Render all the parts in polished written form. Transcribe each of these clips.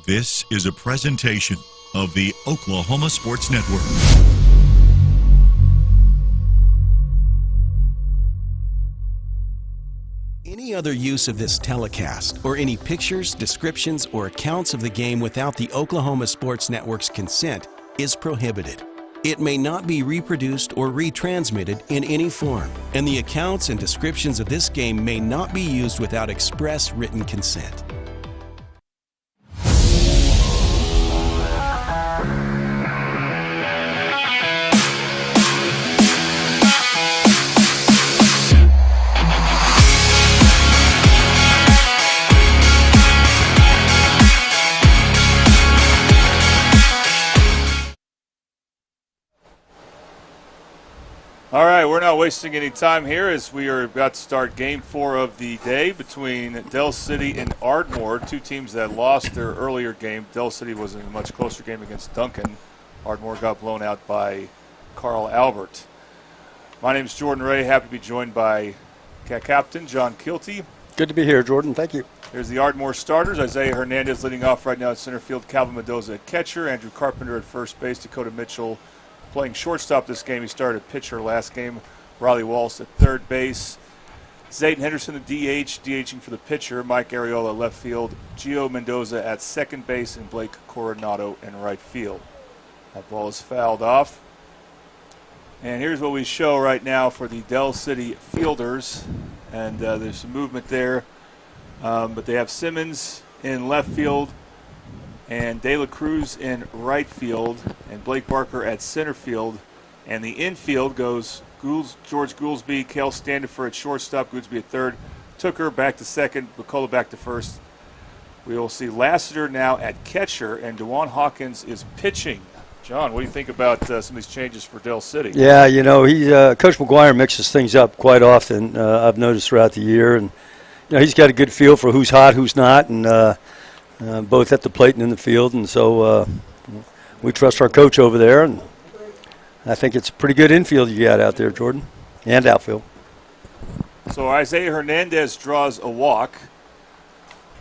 This is a presentation of the Oklahoma Sports Network. Any other use of this telecast or any pictures, descriptions, or accounts of the game without the Oklahoma Sports Network's consent is prohibited. It may not be reproduced or retransmitted in any form, and the accounts and descriptions of this game may not be used without express written consent. All right, we're not wasting any time here as we are about to start Game 4 of the day between Del City and Ardmore, two teams that lost their earlier game. Del City was in a much closer game against Duncan. Ardmore got blown out by Carl Albert. My name is Jordan Ray, happy to be joined by Captain John Kilty. Good to be here, Jordan. Thank you. Here's the Ardmore starters. Isaiah Hernandez leading off right now at center field. Calvin Mendoza at catcher. Andrew Carpenter at first base. Dakota Mitchell playing shortstop this game. He started pitcher last game. Riley Walsh at third base. Zayden Henderson at DH, DHing for the pitcher. Mike Ariola at left field. Gio Mendoza at second base, and Blake Coronado in right field. That ball is fouled off. And here's what we show right now for the Del City fielders. And there's some movement there. But they have Simmons in left field, and De La Cruz in right field, and Blake Barker at center field. And the infield goes George Goolsby, Cale Standifer at shortstop, Goolsby at third, Tooker back to second, McCullough back to first. We will see Lassiter now at catcher, and DeJuan Hawkins is pitching. John, what do you think about some of these changes for Del City? Yeah, you know, Coach McGuire mixes things up quite often, I've noticed throughout the year. And, you know, he's got a good feel for who's hot, who's not, and both at the plate and in the field. And so we trust our coach over there, and I think it's a pretty good infield you got out there, Jordan, and outfield. So Isaiah Hernandez draws a walk.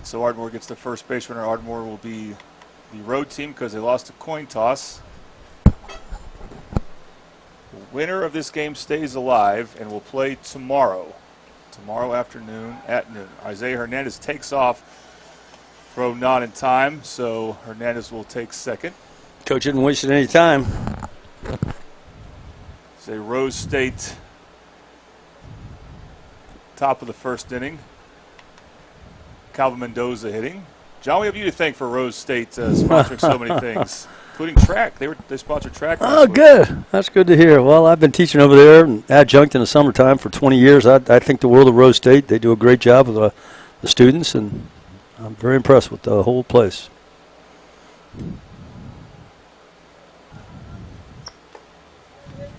So Ardmore gets the first base runner. Ardmore will be the road team because they lost a coin toss. The winner of this game stays alive and will play tomorrow afternoon at noon. Isaiah Hernandez takes off. Throw not in time, so Hernandez will take second. Coach didn't waste any time. It's a Rose State top of the first inning. Calvin Mendoza hitting. John, we have you to thank for Rose State sponsoring so many things, including track. They sponsored track. Oh, good. That's good to hear. Well, I've been teaching over there and adjunct in the summertime for 20 years. I think the world of Rose State. They do a great job with the students, and I'm very impressed with the whole place.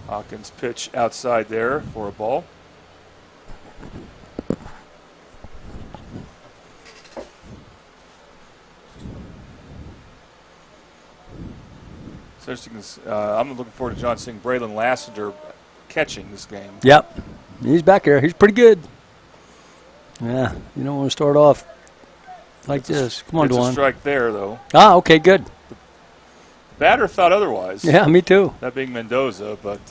Hawkins pitch outside there for a ball. It's interesting. I'm looking forward to John seeing Braylon Lassiter catching this game. Yep. He's back there. He's pretty good. Yeah, you don't want to start off like this. Come on, It's DeJuan. a strike there, though. Ah, okay, good. The batter thought otherwise. Yeah, me too. That being Mendoza, but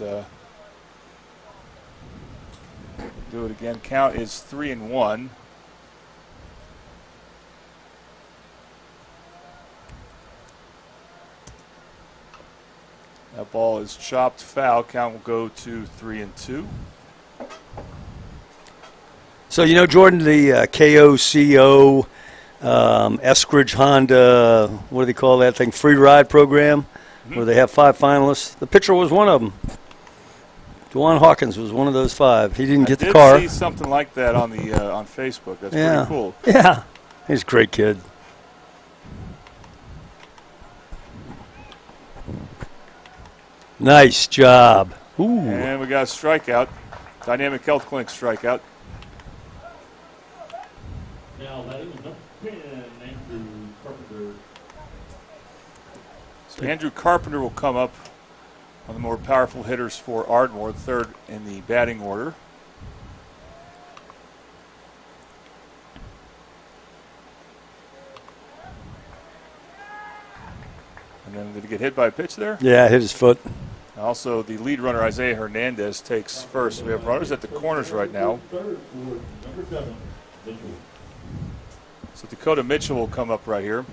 do it again. Count is 3-1. That ball is chopped foul. Count will go to 3-2. So, you know, Jordan, the KOCO Eskridge Honda, what do they call that thing, free ride program, where they have 5 finalists. The pitcher was one of them. DeJuan Hawkins was one of those 5. He didn't get the car. I did see something like that on the on Facebook. That's pretty cool. Yeah, he's a great kid. Nice job. Ooh. And we got a strikeout. Dynamic Health Clinic strikeout. Now batting is number 10, Andrew Carpenter. So Andrew Carpenter will come up, one of the more powerful hitters for Ardmore, third in the batting order. then did he get hit by a pitch there? Yeah, hit his foot. Also, the lead runner, Isaiah Hernandez, takes first. We have runners at the corners right now. Third for number 7, Mitchell. So Dakota Mitchell will come up right here.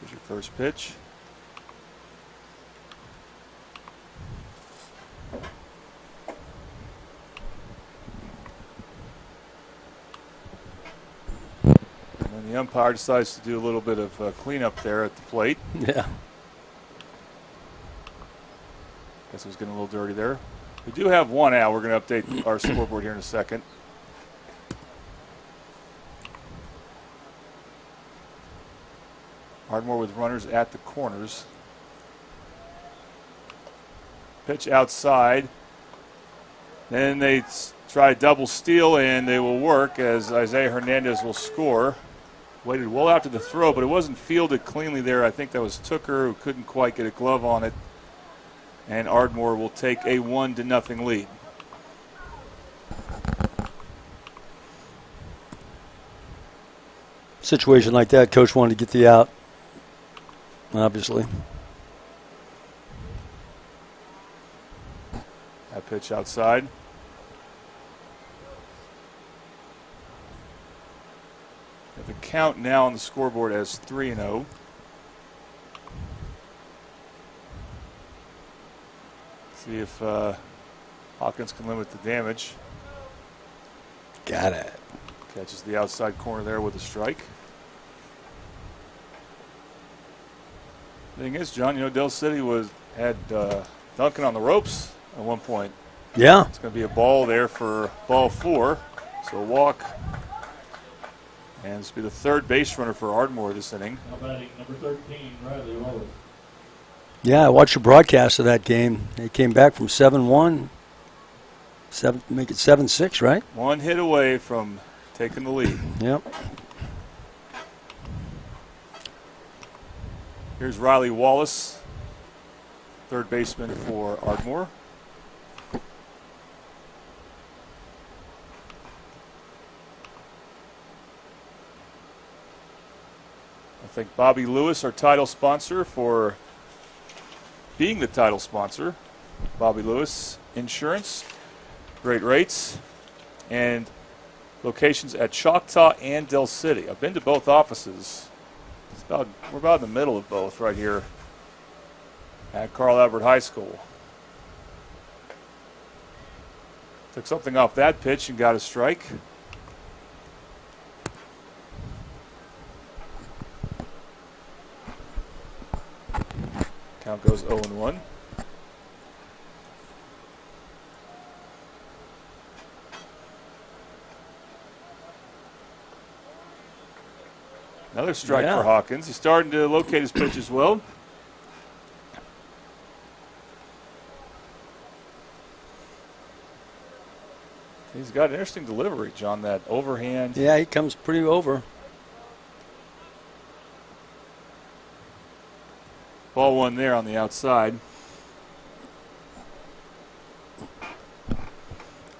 Here's your first pitch. And the umpire decides to do a little bit of cleanup there at the plate. Yeah. Guess it was getting a little dirty there. We do have one out. We're going to update our scoreboard here in a second. Ardmore with runners at the corners. Pitch outside. Then they try a double steal, and they will work as Isaiah Hernandez will score. Waited well after the throw, but it wasn't fielded cleanly there. I think that was Tooker who couldn't quite get a glove on it. And Ardmore will take a 1-0 lead. Situation like that, coach wanted to get the out, obviously. That pitch outside. The count now on the scoreboard as 3-0. See if Hawkins can limit the damage. Got it. Catches the outside corner there with a strike. Thing is, John, you know, Del City had Duncan on the ropes at one point. Yeah. It's going to be a ball there for ball 4. So a walk. And this will be the third base runner for Ardmore this inning. Now batting number 13, Riley Wallace. Yeah, I watched the broadcast of that game. They came back from 7-1, make it 7-6, right? One hit away from taking the lead. Yep. Here's Riley Wallace, third baseman for Ardmore. I thank Bobby Lewis, our title sponsor, for being the title sponsor. Bobby Lewis Insurance, great rates, and locations at Choctaw and Del City. I've been to both offices. We're about in the middle of both right here at Carl Albert High School. Took something off that pitch and got a strike. Count goes 0-1. Another strike for Hawkins. He's starting to locate his pitch as well. He's got an interesting delivery, John, that overhand. Yeah, he comes pretty over. Ball one there on the outside.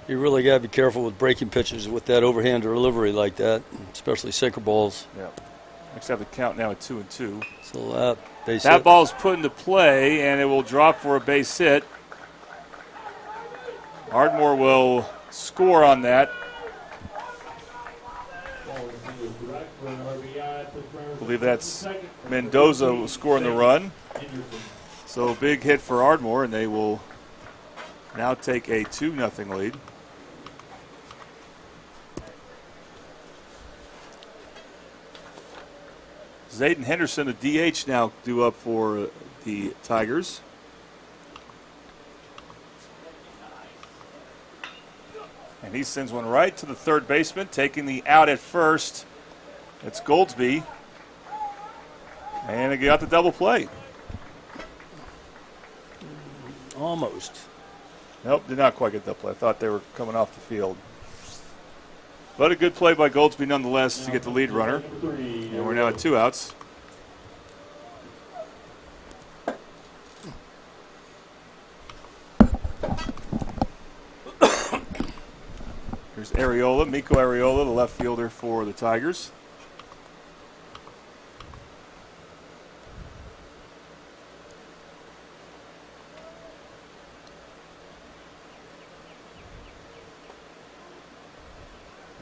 You really got to be careful with breaking pitches with that overhand delivery like that, especially sinker balls. Yeah. Next have the count now at 2-2. So base that hit. ball's put into play, and it will drop for a base hit. Ardmore will score on that. I believe that's Mendoza will score on the run. So big hit for Ardmore, and they will now take a 2-0 lead. Zayden Henderson, the DH, now due up for the Tigers. And he sends one right to the third baseman, taking the out at first. It's Goldsby. And he got the double play. Almost. Nope, did not quite get that play. I thought they were coming off the field. But a good play by Goldsby nonetheless to get the lead runner. And we're now at 2 outs. Areola, Miko Areola, the left fielder for the Tigers.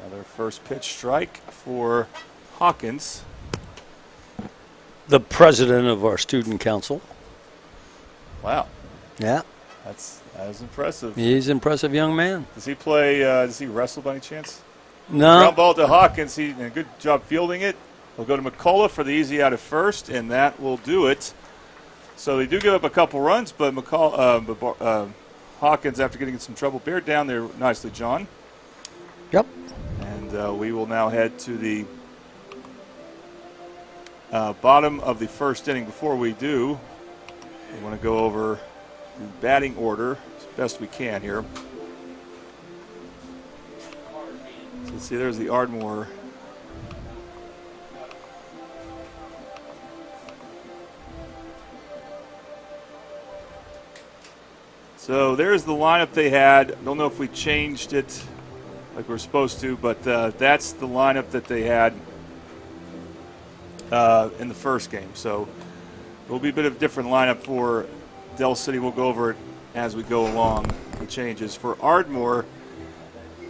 Another first pitch strike for Hawkins. The president of our student council. Wow. Yeah. That is impressive. He's an impressive young man. Does he play, does he wrestle by any chance? No. Ground ball to Hawkins. He did a good job fielding it. We'll go to McCullough for the easy out at first, and that will do it. So they do give up a couple runs, but Hawkins, after getting in some trouble, bared down there nicely, John. Yep. And we will now head to the bottom of the first inning. Before we do, we want to go over the batting order as best we can here. So let's see, there's the Ardmore. So there's the lineup they had. I don't know if we changed it like we're supposed to, but that's the lineup that they had in the first game. So it will be a bit of a different lineup for Del City. We'll go over it as we go along, the changes. For Ardmore,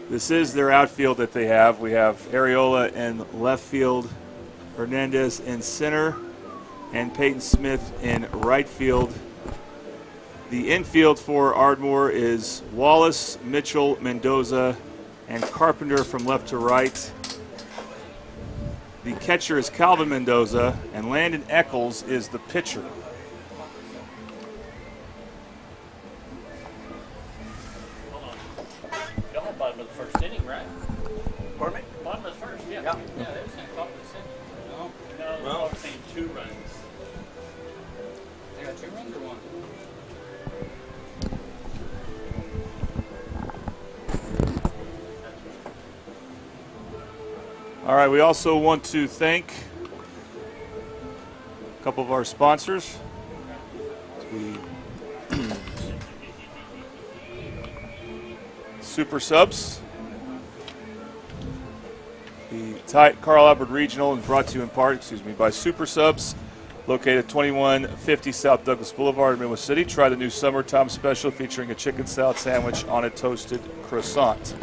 this is their outfield that they have. We have Areola in left field, Hernandez in center, and Peyton Smith in right field. The infield for Ardmore is Wallace, Mitchell, Mendoza, and Carpenter from left to right. The catcher is Calvin Mendoza, and Landon Eccles is the pitcher. Y'all had bottom of the first inning, right? Pardon me? Bottom of the first, yeah. Yeah. Yeah, they were saying top of the second. No, they Well. were saying 2 runs. They got 2 runs or 1? All right, we also want to thank a couple of our sponsors. Super Subs. The Carl Albert Regional is brought to you in part, by Super Subs, located at 2150 South Douglas Boulevard in Midwest City. Try the new summertime special featuring a chicken salad sandwich on a toasted croissant.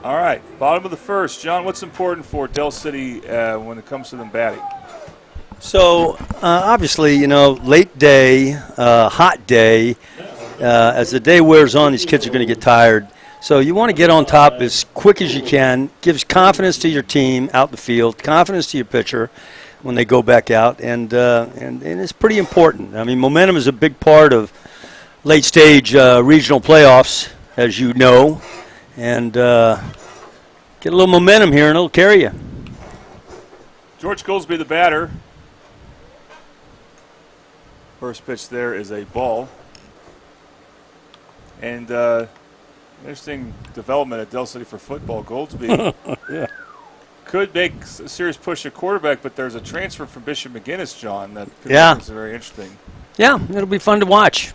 All right, bottom of the first. John, what's important for Del City when it comes to them batting? So, obviously, late day, hot day. As the day wears on, these kids are going to get tired. So you want to get on top as quick as you can. Gives confidence to your team out in the field, confidence to your pitcher when they go back out, and it's pretty important. I mean, momentum is a big part of late-stage regional playoffs, as you know. And get a little momentum here, and it'll carry you. George Goolsby, the batter. First pitch there is a ball. And interesting development at Del City for football. Goolsby Yeah. could make a serious push at quarterback, but there's a transfer from Bishop McGinnis, John, that could Yeah. make this very interesting. Yeah, it'll be fun to watch.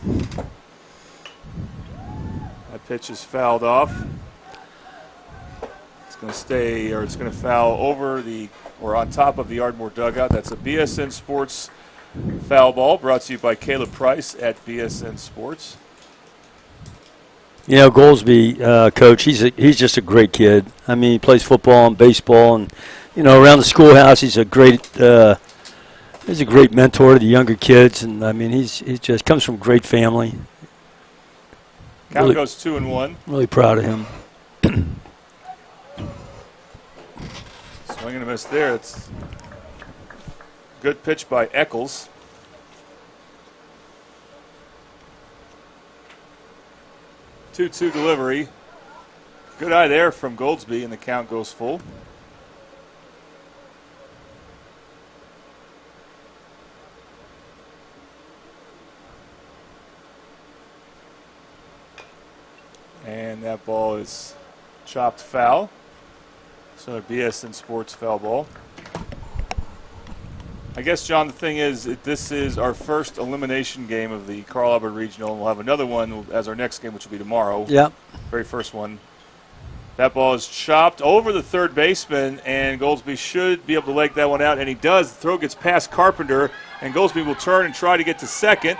That pitch is fouled off. It's going to stay, or it's going to foul over or on top of the Ardmore dugout. That's a BSN Sports foul ball, brought to you by Caleb Price at BSN Sports. Goolsby, coach, he's just a great kid. I mean, he plays football and baseball, and around the schoolhouse, he's a great mentor to the younger kids, and I mean, he just comes from a great family. Count Really- goes 2-1. Really proud of him. Swing and a miss there. It's good pitch by Eccles. Two-two delivery. Good eye there from Goolsby, and the count goes full. And that ball is chopped foul. So another BSN Sports foul ball. I guess, John, the thing is, this is our first elimination game of the Carl Albert Regional. We'll have another one as our next game, which will be tomorrow. Yep. Very first one. That ball is chopped over the third baseman, and Goldsby should be able to leg that one out, and he does. The throw gets past Carpenter, and Goldsby will turn and try to get to second.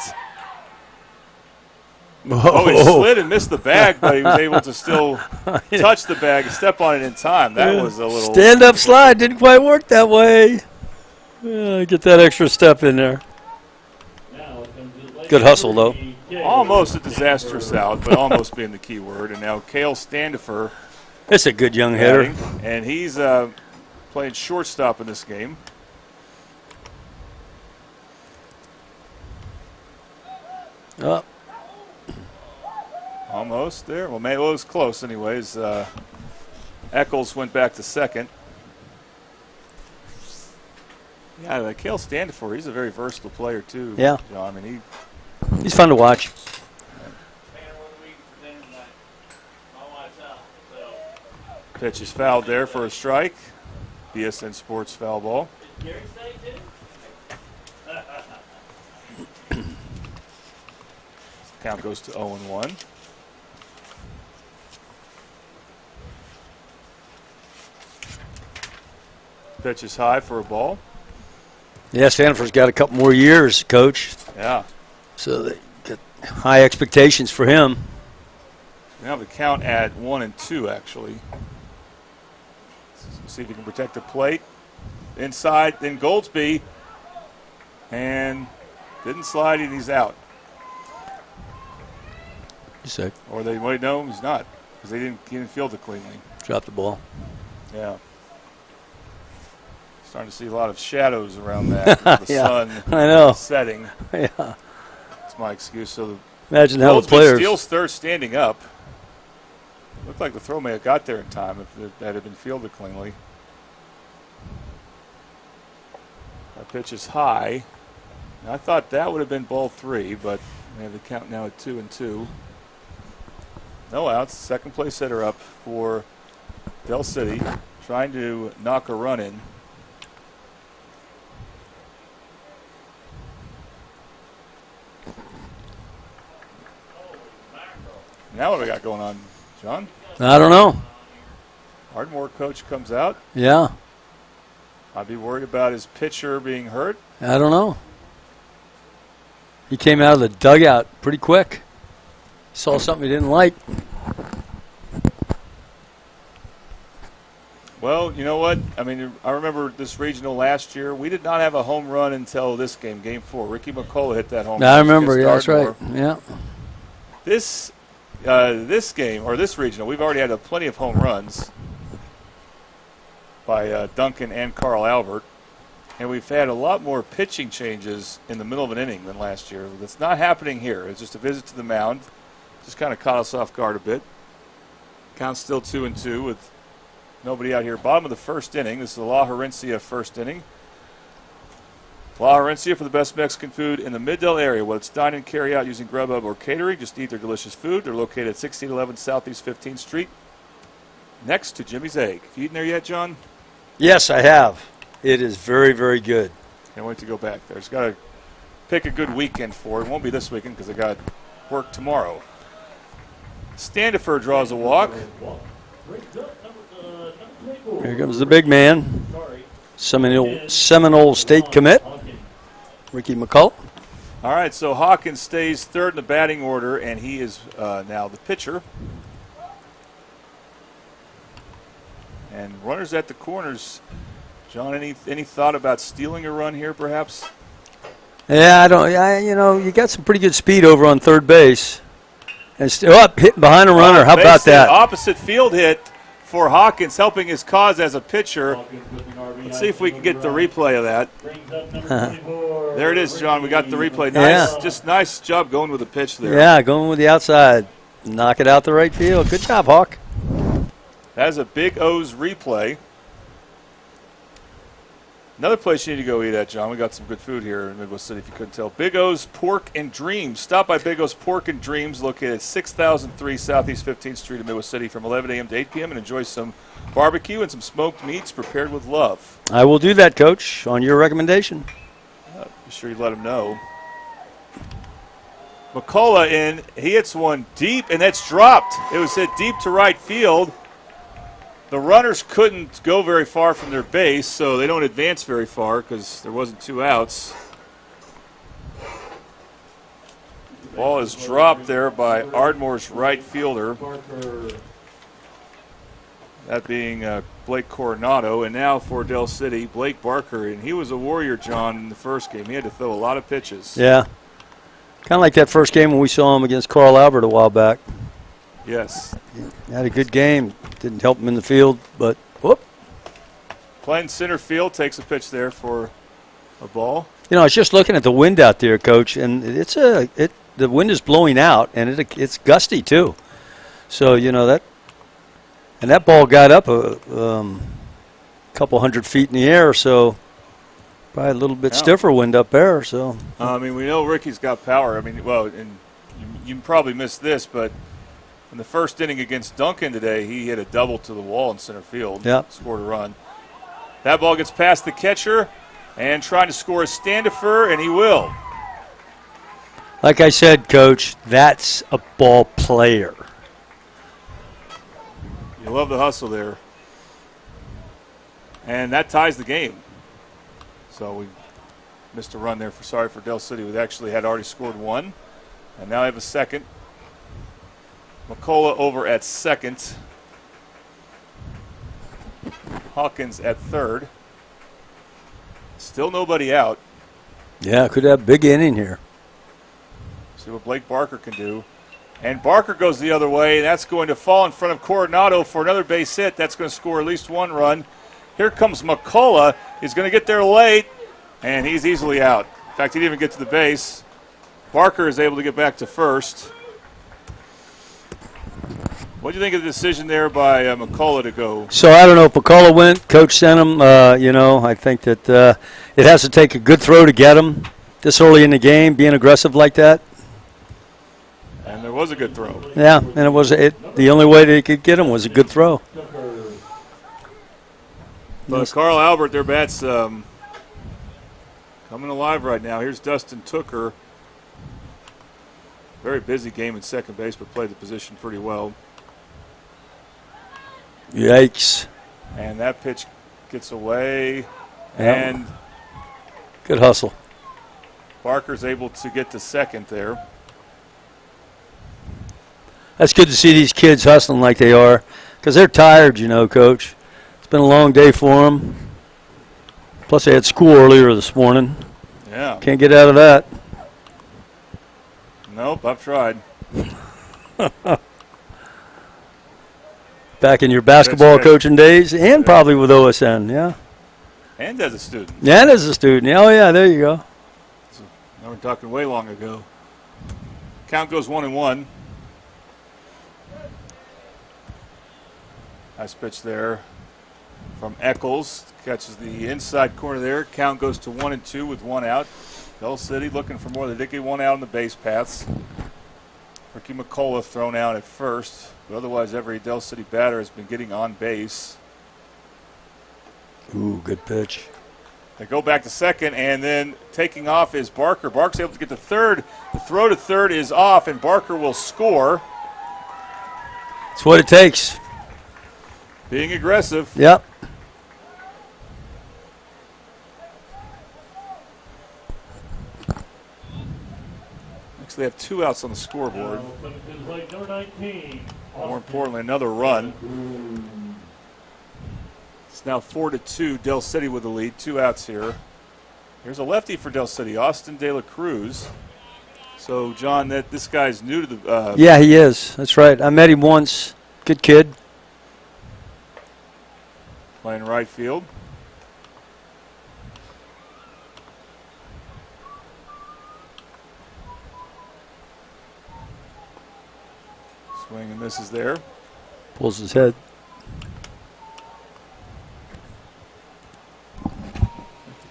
Oh, he slid and missed the bag, but he was able to still touch the bag and step on it in time. That was a little... Stand-up slide didn't quite work that way. Get that extra step in there. Good hustle, though. Almost a disastrous out, but almost being the key word. And now Cale Standifer. It's a good young hitter. And he's playing shortstop in this game. Oh. Almost there. Well, it was close anyways. Eccles went back to second. Yeah, Cale Standifer, he's a very versatile player too. Yeah. John. I mean, he's fun to watch. Pitch is fouled there for a strike. BSN Sports foul ball. Count goes to 0-1. Pitch is high for a ball. Yeah, Stanford's got a couple more years, Coach. Yeah. So they got high expectations for him. We have the count at 1-2, actually. Let's see if he can protect the plate. Inside, then Goldsby. And didn't slide, and he's out. You say? Or they might know he's not, because he didn't field it cleanly. Dropped the ball. Yeah. Starting to see a lot of shadows around that. The Yeah, sun I know. setting. Yeah. That's my excuse. So Imagine how the Goldsby players. steals third standing up. Looked like the throw may have got there in time if that had been fielded cleanly. That pitch is high. Now, I thought that would have been ball 3, but we have the count now at 2-2. No outs. Second place hitter up for Del City, trying to knock a run in. Now what do we got going on, John? I don't know. Ardmore coach comes out. Yeah. I'd be worried about his pitcher being hurt. I don't know. He came out of the dugout pretty quick. Saw something he didn't like. Well, you know what? I mean, I remember this regional last year. We did not have a home run until this game, Game 4. Ricky McCullough hit that home run. I remember. Yeah, against that's right. Ardmore. Yeah. This game, or this regional, we've already had plenty of home runs by Duncan and Carl Albert. And we've had a lot more pitching changes in the middle of an inning than last year. That's not happening here. It's just a visit to the mound. Just kind of caught us off guard a bit. Count's still 2-2 with nobody out here. Bottom of the first inning. This is the La Herencia first inning. La Herencia for the best Mexican food in the Middle area. Whether it's dine and carry out using Grubhub or catering, just eat their delicious food. They're located at 1611 Southeast 15th Street, next to Jimmy's Egg. Have you eaten there yet, John? Yes, I have. It is very, very good. Can't wait to go back there. It's got to pick a good weekend for it. It won't be this weekend because I got work tomorrow. Standifer draws a walk. Here comes the big man. Seminole State commit, Ricky McCullough. All right, so Hawkins stays third in the batting order, and he is now the pitcher. And runners at the corners. John, any thought about stealing a run here, perhaps? Yeah, you got some pretty good speed over on third base. And still up, hitting behind a runner. How about that? Opposite field hit for Hawkins, helping his cause as a pitcher. Let's see if we can get the replay of that. There it is, John. We got the replay. Nice, just nice job going with the pitch there. Yeah, going with the outside. Knock it out the right field. Good job, Hawk. That is a Big O's replay. Another place you need to go eat at, John. We got some good food here in Midwest City, if you couldn't tell. Big O's Pork and Dreams. Stop by Big O's Pork and Dreams, located at 6003 Southeast 15th Street in Midwest City from 11 a.m. to 8 p.m. and enjoy some barbecue and some smoked meats prepared with love. I will do that, Coach, on your recommendation. Be sure you let him know. McCullough in. He hits one deep, and that's dropped. It was hit deep to right field. The runners couldn't go very far from their base, so they don't advance very far because there wasn't 2 outs. Ball is dropped there by Ardmore's right fielder. That being Blake Coronado. And now for Del City, Blake Barker. And he was a warrior, John, in the first game. He had to throw a lot of pitches. Yeah. Kind of like that first game when we saw him against Carl Albert a while back. Yes. He had a good game. Didn't help him in the field, but whoop. Playing center field, takes a pitch there for a ball. You know, I was just looking at the wind out there, Coach, and the wind is blowing out, and it's gusty too. So that ball got up a couple 100 feet in the air, so probably a little bit stiffer wind up there. So I mean, we know Ricky's got power. I mean, well, and you probably missed this, but in the first inning against Duncan today, he hit a double to the wall in center field. Yep. Scored a run. That ball gets past the catcher and trying to score a Standifer, and he will. like I said, Coach, that's a ball player. You love the hustle there. And that ties the game. So we missed a run there. Sorry for Del City. We actually had already scored one. And now I have a second. McCullough over at second. Hawkins at third. Still nobody out. Yeah, could have a big inning here. See what Blake Barker can do. And Barker goes the other way. And that's going to fall in front of Coronado for another base hit. That's going to score at least one run. Here comes McCullough. He's going to get there late, and he's easily out. In fact, he didn't even get to the base. Barker is able to get back to first. What do you think of the decision there by McCullough to go? So I don't know if McCullough went. Coach sent him. I think that it has to take a good throw to get him this early in the game, being aggressive like that. And there was a good throw. Yeah, and the only way they could get him was a good throw. But Carl Albert, their bat's coming alive right now. Here's Dustin Tooker. Very busy game at second base, but played the position pretty well. Yikes. And that pitch gets away. Yeah. And good hustle. Barker's able to get to second there. That's good to see these kids hustling like they are because they're tired, Coach. It's been a long day for them. Plus, they had school earlier this morning. Yeah. Can't get out of that. Nope, I've tried. Back in your basketball coaching days and probably with OSN, yeah. And as a student. Yeah, and as a student. Oh, yeah, there you go. So now we're talking way long ago. Count goes 1-1. Nice pitch there from Eccles. Catches the inside corner there. Count goes to 1-2 with one out. Del City looking for more. They did get one out on the base paths. Ricky McCullough thrown out at first. But otherwise, every Del City batter has been getting on base. Ooh, good pitch. They go back to second, and then taking off is Barker. Barker's able to get to third. The throw to third is off, and Barker will score. That's what it takes. Being aggressive. Yep. Next, they have two outs on the scoreboard. Number 19. More importantly, another run. It's now 4-2. Del City with the lead. 2 outs here. Here's a lefty for Del City, Austin De La Cruz. So, John, this guy's new to the. Yeah, he is. That's right. I met him once. Good kid. Playing right field. Swing and misses there. Pulls his head.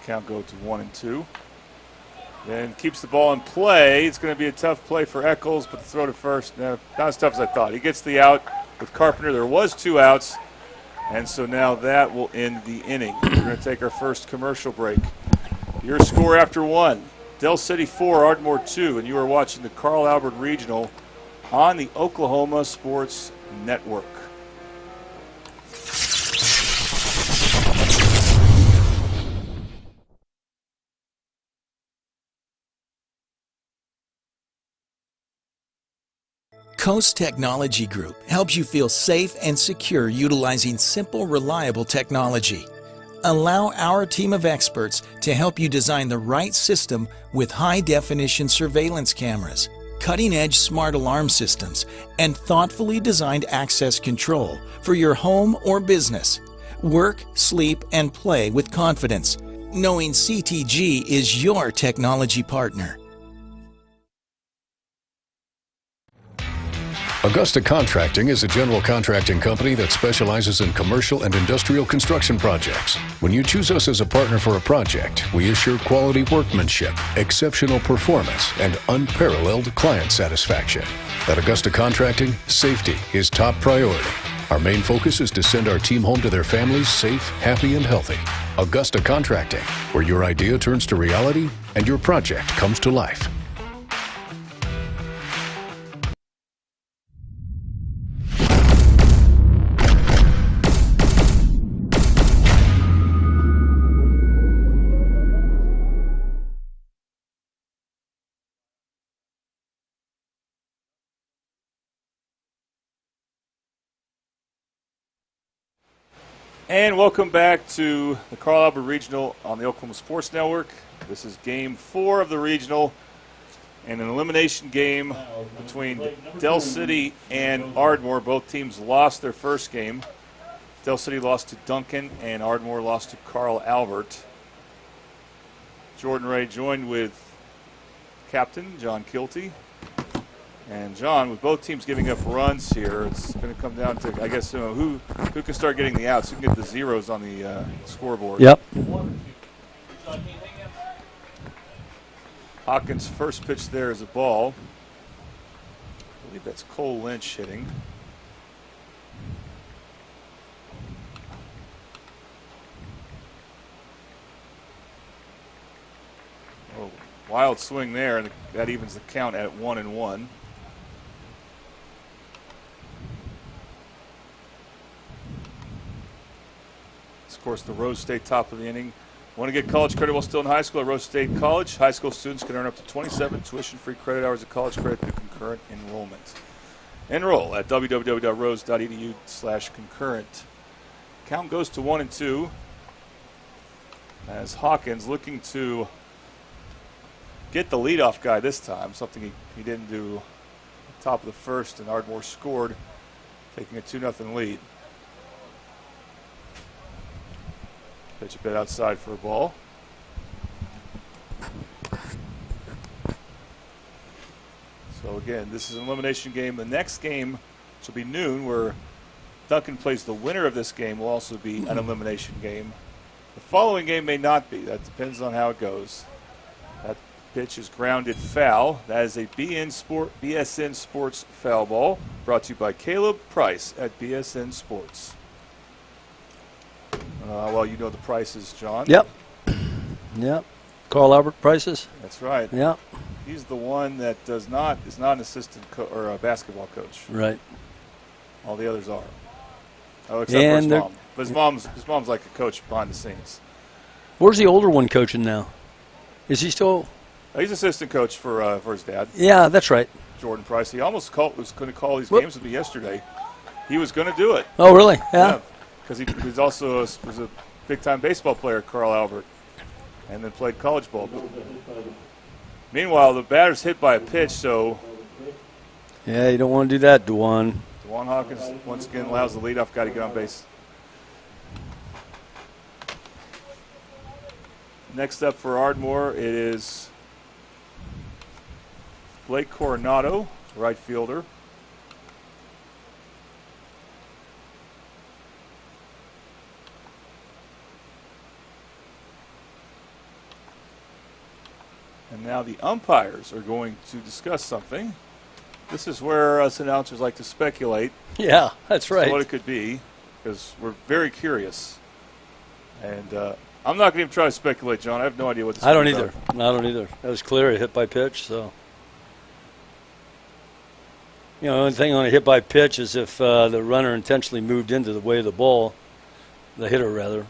Count go to 1-2. Then keeps the ball in play. It's going to be a tough play for Eccles, but the throw to first, no, not as tough as I thought. He gets the out with Carpenter. There was 2 outs, and so now that will end the inning. We're going to take our first commercial break. Your score after 1, Del City 4, Ardmore 2, and you are watching the Carl Albert Regional on the Oklahoma Sports Network. Coast Technology Group helps you feel safe and secure utilizing simple, reliable technology. Allow our team of experts to help you design the right system with high-definition surveillance cameras, cutting-edge smart alarm systems, and thoughtfully designed access control for your home or business. Work, sleep, and play with confidence, knowing CTG is your technology partner. Augusta Contracting is a general contracting company that specializes in commercial and industrial construction projects. When you choose us as a partner for a project, we assure quality workmanship, exceptional performance, and unparalleled client satisfaction. At Augusta Contracting, safety is top priority. Our main focus is to send our team home to their families safe, happy, and healthy. Augusta Contracting, where your idea turns to reality and your project comes to life. And welcome back to the Carl Albert Regional on the Oklahoma Sports Network. This is Game 4 of the Regional and an elimination game between Del City and Ardmore. Both teams lost their first game. Del City lost to Duncan and Ardmore lost to Carl Albert. Jordan Ray joined with Captain John Kilty. And John, with both teams giving up runs here, it's going to come down to, I guess, who can start getting the outs, who can get the zeros on the scoreboard. Yep. Hawkins' first pitch there is a ball. I believe that's Cole Lynch hitting. Oh, wild swing there, and that evens the count at 1-1. Of course, the Rose State top of the inning. Want to get college credit while still in high school at Rose State College? High school students can earn up to 27 tuition-free credit hours of college credit through concurrent enrollment. Enroll at www.rose.edu/concurrent. Count goes to 1-2 as Hawkins looking to get the leadoff guy this time, something he didn't do at the top of the first, and Ardmore scored, taking a 2-0 lead. Pitch a bit outside for a ball. So again, this is an elimination game. The next game, which will be noon, where Duncan plays the winner of this game, will also be an elimination game. The following game may not be. That depends on how it goes. That pitch is grounded foul. That is a BSN Sports foul ball, brought to you by Caleb Price at BSN Sports. Well, you know the prices, John. Yep. Yep. Carl Albert prices. That's right. Yep. He's the one that is not an assistant or a basketball coach. Right. All the others are. Oh, except for his mom. But his mom's like a coach behind the scenes. Where's the older one coaching now? Is he still? He's assistant coach for his dad. Yeah, that's right. Jordan Price. He almost was going to call these games with me yesterday. He was going to do it. Oh, really? Yeah. Because he was also was a big-time baseball player at Carl Albert, and then played college ball. Meanwhile, the batter's hit by a pitch, so yeah, you don't want to do that, DeJuan. DeJuan Hawkins once again allows the leadoff guy to get on base. Next up for Ardmore, it is Blake Coronado, right fielder. And now the umpires are going to discuss something. This is where us announcers like to speculate. Yeah, that's right. What it could be, because we're very curious. And I'm not going to even try to speculate, John. I have no idea what this is. I don't either. I don't either. That was clear, a hit by pitch. So, the only thing on a hit by pitch is if the runner intentionally moved into the way of the ball, the hitter rather.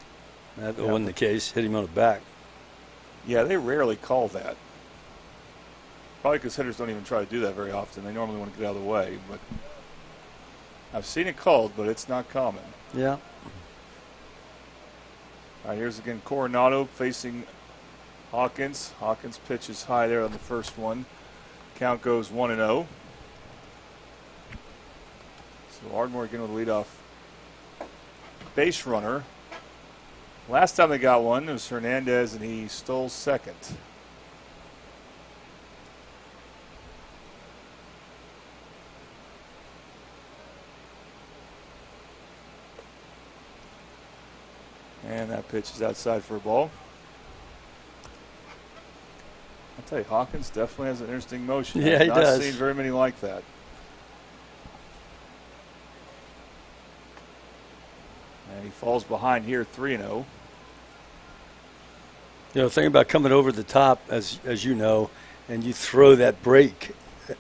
That wasn't the case. Hit him on the back. Yeah, they rarely call that. Probably because hitters don't even try to do that very often. They normally want to get out of the way. But I've seen it called, but it's not common. Yeah. All right, here's again Coronado facing Hawkins. Hawkins pitches high there on the first one. Count goes 1-0. So Ardmore again with a leadoff base runner. Last time they got one, it was Hernandez, and he stole second. And that pitch is outside for a ball. I'll tell you, Hawkins definitely has an interesting motion. Yeah, he does. I've not seen very many like that. And he falls behind here 3-0. The thing about coming over the top, as you know, and you throw that break.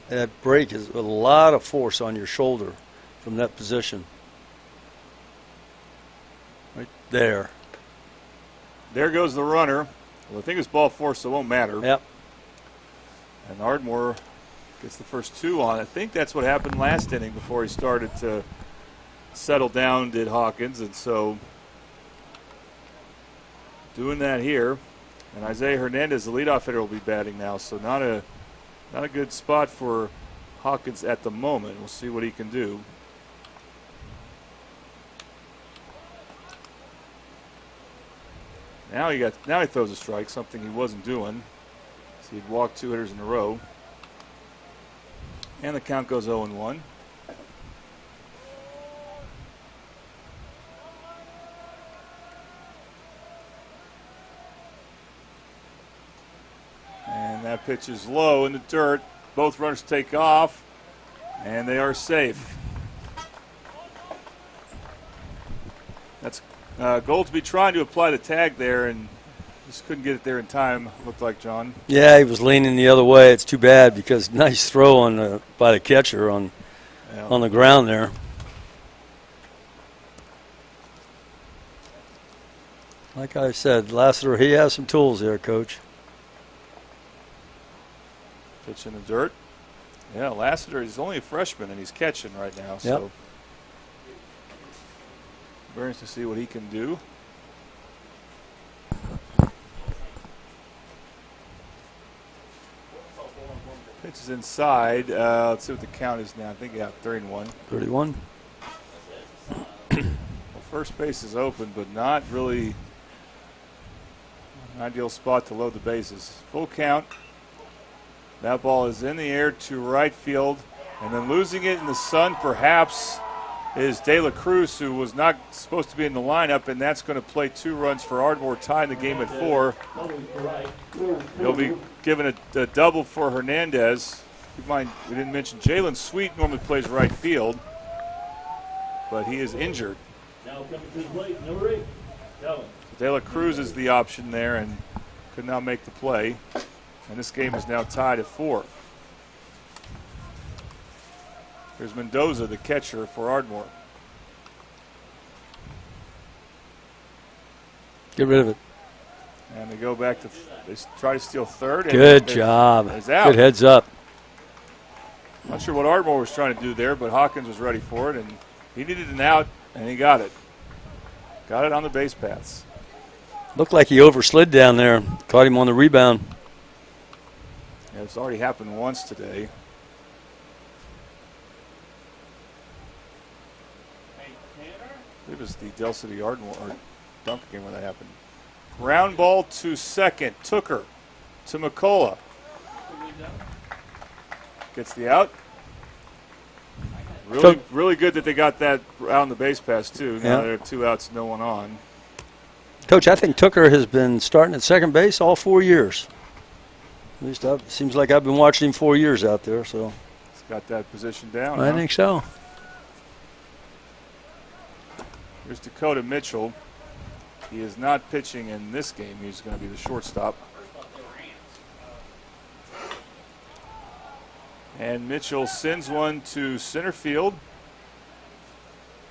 That break is a lot of force on your shoulder from that position. Right there. There goes the runner. Well, I think it's ball four, so it won't matter. Yep. And Ardmore gets the first two on. I think that's what happened last inning before he started to settle down, did Hawkins. And so doing that here. And Isaiah Hernandez, the leadoff hitter, will be batting now. So not a good spot for Hawkins at the moment. We'll see what he can do. Now he throws a strike, something he wasn't doing. So he'd walk two hitters in a row. And the count goes 0-1. And that pitch is low in the dirt. Both runners take off, and they are safe. That's Goldsby trying to apply the tag there, and just couldn't get it there in time, looked like, John. Yeah, he was leaning the other way. It's too bad because nice throw on by the catcher on the ground there. Like I said, Lassiter, he has some tools there, Coach. Pitch in the dirt. Yeah, Lassiter is only a freshman, and he's catching right now. So very interesting to see what he can do. Pitch is inside. Let's see what the count is now. I think 3-1. 31. Well, first base is open, but not really an ideal spot to load the bases. Full count. That ball is in the air to right field, and then losing it in the sun perhaps is De La Cruz, who was not supposed to be in the lineup, and that's going to play 2 runs for Ardmore, tying the game at 4. He'll be given a double for Hernandez. Keep in mind, we didn't mention Jalen Sweet normally plays right field, but he is injured. Now coming to the plate, number 8, Kellen. De La Cruz is the option there and could not make the play. And this game is now tied at 4. Here's Mendoza, the catcher for Ardmore. Get rid of it. And they go back to they try to steal third. Good job. It's out. Good heads up. Not sure what Ardmore was trying to do there, but Hawkins was ready for it, and he needed an out, and he got it. Got it on the base paths. Looked like he overslid down there. Caught him on the rebound. Yeah, it's already happened once today. It was the Del City Ardmore or Duncan game when that happened. Ground ball to second. Tooker to McCullough. Gets the out. Really good that they got that out on the base pass, too. Now there are 2 outs, no one on. Coach, I think Tooker has been starting at second base all 4 years. At least seems like I've been watching him 4 years out there. So He's got that position down. I think so. Here's Dakota Mitchell. He is not pitching in this game. He's going to be the shortstop. And Mitchell sends one to center field.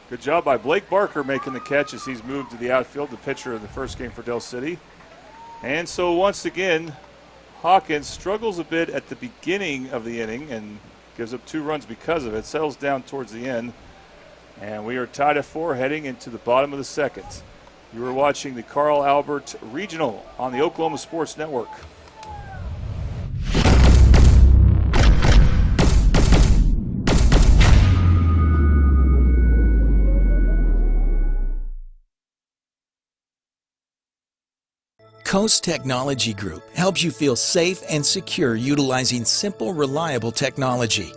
Good job by Blake Barker making the catch as he's moved to the outfield, the pitcher of the first game for Del City. And so once again, Hawkins struggles a bit at the beginning of the inning and gives up 2 runs because of it. Settles down towards the end. And we are tied at 4 heading into the bottom of the second. You are watching the Carl Albert Regional on the Oklahoma Sports Network. Coast Technology Group helps you feel safe and secure utilizing simple, reliable technology.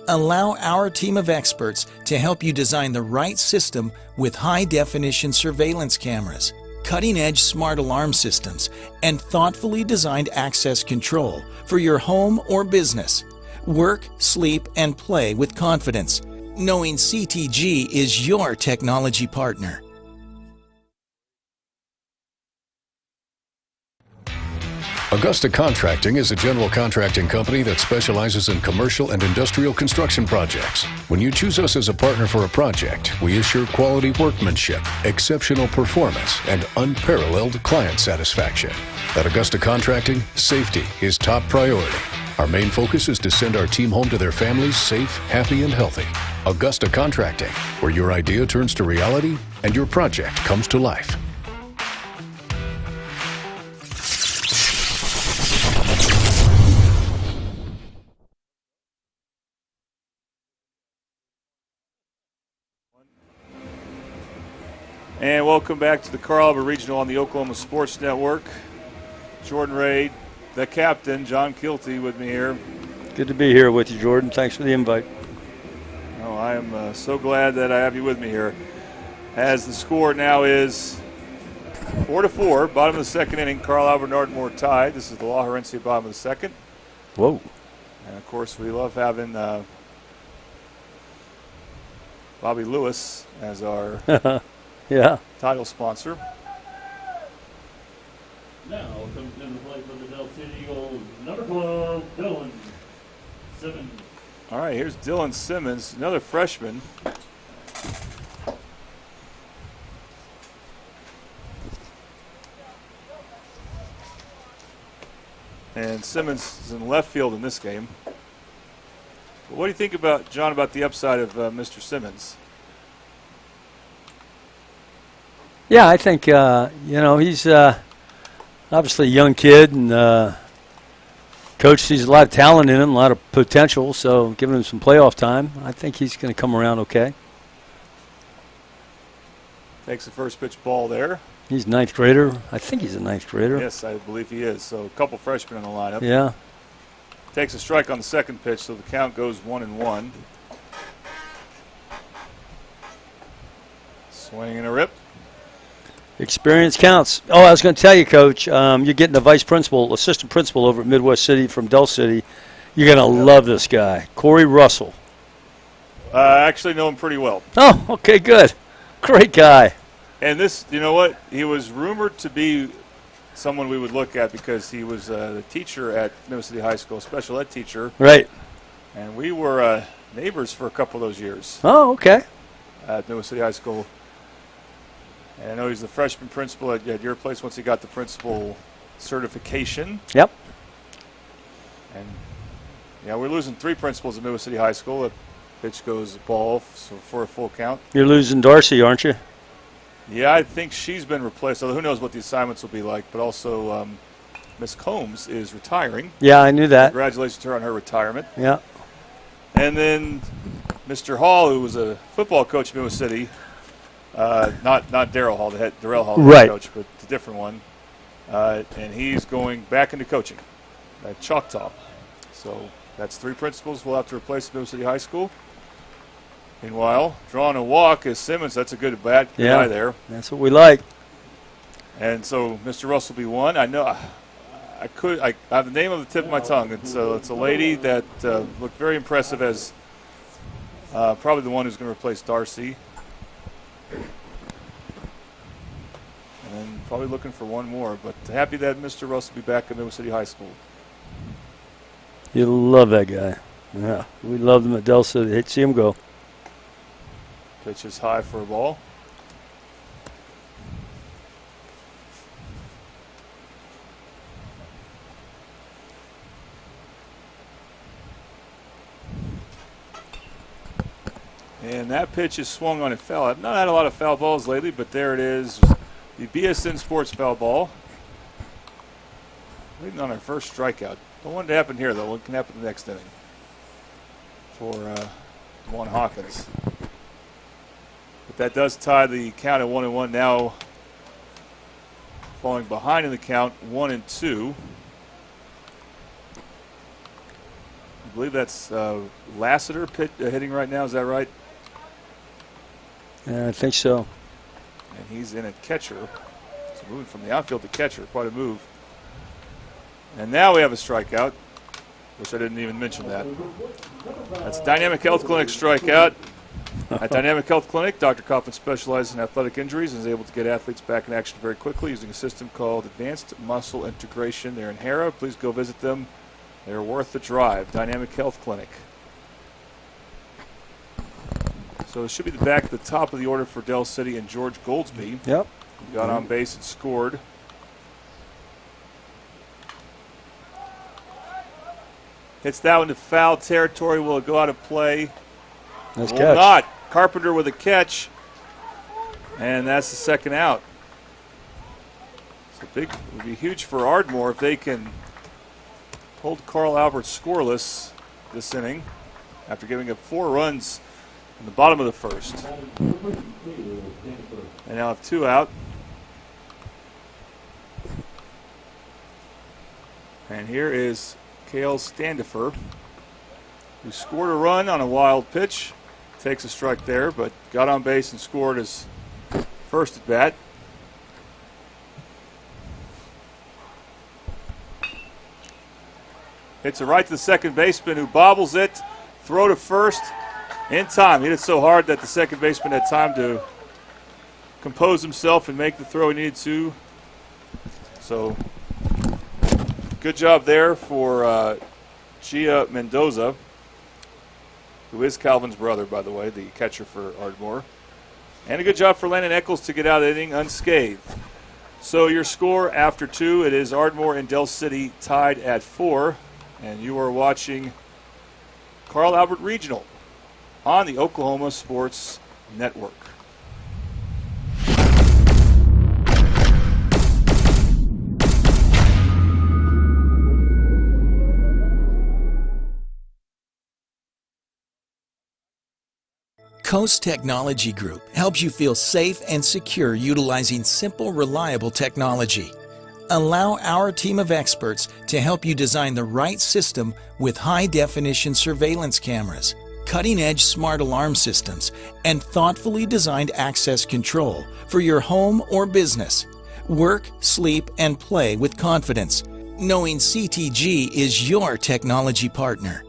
Allow our team of experts to help you design the right system with high-definition surveillance cameras, cutting-edge smart alarm systems, and thoughtfully designed access control for your home or business. Work, sleep, and play with confidence, knowing CTG is your technology partner. Augusta Contracting is a general contracting company that specializes in commercial and industrial construction projects. When you choose us as a partner for a project, we assure quality workmanship, exceptional performance, and unparalleled client satisfaction. At Augusta Contracting, safety is top priority. Our main focus is to send our team home to their families safe, happy, and healthy. Augusta Contracting, where your idea turns to reality and your project comes to life. And welcome back to the Carl Albert Regional on the Oklahoma Sports Network. Jordan Ray, the captain, John Kilty with me here. Good to be here with you, Jordan. Thanks for the invite. Oh, I am so glad that I have you with me here. As the score now is 4-4, bottom of the second inning, Carl Albert and Ardmore tied. This is the La Herencia bottom of the second. Whoa. And, of course, we love having Bobby Lewis as our yeah. title sponsor. Now comes into play for the Del City Eagles, number 12, Dylan Simmons. All right, here's Dylan Simmons, another freshman. And Simmons is in left field in this game. What do you think about, John, about the upside of Mr. Simmons? Yeah, I think, he's obviously a young kid, and Coach sees a lot of talent in him, a lot of potential, so giving him some playoff time, I think he's going to come around okay. Takes the first pitch ball there. He's a ninth grader. I think he's a ninth grader. Yes, I believe he is. So a couple freshmen in the lineup. Yeah. Takes a strike on the second pitch, so the count goes 1-1. Swing and a rip. Experience counts. Oh, I was going to tell you, Coach, you're getting a assistant principal over at Midwest City from Del City. You're going to love this guy, Corey Russell. I actually know him pretty well. Oh, okay, good. Great guy. And this, you know what? He was rumored to be someone we would look at because he was the teacher at Midwest City High School, special ed teacher. Right. And we were neighbors for a couple of those years. Oh, okay. At Midwest City High School. And I know he's the freshman principal at your place once he got the principal certification. Yep. And, yeah, we're losing 3 principals at Midwest City High School. The pitch goes ball for a full count. You're losing Darcy, aren't you? Yeah, I think she's been replaced. Although who knows what the assignments will be like. But also Miss Combs is retiring. Yeah, I knew that. Congratulations to her on her retirement. Yeah. And then Mr. Hall, who was a football coach at Midwest City, not Darrell Hall, Darrell Hall, the head coach, but a different one. And he's going back into coaching at Choctaw. So that's 3 principals we'll have to replace at Midwest City High School. Meanwhile, drawing a walk is Simmons. That's a good bat guy there. That's what we like. And so Mr. Russell will be 1. I I have the name of the tip of my tongue. It's a lady that looked very impressive as probably the one who's going to replace Darcy. And then probably looking for one more, but happy that Mr. Russ will be back at Middle City High School. You love that guy. Yeah, we love him at Del City. Hate to see him go. Pitch is high for a ball. And that pitch is swung on a foul. I've not had a lot of foul balls lately, but there it is. The BSN Sports foul ball. Waiting on our first strikeout. Don't want it to happen here, though. What can happen in the next inning for Juan Hawkins. But that does tie the count at 1-1. Now falling behind in the count, 1-2. I believe that's Lassiter hitting right now. Is that right? Yeah, I think so. And he's in at catcher. So moving from the outfield to catcher, quite a move. And now we have a strikeout. Wish I didn't even mention that. That's Dynamic Health Clinic strikeout. At Dynamic Health Clinic, Dr. Coffin specializes in athletic injuries and is able to get athletes back in action very quickly using a system called Advanced Muscle Integration. They're in Hara. Please go visit them. They're worth the drive. Dynamic Health Clinic. So it should be the back at the top of the order for Del City and George Goldsby. Yep. He got on base and scored. Hits that one to foul territory. Will it go out of play? Nice Will catch. not. Carpenter with a catch. And that's the second out. So it would be huge for Ardmore if they can hold Carl Albert scoreless this inning after giving up 4 runs in the bottom of the first. And now have 2 out. And here is Cale Standifer, who scored a run on a wild pitch. Takes a strike there, but got on base and scored his first at bat. Hits it right to the second baseman, who bobbles it. Throw to first in time. Hit it so hard that the second baseman had time to compose himself and make the throw he needed to. So good job there for Gia Mendoza, who is Calvin's brother, by the way, the catcher for Ardmore. And a good job for Landon Eccles to get out of the inning unscathed. So your score after 2, it is Ardmore and Del City tied at 4. And you are watching Carl Albert Regional on the Oklahoma Sports Network. Coast Technology Group helps you feel safe and secure utilizing simple, reliable technology. Allow our team of experts to help you design the right system with high-definition surveillance cameras, cutting-edge smart alarm systems, and thoughtfully designed access control for your home or business. Work, sleep, and play with confidence, knowing CTG is your technology partner.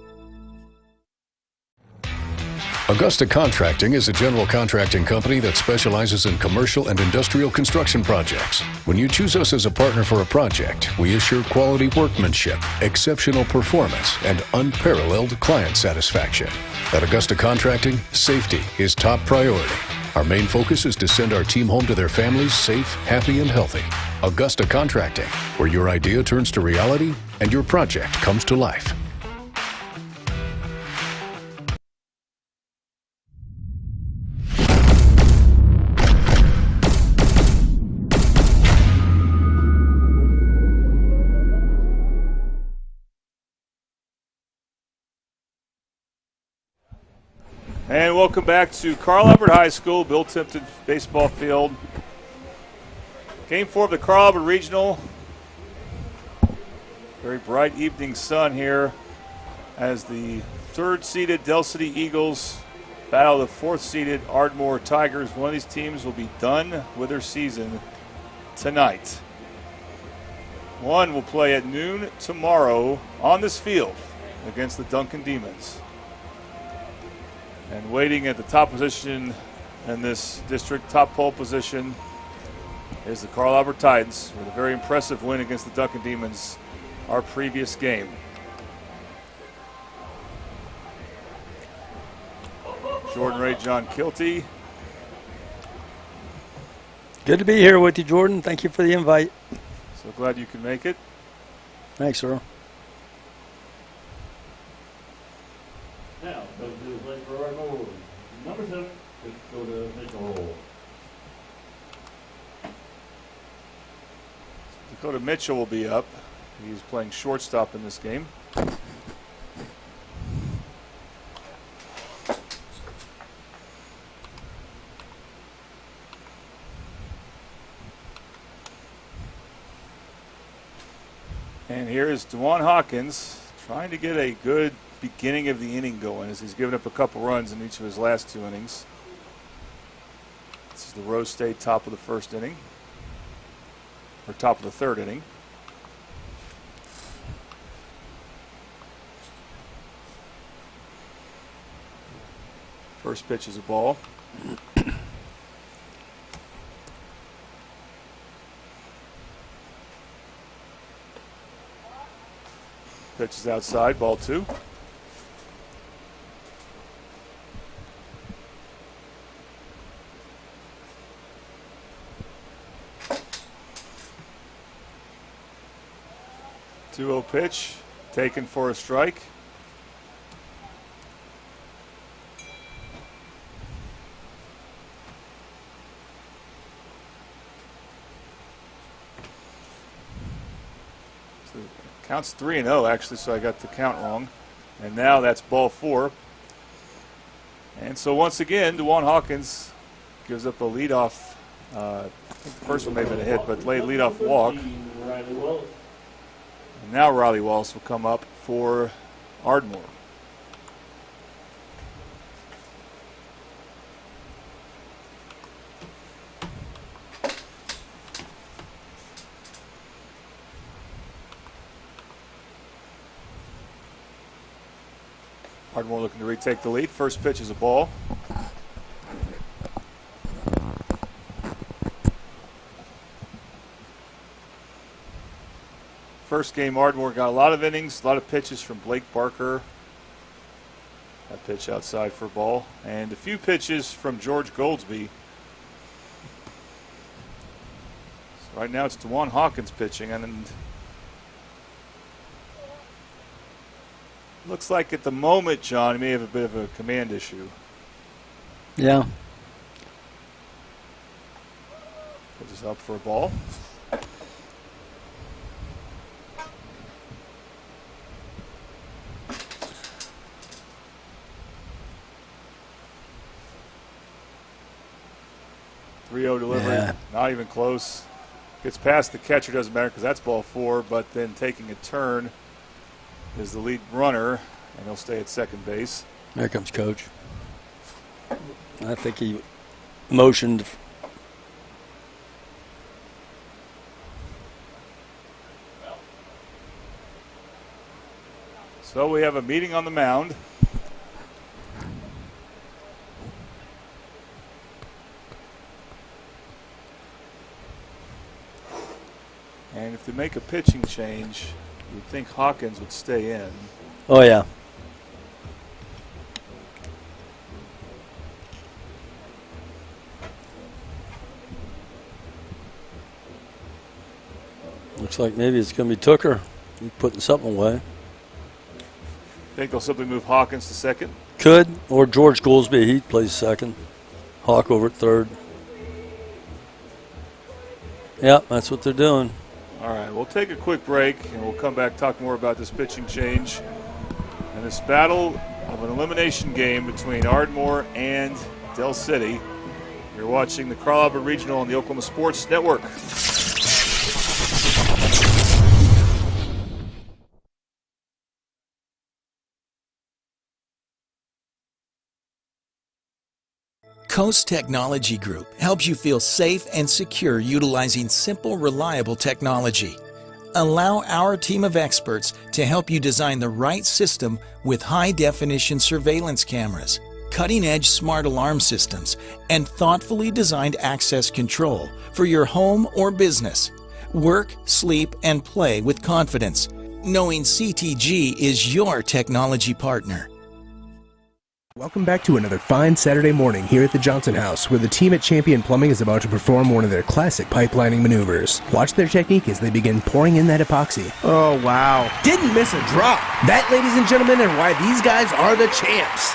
Augusta Contracting is a general contracting company that specializes in commercial and industrial construction projects. When you choose us as a partner for a project, we assure quality workmanship, exceptional performance, and unparalleled client satisfaction. At Augusta Contracting, safety is top priority. Our main focus is to send our team home to their families safe, happy, and healthy. Augusta Contracting, where your idea turns to reality and your project comes to life. And welcome back to Carl Albert High School, Bill Timpton baseball field. Game 4 of the Carl Albert Regional. Very bright evening sun here as the 3rd-seeded Del City Eagles battle the 4th-seeded Ardmore Tigers. One of these teams will be done with their season tonight. 1 will play at noon tomorrow on this field against the Duncan Demons. And waiting at the top position in this district, top pole position, is the Carl Albert Titans with a very impressive win against the Duncan Demons our previous game. Jordan Ray, John Kilty. Good to be here with you, Jordan. Thank you for the invite. So glad you can make it. Thanks, Earl. Now, goes to the plate for Ardmore. Number 7, Dakota Mitchell. Dakota Mitchell will be up. He's playing shortstop in this game. And here is DeJuan Hawkins trying to get a good beginning of the inning going as he's given up a couple runs in each of his last 2 innings. This is the Rose State top of the first inning, or top of the third inning. First pitch is a ball. Pitch is outside, ball 2. Two-0 pitch, taken for a strike. Counts 3-0 actually, so I got the count wrong. And now that's ball 4. And so once again, DeJuan Hawkins gives up a leadoff. I think the first one may have been a hit, but late leadoff walk. And now Riley Wallace will come up for Ardmore. Ardmore looking to retake the lead. First pitch is a ball. First game, Ardmore got a lot of innings, a lot of pitches from Blake Barker. That pitch outside for a ball. And a few pitches from George Goldsby. So right now it's DeJuan Hawkins pitching, and looks like at the moment, John, he may have a bit of a command issue. Yeah. Pitch is up for a ball. Delivery, yeah. Not even close. Gets past the catcher, doesn't matter because that's ball 4, but then taking a turn is the lead runner, and he'll stay at second base. There comes Coach. I think he motioned. So we have a meeting on the mound. And if they make a pitching change, you'd think Hawkins would stay in. Oh, yeah. Looks like maybe it's going to be Tooker. He's putting something away. Think they'll simply move Hawkins to second? Could, or George Goolsby. He plays second. Hawk over at third. Yeah, that's what they're doing. All right, we'll take a quick break, and we'll come back talk more about this pitching change and this battle of an elimination game between Ardmore and Del City. You're watching the Carl Albert Regional on the Oklahoma Sports Network. Coast Technology Group helps you feel safe and secure utilizing simple, reliable technology. Allow our team of experts to help you design the right system with high-definition surveillance cameras, cutting-edge smart alarm systems, and thoughtfully designed access control for your home or business. Work, sleep, and play with confidence, knowing CTG is your technology partner. Welcome back to another fine Saturday morning here at the Johnson House, where the team at Champion Plumbing is about to perform one of their classic pipelining maneuvers. Watch their technique as they begin pouring in that epoxy. Oh, wow. Didn't miss a drop. That, ladies and gentlemen, are why these guys are the champs.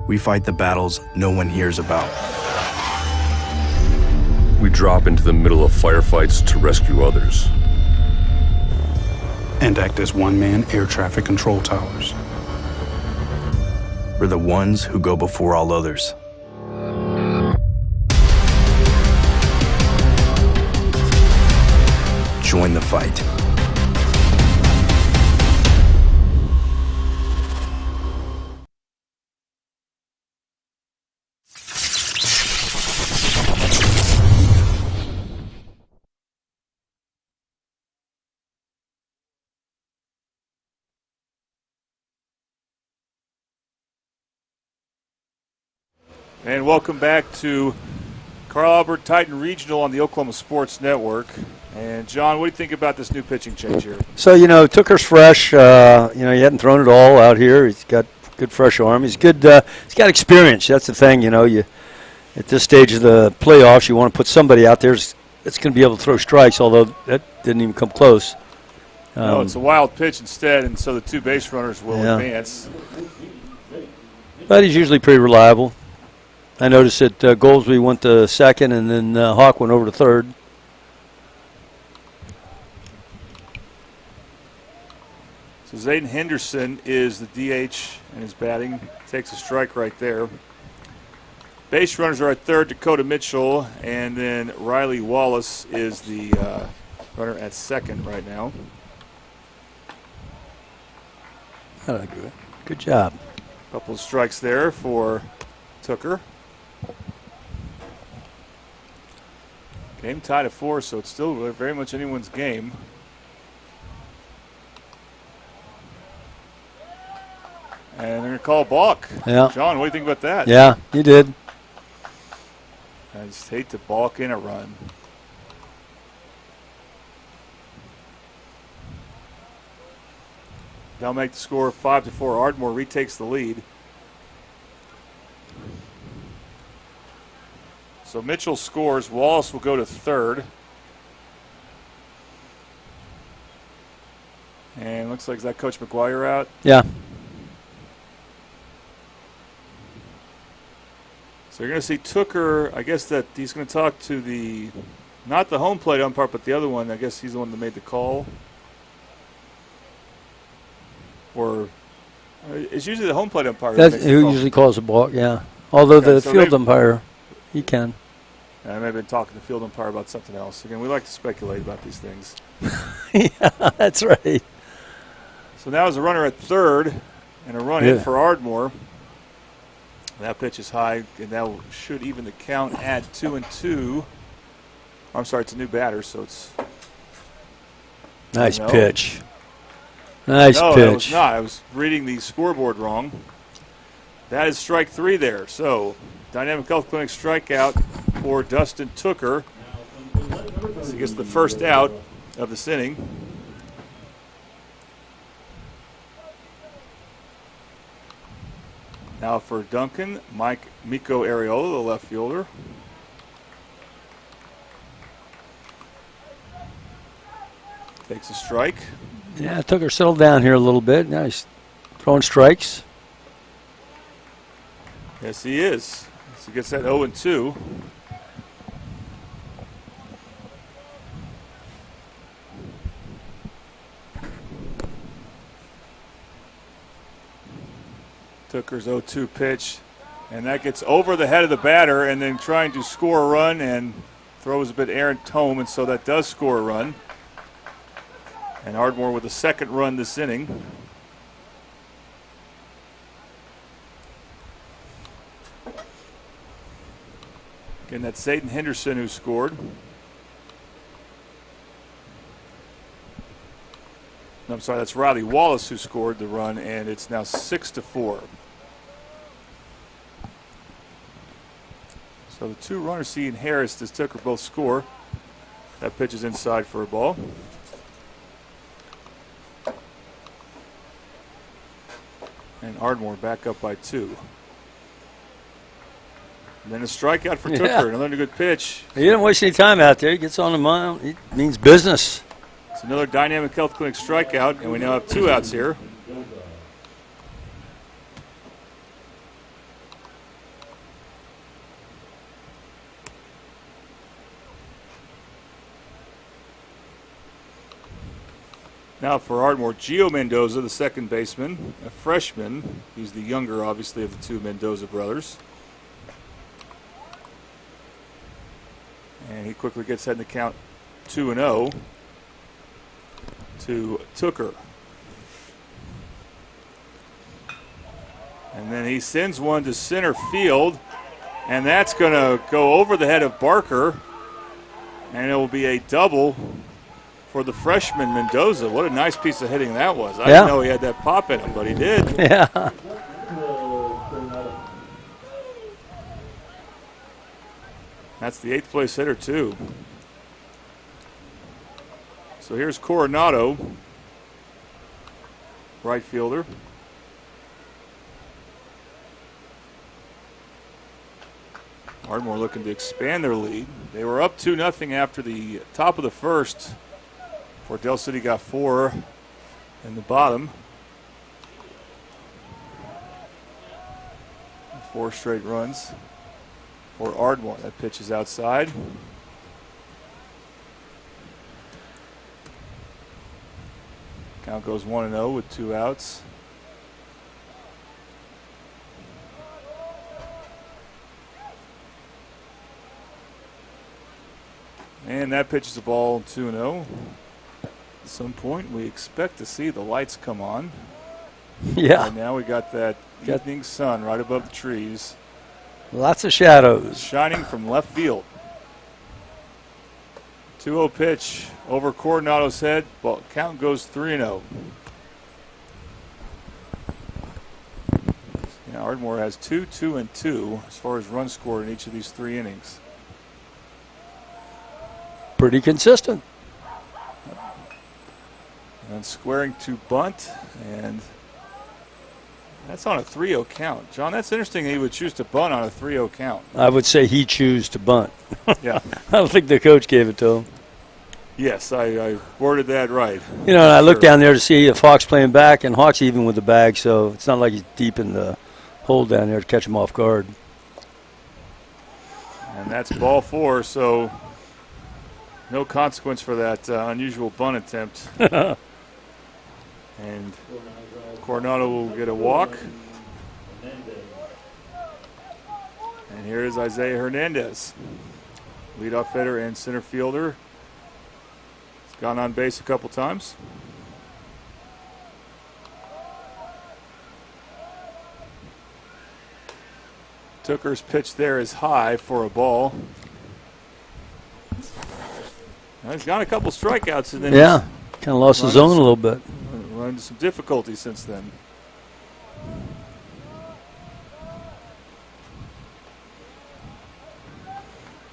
We fight the battles no one hears about. We drop into the middle of firefights to rescue others. And act as one-man air traffic control towers. We're the ones who go before all others. Join the fight. And welcome back to Carl Albert Titan Regional on the Oklahoma Sports Network. And, John, what do you think about this new pitching change here? So, Tooker's fresh. He hadn't thrown it all out here. He's got good fresh arm. He's good. He's got experience. That's the thing, You at this stage of the playoffs, you want to put somebody out there that's going to be able to throw strikes, although that didn't even come close. No, it's a wild pitch instead, and so the two base runners will advance. But he's usually pretty reliable. I noticed that Goldsby went to second, and then Hawk went over to third. So Zayden Henderson is the DH and his batting. Takes a strike right there. Base runners are at third, Dakota Mitchell, and then Riley Wallace is the runner at second right now. Good job. A couple of strikes there for Tooker. Game tied at 4, so it's still very much anyone's game. And they're going to call a balk. Yeah. John, what do you think about that? Yeah, you did. I just hate to balk in a run. They'll make the score 5-4. Ardmore retakes the lead. So Mitchell scores. Wallace will go to third. And looks like, is that Coach McGuire out? Yeah. So you're going to see Tooker, I guess that he's going to talk to not the home plate umpire, but the other one. I guess he's the one that made the call. Or it's usually the home plate umpire who usually calls a balk, yeah. Although the field umpire, he can. I may have been talking to the field umpire about something else. Again, we like to speculate about these things. Yeah, that's right. So now is a runner at third and a run in for Ardmore. That pitch is high, and that should even the count at 2-2. I'm sorry, it's a new batter, so it's... Nice pitch. Nice pitch. No, it was not. I was reading the scoreboard wrong. That is strike 3 there. So, Dynamic Health Clinic strikeout for Dustin Tooker. So he gets the first out of this inning. Now for Duncan, Miko Ariola, the left fielder. Takes a strike. Yeah, Tooker settled down here a little bit. Now he's throwing strikes. Yes, he is. So he gets that 0-2. Tooker's 0-2 pitch, and that gets over the head of the batter, and then trying to score a run and throws a bit errant home, and so that does score a run. And Ardmore with a second run this inning. Again, that's Zayden Henderson who scored. No, I'm sorry, that's Riley Wallace who scored the run, and it's now 6-4. So the two runners, C and Harris, this Tucker both score. That pitch is inside for a ball. And Ardmore back up by 2. And then a strikeout for Tucker. Another good pitch. He didn't waste any time out there. He gets on the mound. It means business. It's another Dynamic Health Clinic strikeout, and we now have 2 outs here. Now for Ardmore, Gio Mendoza, the second baseman, a freshman. He's the younger, obviously, of the 2 Mendoza brothers. And he quickly gets ahead in the count 2-0 to Tucker. And then he sends one to center field, and that's going to go over the head of Barker, and it will be a double for the freshman Mendoza. What a nice piece of hitting that was. I didn't know he had that pop in him, but he did. Yeah. That's the 8th place hitter, too. So here's Coronado, right fielder. Ardmore looking to expand their lead. They were up 2-0 after the top of the first, before Del City got 4 in the bottom. 4 straight runs for Ardmore. That pitch is outside. Count goes 1-0 with 2 outs. And that pitch is a ball, 2-0. At some point, we expect to see the lights come on. Yeah. Right now we got that evening sun right above the trees. Lots of shadows. Shining from left field. 2-0 pitch over Coronado's head. Ball count goes 3-0. Yeah, Ardmore has 2, 2, and 2 as far as runs scored in each of these 3 innings. Pretty consistent. And squaring to bunt, and that's on a 3-0 count. John, that's interesting that he would choose to bunt on a 3-0 count. I would say he chose to bunt. Yeah. I don't think the coach gave it to him. Yes, I worded that right. You know, and I look down there to see if Hawk's playing back, and Hawk's even with the bag, so it's not like he's deep in the hole down there to catch him off guard. And that's ball 4, so no consequence for that unusual bunt attempt. And Coronado will get a walk. And here is Isaiah Hernandez, leadoff hitter and center fielder. He's gone on base a couple times. Tucker's pitch there is high for a ball. Now he's got a couple strikeouts, and then kind of lost his zone a little bit. Run into some difficulty since then.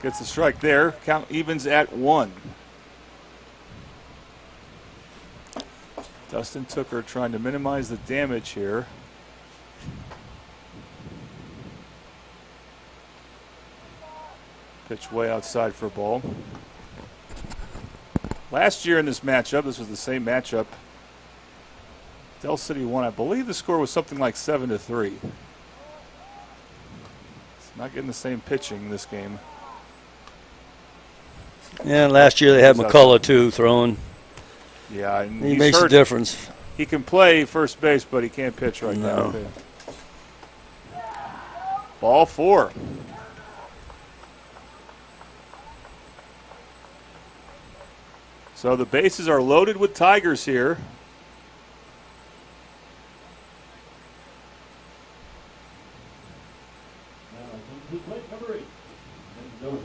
Gets a strike there. Count evens at 1. Dustin Tucker trying to minimize the damage here. Pitch way outside for a ball. Last year in this matchup, this was the same matchup, Del City won. I believe the score was something like 7-3. It's not getting the same pitching this game. Yeah, last year they had McCullough, too, throwing. Yeah, and he makes a difference. He can play first base, but he can't pitch right now. Ball 4. So the bases are loaded with Tigers here. Mendoza.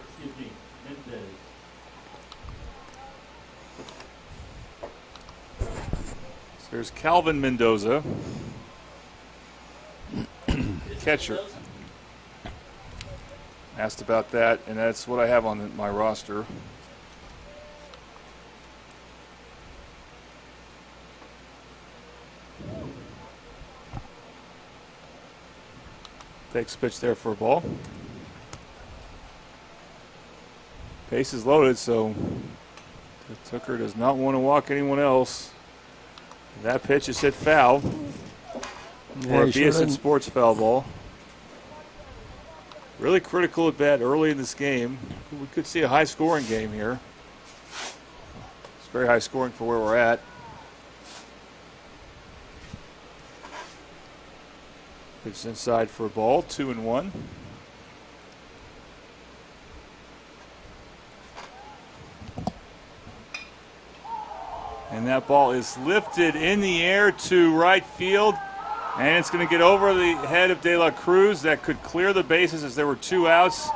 Excuse me, Mendez. So there's Calvin Mendoza, catcher. Asked about that, and that's what I have on my roster. Takes pitch there for a ball. Base is loaded, so Tucker does not want to walk anyone else. That pitch is hit foul. Or a BSN Sports foul ball. Really critical at bat early in this game. We could see a high-scoring game here. It's very high scoring for where we're at. Pitch inside for a ball, 2-1. And that ball is lifted in the air to right field. And it's going to get over the head of De La Cruz. That could clear the bases as there were 2 outs.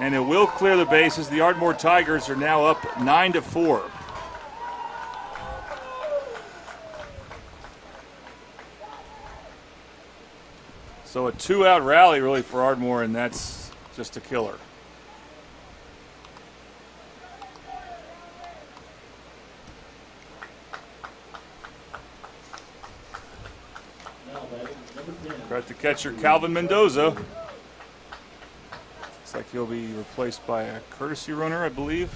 And it will clear the bases. The Ardmore Tigers are now up 9-4. So a 2-out rally really for Ardmore, and that's just a killer. Credit to catcher Calvin Mendoza. Looks like he'll be replaced by a courtesy runner, I believe.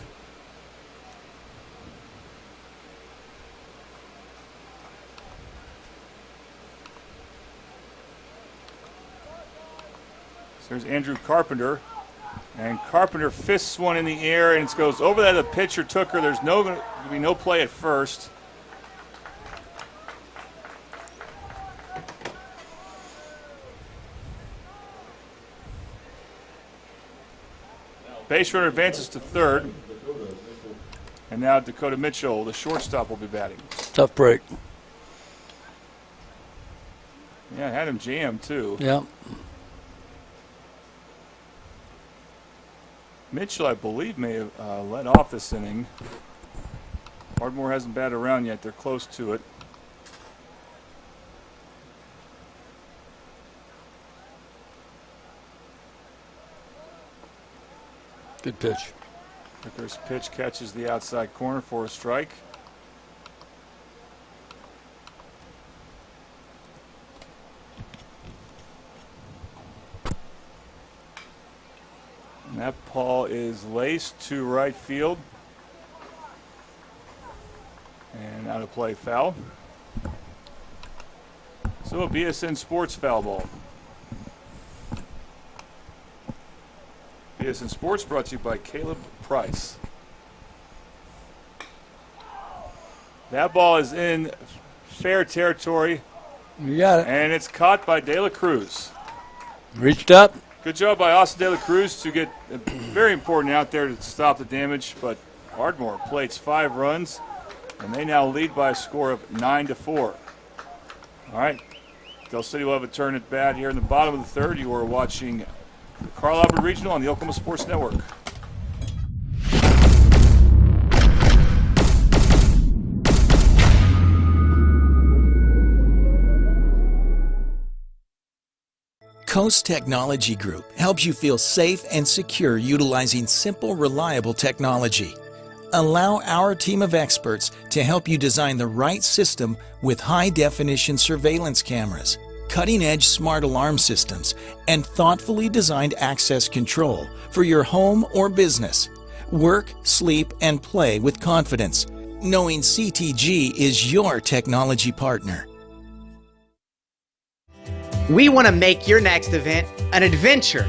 So there's Andrew Carpenter. And Carpenter fists one in the air, and it goes over that of the pitcher Tucker. There's going to be no play at first. Base runner advances to third. And now Dakota Mitchell, the shortstop, will be batting. Tough break. Yeah, had him jammed too. Yeah. Mitchell, I believe, may have led off this inning. Ardmore hasn't batted around yet. They're close to it. Good pitch. Tucker's pitch catches the outside corner for a strike. And that ball is laced to right field. And out of play, foul. So a BSN Sports foul ball. BSN Sports brought to you by Caleb Price. That ball is in fair territory. You got it. And it's caught by De La Cruz. Reached up. Good job by Austin De La Cruz to get very important out there to stop the damage, but Ardmore plates 5 runs, and they now lead by a score of 9-4. All right, Del City will have a turn at bat here in the bottom of the third. You are watching the Carl Albert Regional on the Oklahoma Sports Network. Coast Technology Group helps you feel safe and secure utilizing simple, reliable technology. Allow our team of experts to help you design the right system with high-definition surveillance cameras, cutting-edge smart alarm systems, and thoughtfully designed access control for your home or business. Work, sleep, and play with confidence, knowing CTG is your technology partner. We want to make your next event an adventure.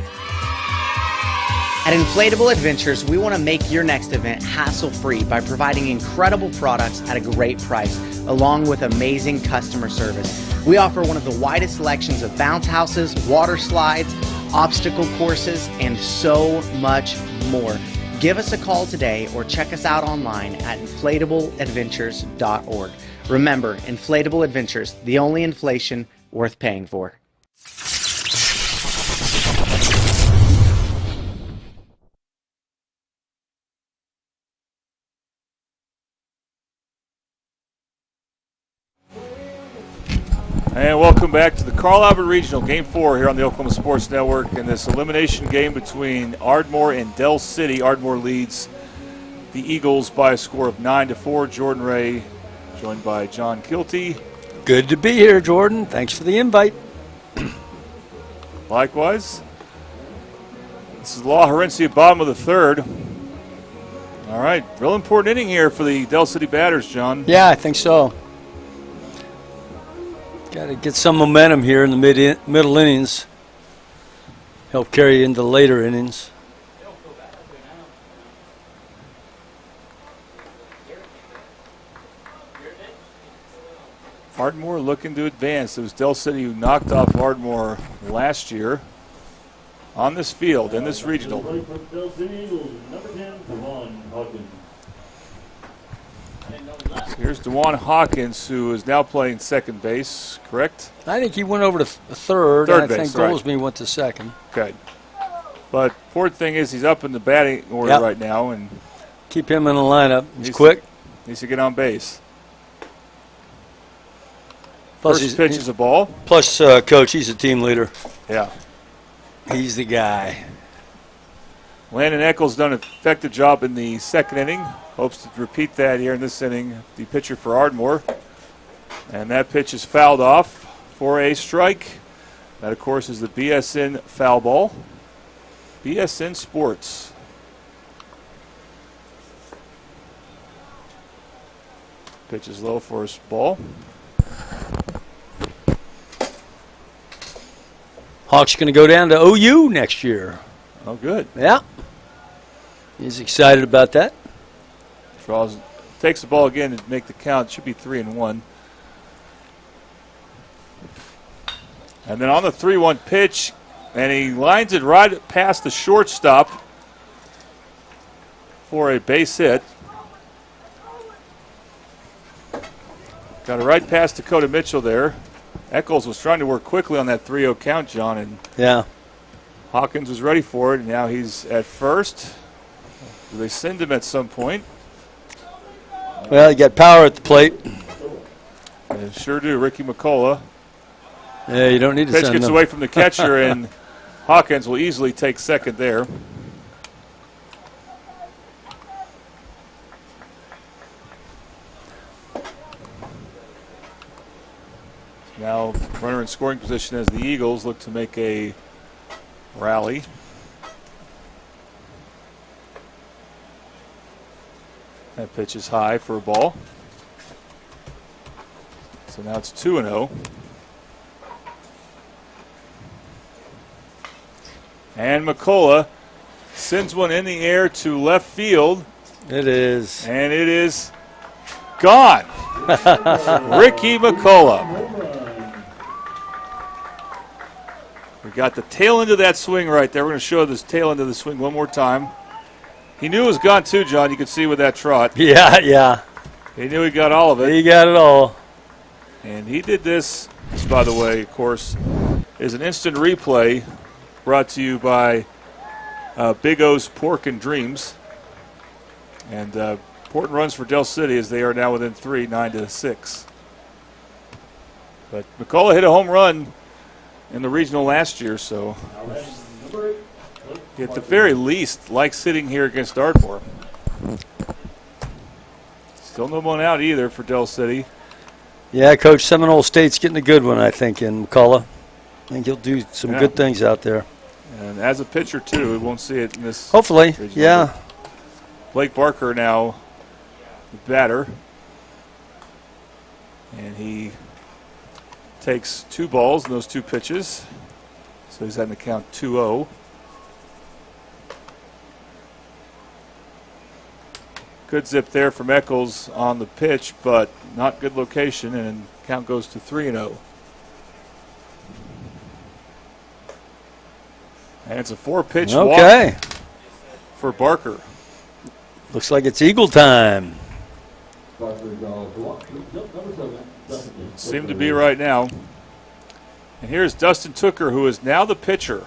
At Inflatable Adventures, we want to make your next event hassle-free by providing incredible products at a great price, along with amazing customer service. We offer one of the widest selections of bounce houses, water slides, obstacle courses, and so much more. Give us a call today or check us out online at inflatableadventures.org. Remember, Inflatable Adventures, the only inflation worth paying for. And welcome back to the Carl Albert Regional, Game 4 here on the Oklahoma Sports Network in this elimination game between Ardmore and Del City. Ardmore leads the Eagles by a score of 9-4. Jordan Ray, joined by John Kilty. Good to be here, Jordan. Thanks for the invite. Likewise. This is La Herencia, bottom of the third. All right, real important inning here for the Del City batters, John. Yeah, I think so. Got to get some momentum here in the middle innings. Help carry into the later innings. Ardmore looking to advance. It was Del City who knocked off Ardmore last year on this field in this regional. Here's DeJuan Hawkins, who is now playing second base, correct? I think he went over to third. Third and base, I think right. Goldsby went to second. Okay. But important thing is he's up in the batting order right now, and keep him in the lineup. He's quick. Needs to get on base. Plus First pitch is a ball. Plus, Coach, he's a team leader. Yeah. He's the guy. Landon Eccles done an effective job in the second inning. Hopes to repeat that here in this inning, the pitcher for Ardmore. And that pitch is fouled off for a strike. That, of course, is the BSN foul ball. BSN Sports. Pitch is low for his ball. Hawk's going to go down to OU next year. Oh, good. Yeah. He's excited about that. Draws, takes the ball again to make the count. It should be 3-1. And then on the 3-1 pitch, and he lines it right past the shortstop for a base hit. Got it right past Dakota Mitchell there. Eccles was trying to work quickly on that 3-0 count, John, and Hawkins was ready for it, and now he's at first. Do they send him at some point? Well, you got power at the plate. They sure do. Ricky McCullough. Yeah, you don't need to pitch send gets them. away from the catcher, and Hawkins will easily take second there. Now runner in scoring position as the Eagles look to make a rally. That pitch is high for a ball. So now it's 2-0. And McCullough sends one in the air to left field. It is. And it is gone. Ricky McCullough. We got the tail end of that swing right there. We're going to show this tail end of the swing one more time. He knew it was gone too, John. You could see with that trot. Yeah. He knew he got all of it. He got it all. And he did this, by the way, of course, is an instant replay brought to you by Big O's Pork and Dreams. And important runs for Del City as they are now within 3, 9-6. But McCullough hit a home run in the regional last year, so he at the very least likes sitting here against Ardmore. Still no one out either for Del City. Yeah, Coach, Seminole State's getting a good one, I think, in McCullough. I think he'll do some good things out there. And as a pitcher, too, we won't see it in this. Hopefully, regional. yeah. Blake Barker now the batter. And he takes 2 balls in those 2 pitches. So he's having to count 2-0. Good zip there from Eccles on the pitch, but not good location, and count goes to 3-0. And it's a 4-pitch walk for Barker. Looks like it's Eagle time. Seemed to be right now. And here's Dustin Tooker, who is now the pitcher.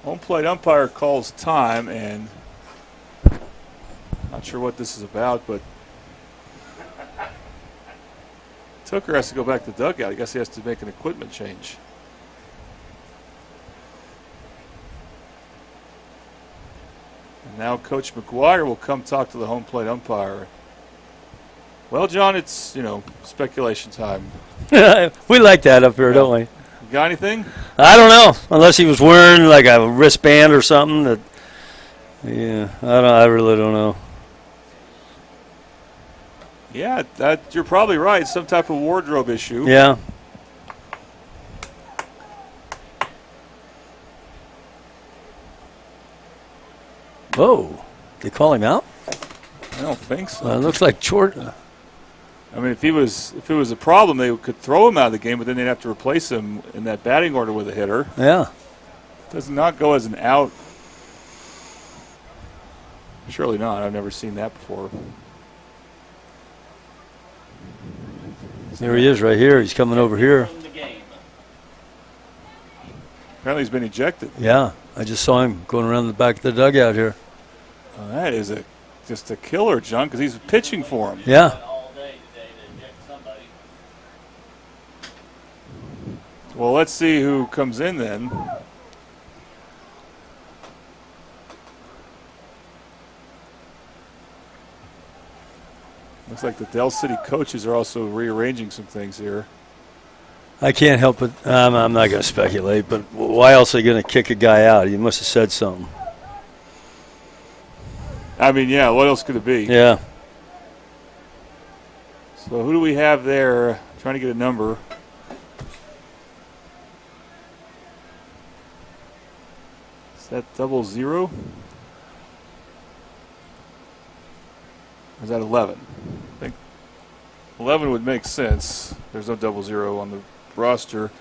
Home plate umpire calls time, and Not sure what this is about, but Tucker has to go back to the dugout. I guess he has to make an equipment change. And now Coach McGuire will come talk to the home plate umpire. Well, John, it's, speculation time. We like that up here, don't we? You got anything? I don't know, unless he was wearing like a wristband or something. I really don't know. Yeah, you're probably right. Some type of wardrobe issue. Yeah. Whoa, they call him out? I don't think so. It looks like Jordan. I mean, if it was a problem, they could throw him out of the game, but then they'd have to replace him in that batting order with a hitter. Yeah. Does not go as an out. Surely not. I've never seen that before. There he is right here. He's coming over here. Apparently he's been ejected. Yeah, I just saw him going around the back of the dugout here. Well, that is just a killer, John, because he's pitching for him. Yeah. Well, let's see who comes in then. Looks like the Del City coaches are also rearranging some things here. I can't help it. I'm not going to speculate, but why else are you going to kick a guy out? He must have said something. I mean, yeah, what else could it be? Yeah. So who do we have there? Trying to get a number. Is that 00? Or is that 11? I think 11 would make sense. There's no 00 on the roster.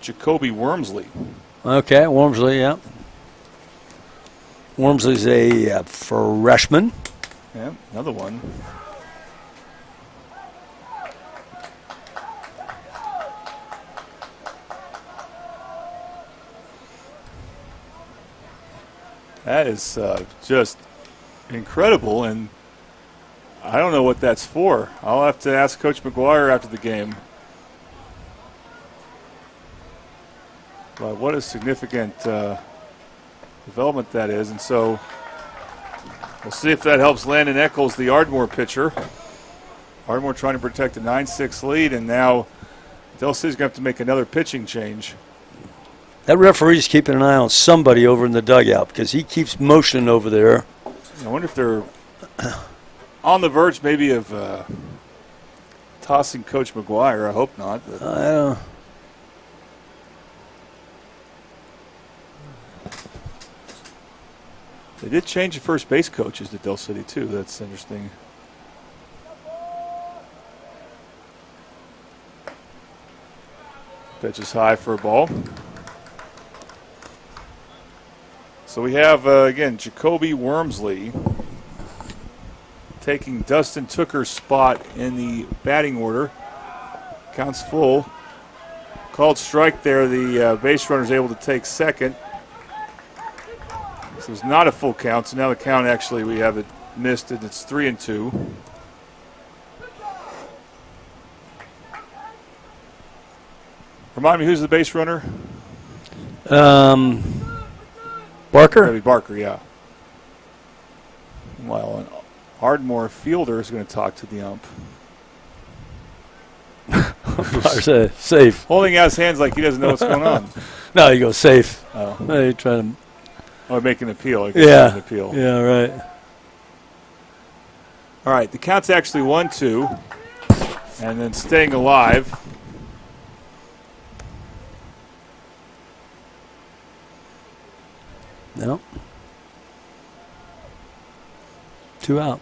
Jacoby Wormsley. Okay, Wormsley, yeah. Wormsley's a freshman. Yeah, another one. That is just incredible, and I don't know what that's for. I'll have to ask Coach McGuire after the game. But what a significant development that is. And so we'll see if that helps Landon Eccles, the Ardmore pitcher. Ardmore trying to protect a 9-6 lead, and now Del City's going to have to make another pitching change. That referee's keeping an eye on somebody over in the dugout because he keeps motioning over there. I wonder if they're on the verge maybe of tossing Coach McGuire. I hope not. But I don't know. They did change the first base coaches to Del City, too. That's interesting. Pitch is high for a ball. So we have, again, Jacoby Wormsley taking Dustin Tooker's spot in the batting order. Counts full. Called strike there. The base runner is able to take second. So it's not a full count. So now the count actually we have it missed, and it's 3-2. Remind me, who's the base runner? Barker? Maybe Barker, yeah. Well, an Ardmore fielder is going to talk to the ump. Safe. Holding out his hands like he doesn't know what's going on. No, you go safe. Oh. Hey, trying to. Oh, make an appeal. Yeah. An appeal. Yeah, right. All right, the count's actually 1-2, and then staying alive. No. 2 out.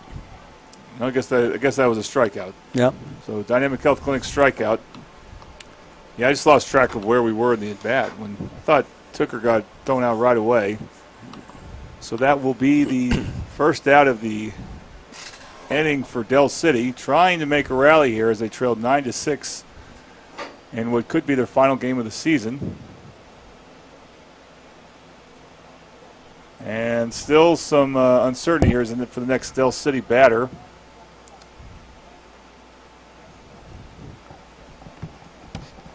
No, I guess that was a strikeout. Yep. So Dynamic Health Clinic strikeout. Yeah, I just lost track of where we were in the at-bat when I thought Tooker got thrown out right away. So that will be the first out of the inning for Del City, trying to make a rally here as they trailed 9-6 in what could be their final game of the season. And still some uncertainty here for the next Del City batter.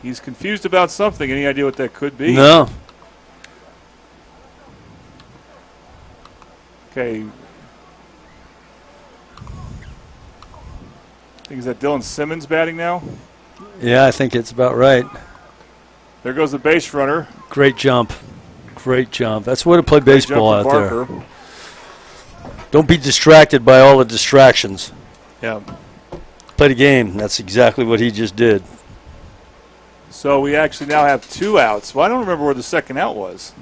He's confused about something. Any idea what that could be? No. Okay. I think is that Dylan Simmons batting now? Yeah, I think it's about right. There goes the base runner. Great jump. Great jump. That's the way to play baseball out there. Don't be distracted by all the distractions. Yeah. Play the game. That's exactly what he just did. So we actually now have 2 outs. Well, I don't remember where the second out was.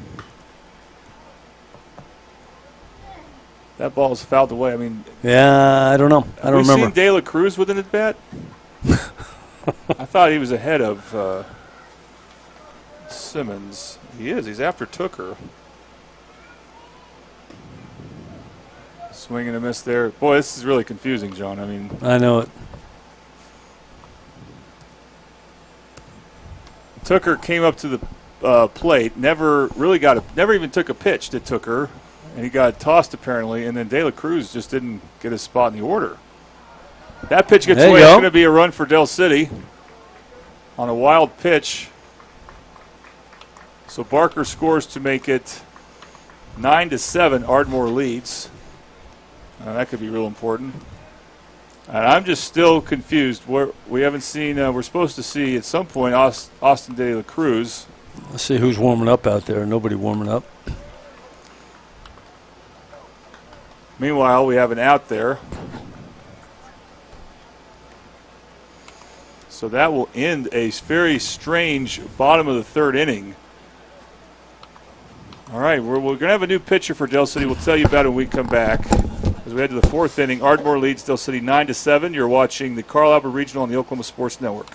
That ball is fouled away. I mean, yeah, I don't know. I don't remember. Have we seen De La Cruz with an at bat? I thought he was ahead of Simmons. He is. He's after Tooker. Swing and a miss there. Boy, this is really confusing, John. I mean, I know it. Tooker came up to the plate, never even took a pitch to Tooker, and he got tossed apparently, and then De La Cruz just didn't get his spot in the order. That pitch gets away. It's going to be a run for Del City on a wild pitch. So Barker scores to make it 9-7. Ardmore leads. That could be real important. And I'm just still confused. We haven't seen. We're supposed to see at some point Austin De La Cruz. Let's see who's warming up out there. Nobody warming up. Meanwhile, we have an out there. So that will end a very strange bottom of the 3rd inning. All right, we're going to have a new pitcher for Del City. We'll tell you about it when we come back. As we head to the 4th inning, Ardmore leads Del City 9-7. You're watching the Carl Albert Regional on the Oklahoma Sports Network.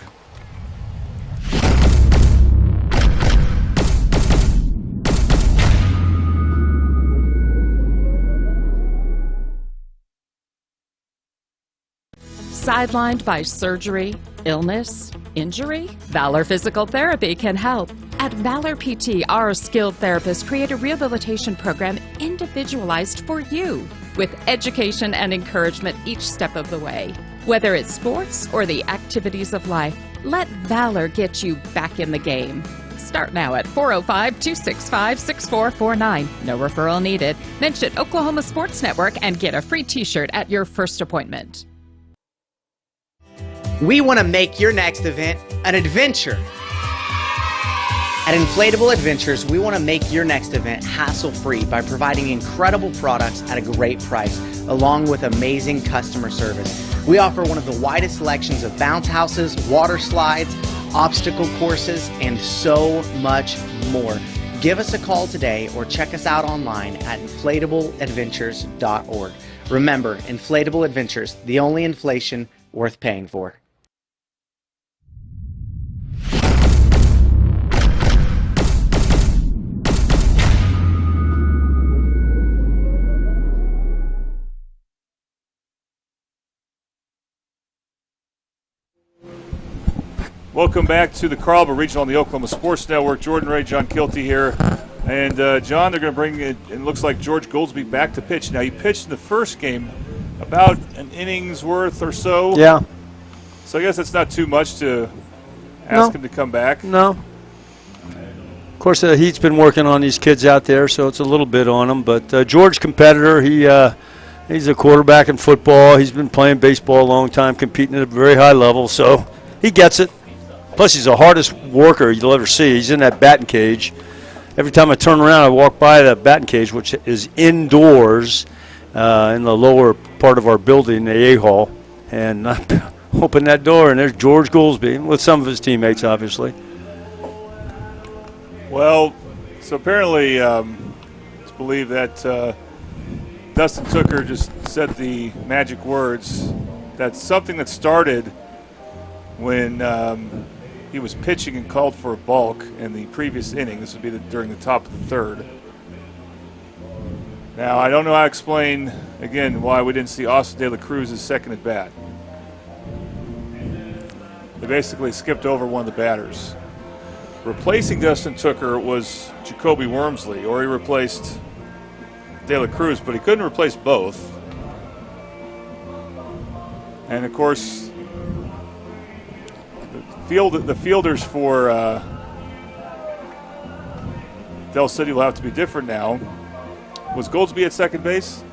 Sidelined by surgery, illness, injury? Valor Physical Therapy can help. At Valor PT, our skilled therapists create a rehabilitation program individualized for you, with education and encouragement each step of the way. Whether it's sports or the activities of life, let Valor get you back in the game. Start now at 405-265-6449. No referral needed. Mention Oklahoma Sports Network and get a free t-shirt at your first appointment. We want to make your next event an adventure. At Inflatable Adventures, we want to make your next event hassle-free by providing incredible products at a great price, along with amazing customer service. We offer one of the widest selections of bounce houses, water slides, obstacle courses, and so much more. Give us a call today or check us out online at inflatableadventures.org. Remember, Inflatable Adventures, the only inflation worth paying for. Welcome back to the Carl Albert Regional on the Oklahoma Sports Network. Jordan Ray, John Kilty here. And, John, they're going to bring it looks like George Goldsby back to pitch. Now, he pitched in the first game about an inning's worth or so. Yeah. So I guess it's not too much to ask him to come back. No. Of course, he's been working on these kids out there, so it's a little bit on him. But George, competitor, he's a quarterback in football. He's been playing baseball a long time, competing at a very high level, so he gets it. Plus, he's the hardest worker you'll ever see. He's in that batting cage. Every time I turn around, I walk by that batting cage, which is indoors in the lower part of our building, the A Hall. And I open that door, and there's George Goldsby with some of his teammates, obviously. Well, so apparently it's believed that Dustin Tooker just said the magic words. That's something that started when he was pitching and called for a balk in the previous inning. This would be during the top of the 3rd. Now, I don't know how to explain, again, why we didn't see Austin De La Cruz's second at bat. They basically skipped over one of the batters. Replacing Dustin Tooker was Jacoby Wormsley, or he replaced De La Cruz, but he couldn't replace both. And of course, the fielders for Del City will have to be different now. Was Goldsby at second base?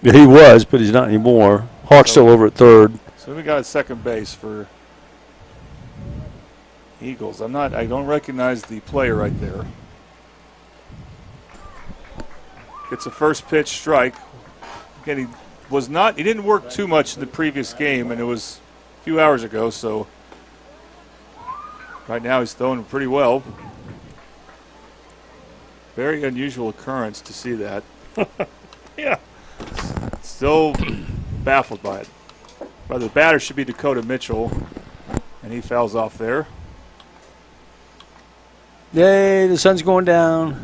Yeah, he was, but he's not anymore. Hawk's still over at third. So we got a second base for Eagles. I don't recognize the player right there. It's a first pitch strike. Again, he didn't work too much in the previous game, and it was a few hours ago, so right now he's throwing pretty well. Very unusual occurrence to see that. Yeah. Still baffled by it. But the batter should be Dakota Mitchell, and he fouls off there. Yay, the sun's going down.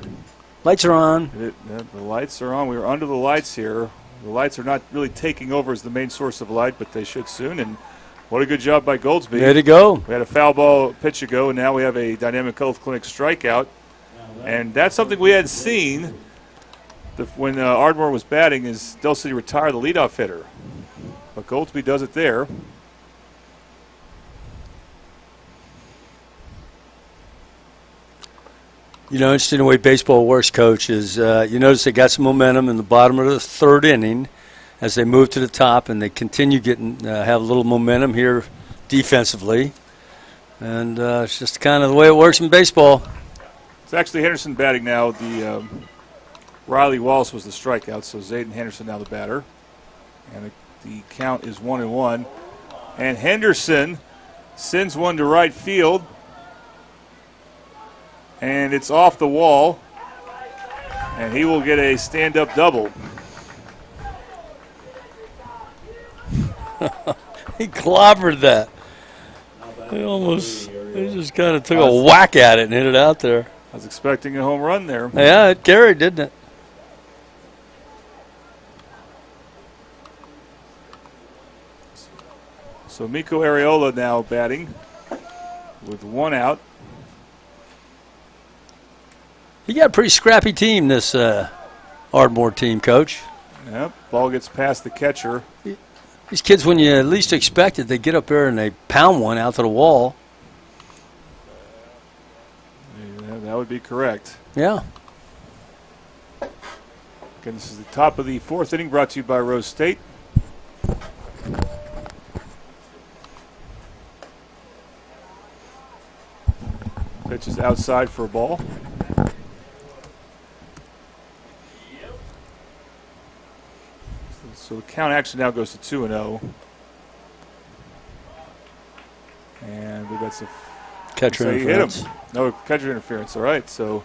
Lights are on. The lights are on. We were under the lights here. The lights are not really taking over as the main source of light, but they should soon. And what a good job by Goldsby. There to go. We had a foul ball a pitch ago, and now we have a Dynamic Health Clinic strikeout. And that's something we had seen when Ardmore was batting, is Del City retired the leadoff hitter. But Goldsby does it there. You know, interesting the way baseball works, Coach, is you notice they got some momentum in the bottom of the third inning as they move to the top, and they continue getting have a little momentum here defensively. And it's just kind of the way it works in baseball. It's actually Henderson batting now. The Riley Wallace was the strikeout, so Zayden Henderson now the batter. And the count is 1-1. And Henderson sends one to right field. And it's off the wall. And he will get a stand-up double. He clobbered that. He just kind of took a whack at it and hit it out there. I was expecting a home run there. Yeah, it carried, didn't it? So Miko Areola now batting with one out. You got a pretty scrappy team, this Ardmore team, Coach. Yep, ball gets past the catcher. These kids, when you least expect it, they get up there and they pound one out to the wall. Yeah, that would be correct. Yeah. Again, this is the top of the fourth inning, brought to you by Rose State. Pitch is outside for a ball. So the count actually now goes to 2-0. And that's a catcher interference. Hit him. No, catcher interference. All right, so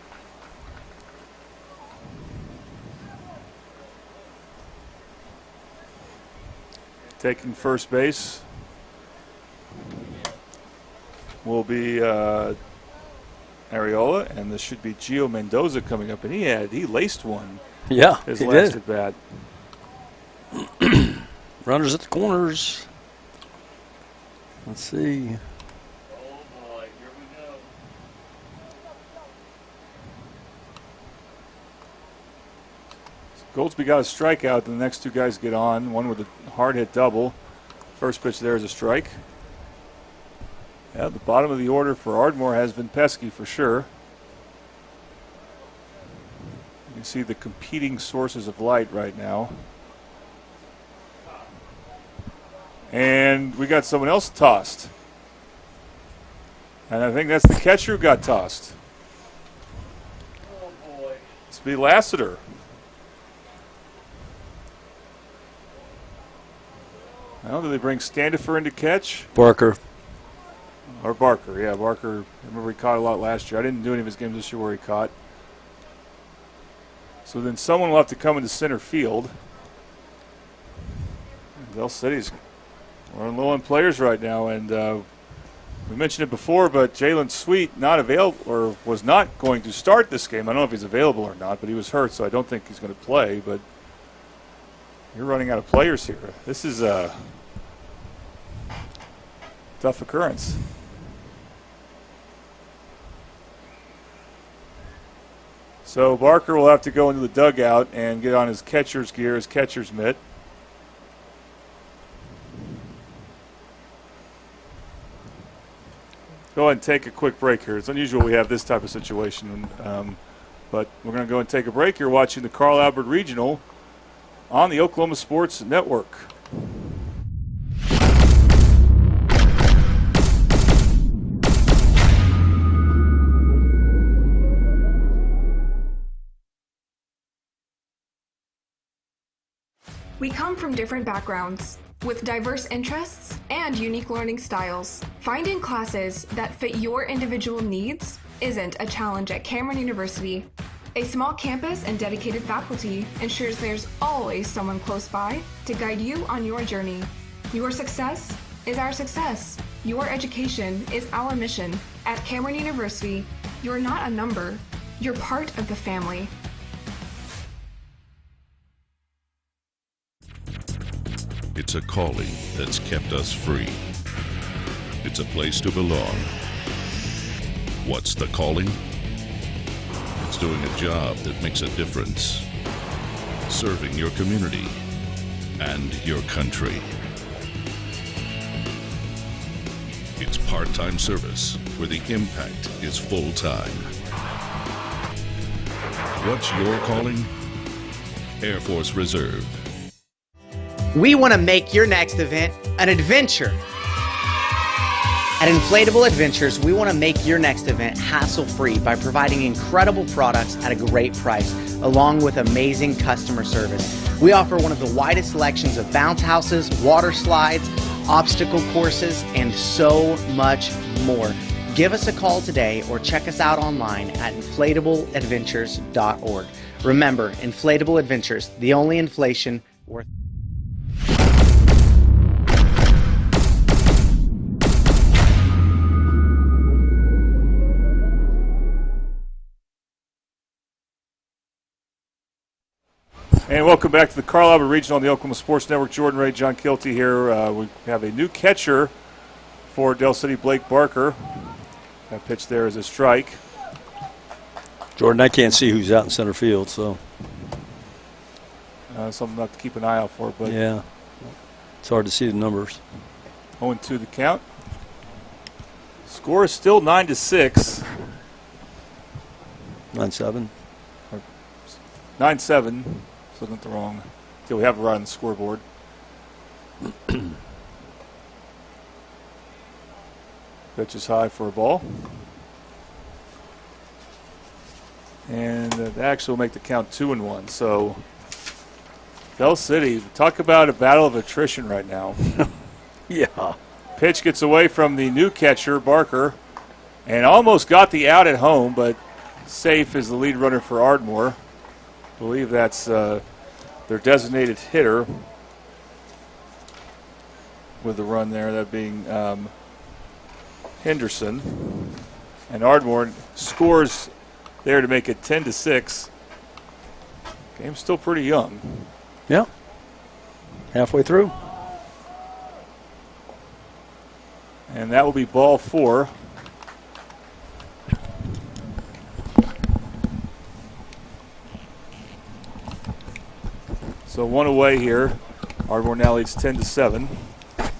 taking first base will be Areola, and this should be Gio Mendoza coming up, and he laced one. Yeah, his he last did. at bat. Runners at the corners. Let's see. Goldsby got a strikeout. The next two guys get on. One with a hard hit double. First pitch there is a strike. Yeah, the bottom of the order for Ardmore has been pesky for sure. You can see the competing sources of light right now. And we got someone else tossed. And I think that's the catcher who got tossed. Oh boy. This will be Lassiter. Well, do they bring Standifer in to catch? Barker. Or Barker, yeah, Barker. I remember he caught a lot last year. I didn't do any of his games this year where he caught. So then someone will have to come into center field. Del City's running low on players right now, and we mentioned it before, but Jalen Sweet not available, or was not going to start this game. I don't know if he's available or not, but he was hurt, so I don't think he's going to play. But you're running out of players here. This is a tough occurrence. So Barker will have to go into the dugout and get on his catcher's gear, his catcher's mitt. Go ahead and take a quick break here. It's unusual we have this type of situation, but we're going to go and take a break. You're watching the Carl Albert Regional on the Oklahoma Sports Network. We come from different backgrounds, with diverse interests and unique learning styles. Finding classes that fit your individual needs isn't a challenge at Cameron University. A small campus and dedicated faculty ensures there's always someone close by to guide you on your journey. Your success is our success. Your education is our mission. At Cameron University, you're not a number, you're part of the family. It's a calling that's kept us free. It's a place to belong. What's the calling? It's doing a job that makes a difference. Serving your community and your country. It's part-time service where the impact is full-time. What's your calling? Air Force Reserve. We want to make your next event an adventure. At Inflatable Adventures, we want to make your next event hassle-free by providing incredible products at a great price, along with amazing customer service. We offer one of the widest selections of bounce houses, water slides, obstacle courses, and so much more. Give us a call today or check us out online at inflatableadventures.org. Remember, Inflatable Adventures, the only inflation worth. And welcome back to the Carl Albert Regional on the Oklahoma Sports Network. Jordan Ray, John Kilty here. We have a new catcher for Del City, Blake Barker. That pitch there is a strike. Jordan, I can't see who's out in center field, so. Something not to keep an eye out for. But yeah, it's hard to see the numbers. 0-2 the count. Score is still 9-6. 9-7. 9-7. Looking at the wrong. Okay, we have it right on the scoreboard. Pitch is high for a ball. And that actually will make the count 2-1. So, Del City, talk about a battle of attrition right now. Yeah. Pitch gets away from the new catcher, Barker, and almost got the out at home, but safe is the lead runner for Ardmore. I believe that's their designated hitter with the run there, that being Henderson. And Ardmore scores there to make it 10-6. Game's still pretty young. Yeah. Halfway through. And that will be ball 4. So one away here. Ardmore now leads 10-7. I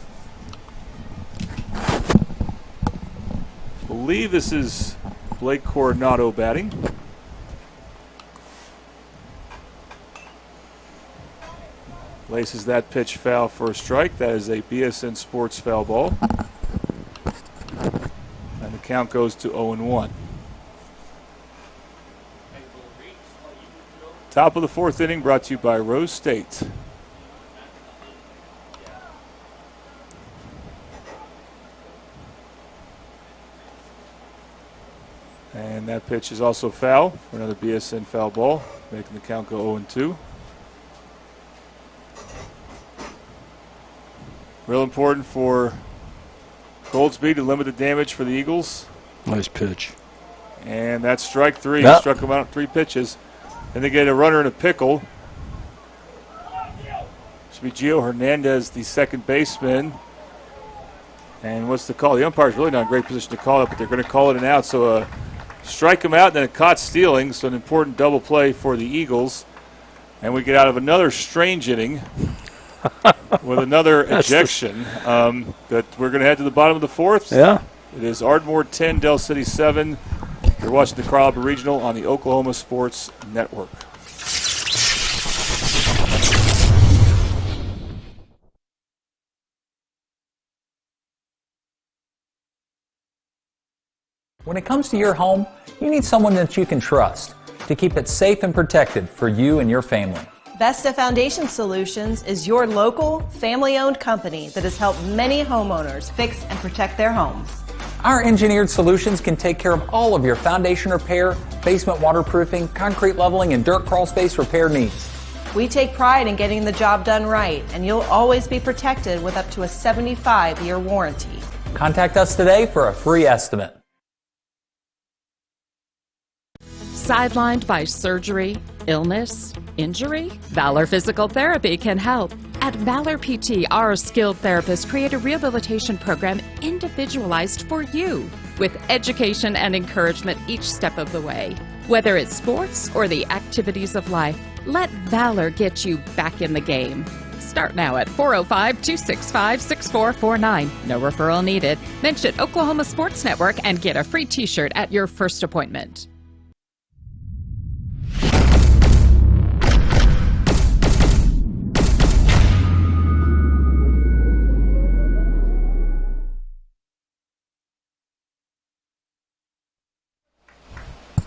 believe this is Blake Coronado batting. Laces that pitch foul for a strike. That is a BSN Sports foul ball. And the count goes to 0-1. Top of the 4th inning brought to you by Rose State. And that pitch is also foul for another BSN foul ball, making the count go 0-2. Real important for Goldsby to limit the damage for the Eagles. Nice pitch. And that's strike 3. Yep. Struck him out on 3 pitches. And they get a runner in a pickle. Should be Gio Hernandez, the second baseman. And what's the call? The umpire's really not in a great position to call it, but they're going to call it an out. So a strike him out, and then a caught stealing, so an important double play for the Eagles. And we get out of another strange inning with another ejection. But we're going to head to the bottom of the fourth. Yeah. It is Ardmore 10, Del City 7. You're watching the Carl Albert Regional on the Oklahoma Sports Network. When it comes to your home, you need someone that you can trust to keep it safe and protected for you and your family. Vesta Foundation Solutions is your local, family-owned company that has helped many homeowners fix and protect their homes. Our engineered solutions can take care of all of your foundation repair, basement waterproofing, concrete leveling, and dirt crawl space repair needs. We take pride in getting the job done right, and you'll always be protected with up to a 75-year warranty. Contact us today for a free estimate. Sidelined by surgery, illness, injury? Valor Physical Therapy can help. At Valor PT, our skilled therapists create a rehabilitation program individualized for you, with education and encouragement each step of the way. Whether it's sports or the activities of life, let Valor get you back in the game. Start now at 405-265-6449. No referral needed. Mention Oklahoma Sports Network and get a free t-shirt at your first appointment.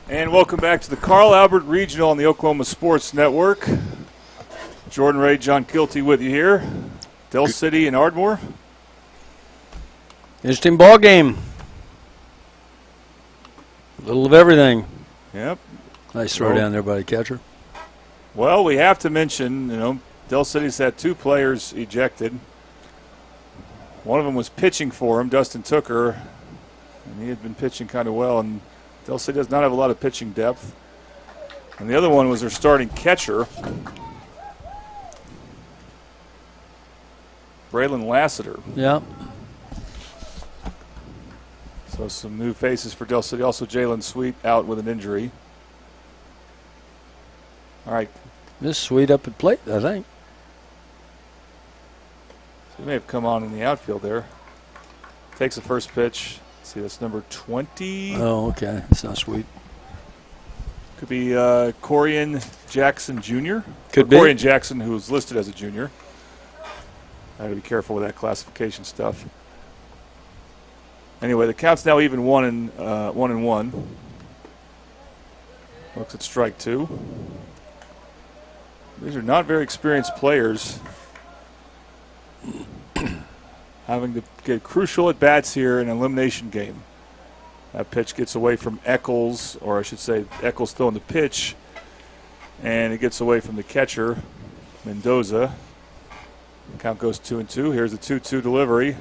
And welcome back to the Carl Albert Regional on the Oklahoma Sports Network. Jordan Ray, John Kilty with you here. Del City and Ardmore. Interesting ball game. A little of everything. Yep. Nice throw down there by the catcher. Well, we have to mention, Del City's had two players ejected. One of them was pitching for him, Dustin Tooker, and he had been pitching kind of well, and Del City does not have a lot of pitching depth. And the other one was their starting catcher, Braylon Lassiter. Yeah. So some new faces for Del City. Also Jalen Sweet out with an injury. All right. This Sweet up at plate, I think. So he may have come on in the outfield there. Takes the first pitch. See, that's number 20. Oh, okay. It's not Sweet. Could be Corian Jackson Jr. Could be. Corian Jackson, who's listed as a junior. I got to be careful with that classification stuff. Anyway, the count's now even 1-1. Looks at strike two. These are not very experienced players. Having to get crucial at bats here in an elimination game. That pitch gets away from Eccles, or I should say Eccles throwing the pitch, and it gets away from the catcher, Mendoza. The count goes 2-2. Here's the 2-2 delivery.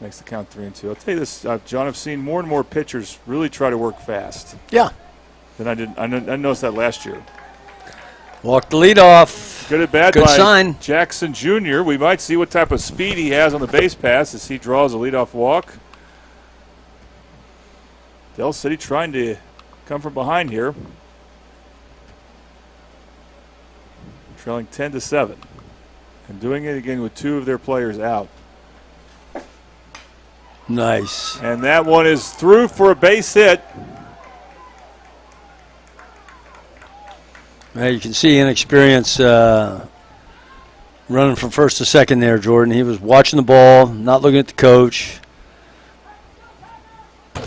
Makes the count 3-2. I'll tell you this, John, I've seen more and more pitchers really try to work fast. Yeah. Than I did. I noticed that last year. Walk the lead off. Good at bat Good by sign. Jackson Jr. We might see what type of speed he has on the base pass as he draws a leadoff walk. Del City trying to come from behind here. Trailing 10-7. And doing it again with two of their players out. Nice. And that one is through for a base hit. Now you can see inexperience running from first to second there, Jordan. He was watching the ball, not looking at the coach. Is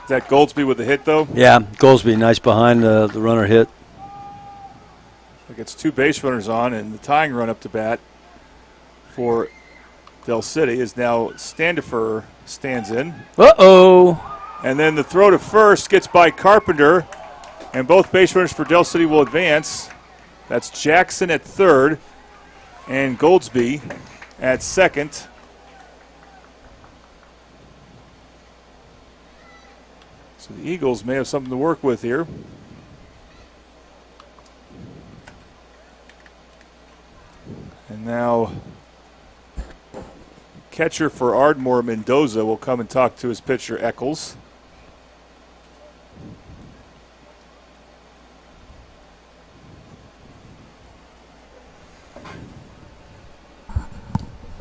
that Goldsby with the hit, though? Yeah, Goldsby, nice behind the runner hit. It gets two base runners on, and the tying run up to bat for Del City is now Standifer stands in. Uh-oh. And then the throw to first gets by Carpenter, and both base runners for Del City will advance. That's Jackson at third and Goldsby at second. So the Eagles may have something to work with here. And now catcher for Ardmore, Mendoza, will come and talk to his pitcher, Eccles.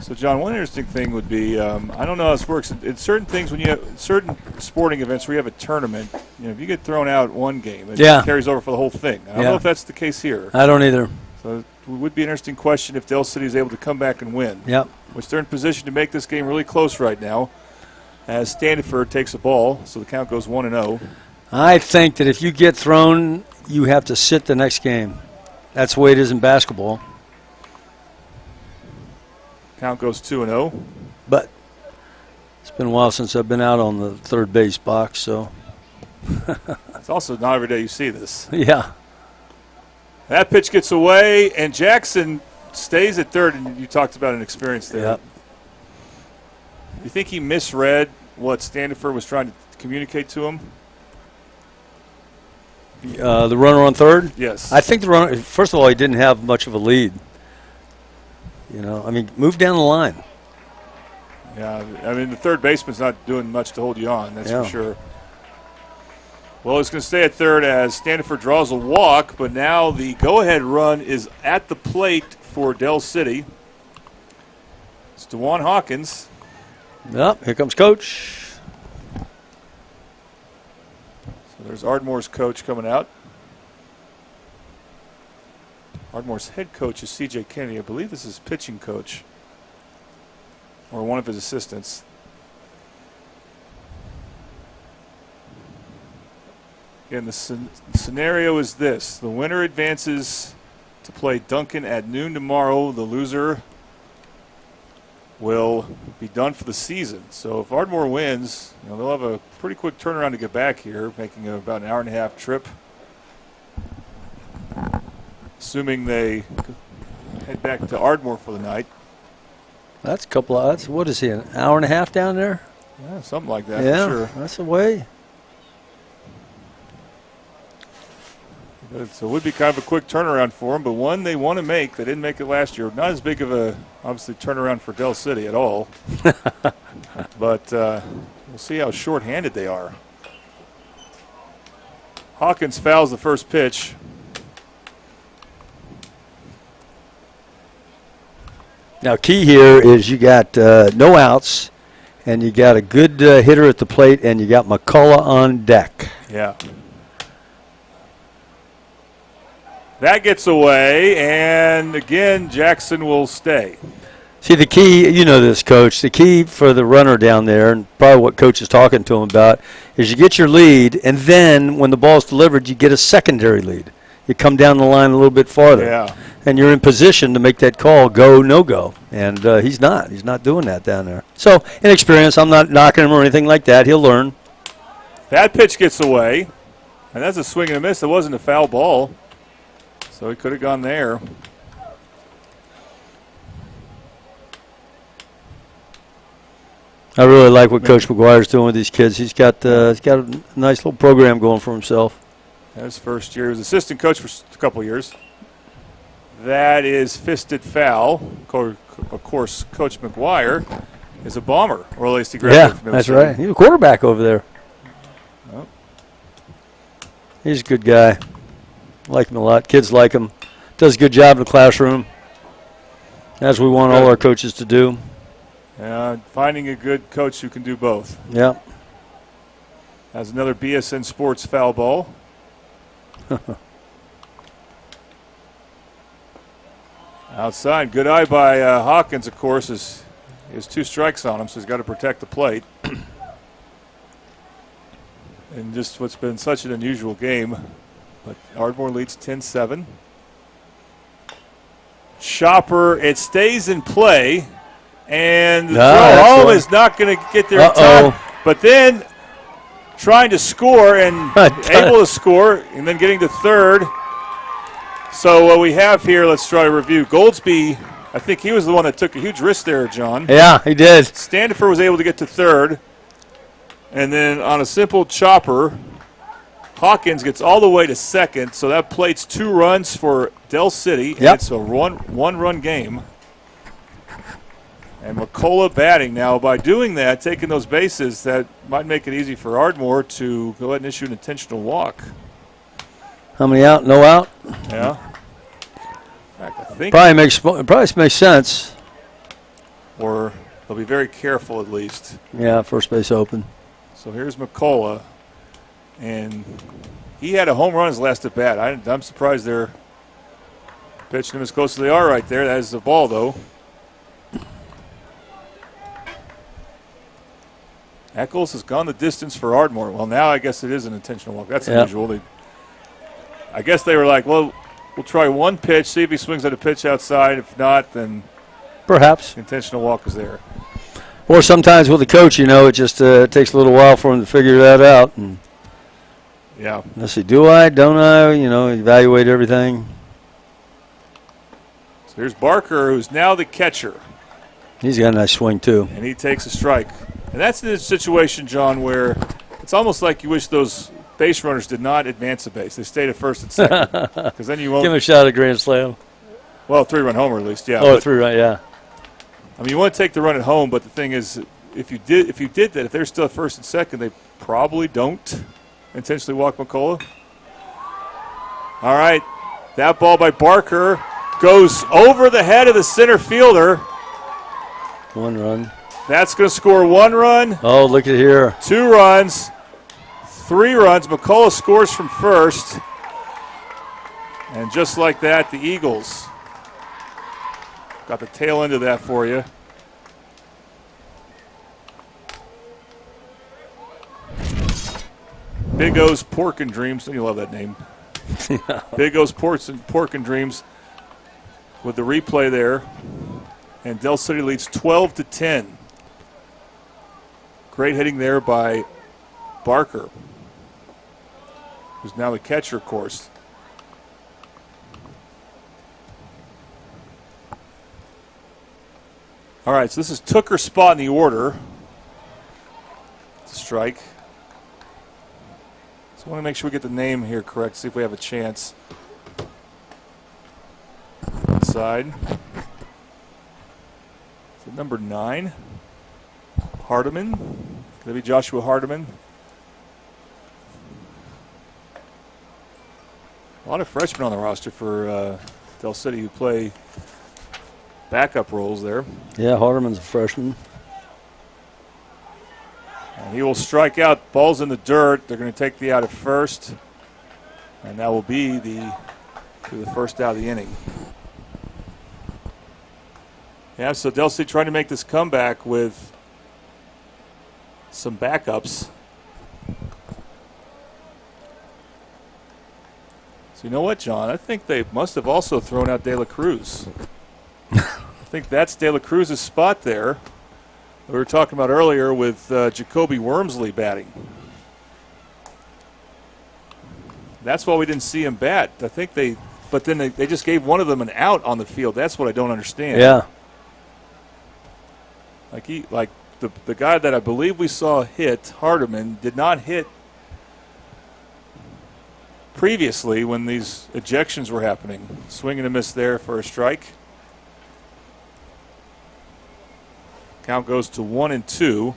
So, John, one interesting thing would be, I don't know how this works. In certain things, when you have certain sporting events where you have a tournament, if you get thrown out one game, it carries over for the whole thing. I don't know if that's the case here. I don't either. So it would be an interesting question if Dell City is able to come back and win. Yep. Which they're in position to make this game really close right now, as Standiford takes a ball, so the count goes 1-0. I think that if you get thrown, you have to sit the next game. That's the way it is in basketball. Count goes 2-0. But it's been a while since I've been out on the third base box, so. It's also not every day you see this. Yeah. That pitch gets away, and Jackson stays at third, and you talked about an experience there. Yep. You think he misread what Standiford was trying to communicate to him? The runner on third? Yes. I think the runner, first of all, he didn't have much of a lead. Move down the line. Yeah, I mean, the third baseman's not doing much to hold you on, that's for sure. Well, he's going to stay at third as Standiford draws a walk, but now the go-ahead run is at the plate for Dell City. It's DeJuan Hawkins. Yep, here comes Coach. So there's Ardmore's coach coming out. Ardmore's head coach is C.J. Kennedy. I believe this is his pitching coach or one of his assistants. Again, the scenario is this. The winner advances to play Duncan at noon tomorrow. The loser will be done for the season. So if Ardmore wins, they'll have a pretty quick turnaround to get back here, making about an hour-and-a-half trip. Assuming they head back to Ardmore for the night. That's a couple of, what is he, an hour and a half down there? Yeah, something like that, yeah, for sure. That's the way. So it would be kind of a quick turnaround for them, but one they want to make. They didn't make it last year. Not as big of a, obviously, turnaround for Dell City at all. But we'll see how short-handed they are. Hawkins fouls the first pitch. Now, key here is you got no outs, and you got a good hitter at the plate, and you got McCullough on deck. Yeah. That gets away, and again, Jackson will stay. See, the key, you know this, Coach, the key for the runner down there, and probably what Coach is talking to him about, is you get your lead, and then when the ball's delivered, you get a secondary lead. You come down the line a little bit farther. Yeah. And you're in position to make that call go, no go. And he's not. He's not doing that down there. So, inexperience, I'm not knocking him or anything like that. He'll learn. That pitch gets away, and that's a swing and a miss. It wasn't a foul ball, so he could have gone there. I really like what Coach McGuire's doing with these kids. He's got a nice little program going for himself. His first year. He was assistant coach for a couple of years. That is fisted foul. Of course, Coach McGuire is a bomber, or at least he graduated from that's Minnesota. right. He's a quarterback over there. Oh. He's a good guy. Like him a lot. Kids like him. Does a good job in the classroom, as we want all our coaches to do. Finding a good coach who can do both. Yeah. Has another BSN Sports foul ball. Outside, good eye by Hawkins, of course, he has 2 strikes on him, so he's got to protect the plate. And just what's been such an unusual game. But Ardmore leads 10-7. Chopper, it stays in play, and the throw home is not going to get there in time. But then trying to score and able to score, and then getting to third. So what we have here, let's try to review. Goldsby, I think he was the one that took a huge risk there, John. Yeah, he did. Standiford was able to get to third. And then on a simple chopper, Hawkins gets all the way to second. So that plates 2 runs for Dell City. And it's a one-run game. And McCullough batting now. By doing that, taking those bases, that might make it easy for Ardmore to go ahead and issue an intentional walk. How many out? No out? Yeah. In fact, I think Probably makes sense. Or they'll be very careful at least. Yeah, first base open. So here's McCullough. And he had a home run his last at bat. I'm surprised they're pitching him as close as they are right there. That is the ball, though. Eccles has gone the distance for Ardmore. Well, now I guess it is an intentional walk. That's unusual. I guess they were like, well, we'll try one pitch, see if he swings at a pitch outside. If not, then perhaps intentional walk is there. Or sometimes with the coach, it just takes a little while for him to figure that out. And yeah. Let's see, do I, don't I, evaluate everything. So here's Barker, who's now the catcher. He's got a nice swing, too. And he takes a strike. And that's the situation, John, where it's almost like you wish those base runners did not advance the base. They stayed at first and second. Because then you won't. Give him a shot at a grand slam. Well, 3-run homer at least, yeah. Oh, 3-run, yeah. I mean, you want to take the run at home, but the thing is, if you did that, if they're still at first and second, they probably don't intentionally walk McCullough. All right, that ball by Barker goes over the head of the center fielder. 1 run. That's going to score 1 run. Oh, look at here. 2 runs, 3 runs. McCullough scores from first. And just like that, the Eagles got the tail end of that for you. Big O's Pork and Dreams. You love that name. Big O's Pork and Dreams with the replay there. And Del City leads 12-10. Great hitting there by Barker, who's now the catcher, of course. All right, so this is Tooker's spot in the order. It's a strike. So I want to make sure we get the name here correct, see if we have a chance. Inside. Is it number 9? Hardiman. Going to be Joshua Hardiman. A lot of freshmen on the roster for Del City who play backup roles there. Yeah, Hardiman's a freshman. And he will strike out. Ball's in the dirt. They're going to take the out at first. And that will be the first out of the inning. Yeah, so Del City trying to make this comeback with some backups. So you know what, John? I think they must have also thrown out De La Cruz. I think that's De La Cruz's spot there. We were talking about earlier with Jacoby Wormsley batting. That's why we didn't see him bat. I think but then they just gave one of them an out on the field. That's what I don't understand. Yeah. Like the guy that I believe we saw hit, Hardiman, did not hit previously when these ejections were happening. Swing and a miss there for a strike. Count goes to 1-2.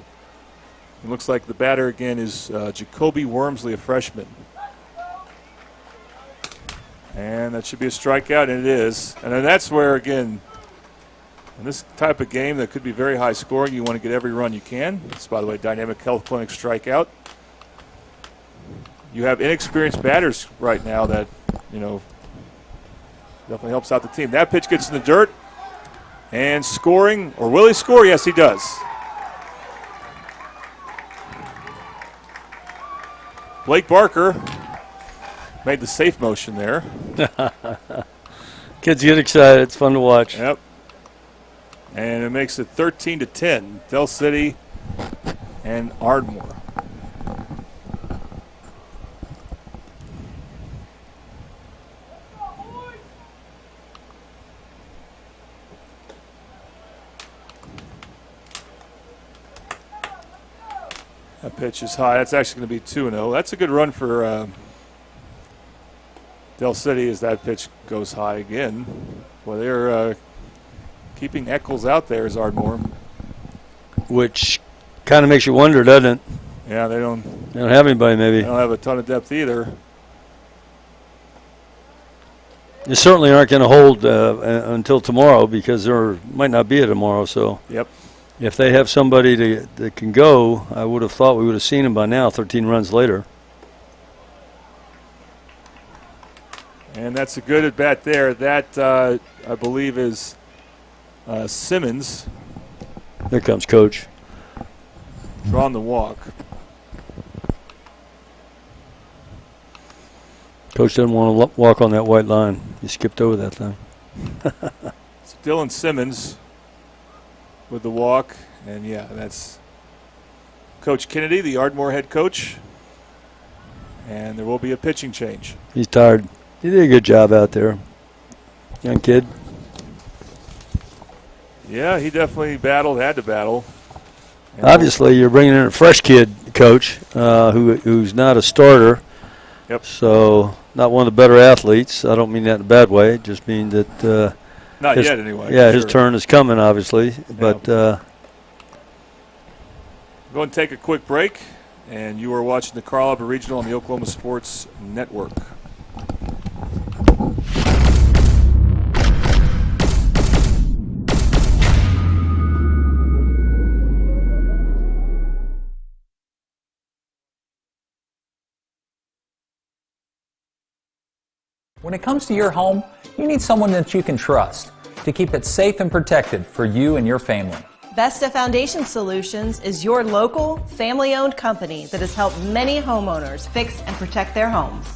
It looks like the batter again is Jacoby Wormsley, a freshman. And that should be a strikeout, and it is. And then that's where, again, in this type of game that could be very high scoring, you want to get every run you can. It's, by the way, Dynamic Health Clinic strikeout. You have inexperienced batters right now that, definitely helps out the team. That pitch gets in the dirt. And scoring, or will he score? Yes, he does. Blake Barker made the safe motion there. Kids get excited. It's fun to watch. Yep. And it makes it 13-10. Del City and Ardmore. That pitch is high. That's actually going to be 2-0. That's a good run for Del City as that pitch goes high again. Well, they're keeping Eccles out there as Ardmore. which kind of makes you wonder, doesn't it? Yeah, they don't have anybody, maybe. They don't have a ton of depth either. They certainly aren't going to hold until tomorrow because there might not be a tomorrow. So yep. If they have somebody that can go, I would have thought we would have seen him by now, 13 runs later. And that's a good at-bat there. That, I believe, is Simmons. There comes Coach. Drawing the walk. Coach doesn't want to walk on that white line. He skipped over that thing. It's Dylan Simmons with the walk. And, yeah, that's Coach Kennedy, the Ardmore head coach. And there will be a pitching change. He's tired. He did a good job out there. Young kid. Yeah, he definitely had to battle. And obviously, you're bringing in a fresh kid, Coach, who's not a starter. Yep. So not one of the better athletes. I don't mean that in a bad way. It just mean that not yet, anyway. Yeah, his turn is coming, obviously. But go and take a quick break. And you are watching the Carl Albert Regional on the Oklahoma Sports Network. When it comes to your home, you need someone that you can trust to keep it safe and protected for you and your family. Vesta Foundation Solutions is your local, family-owned company that has helped many homeowners fix and protect their homes.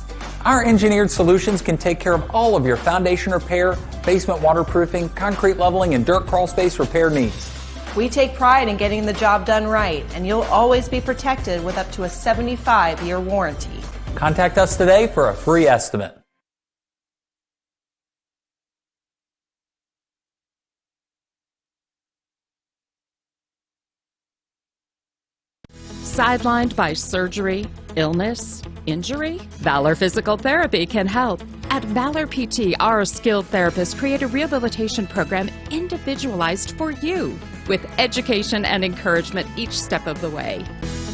Our engineered solutions can take care of all of your foundation repair, basement waterproofing, concrete leveling, and dirt crawl space repair needs. We take pride in getting the job done right, and you'll always be protected with up to a 75-year warranty. Contact us today for a free estimate. Sidelined by surgery, illness, injury? Valor Physical Therapy can help. At Valor PT, our skilled therapists create a rehabilitation program individualized for you, with education and encouragement each step of the way.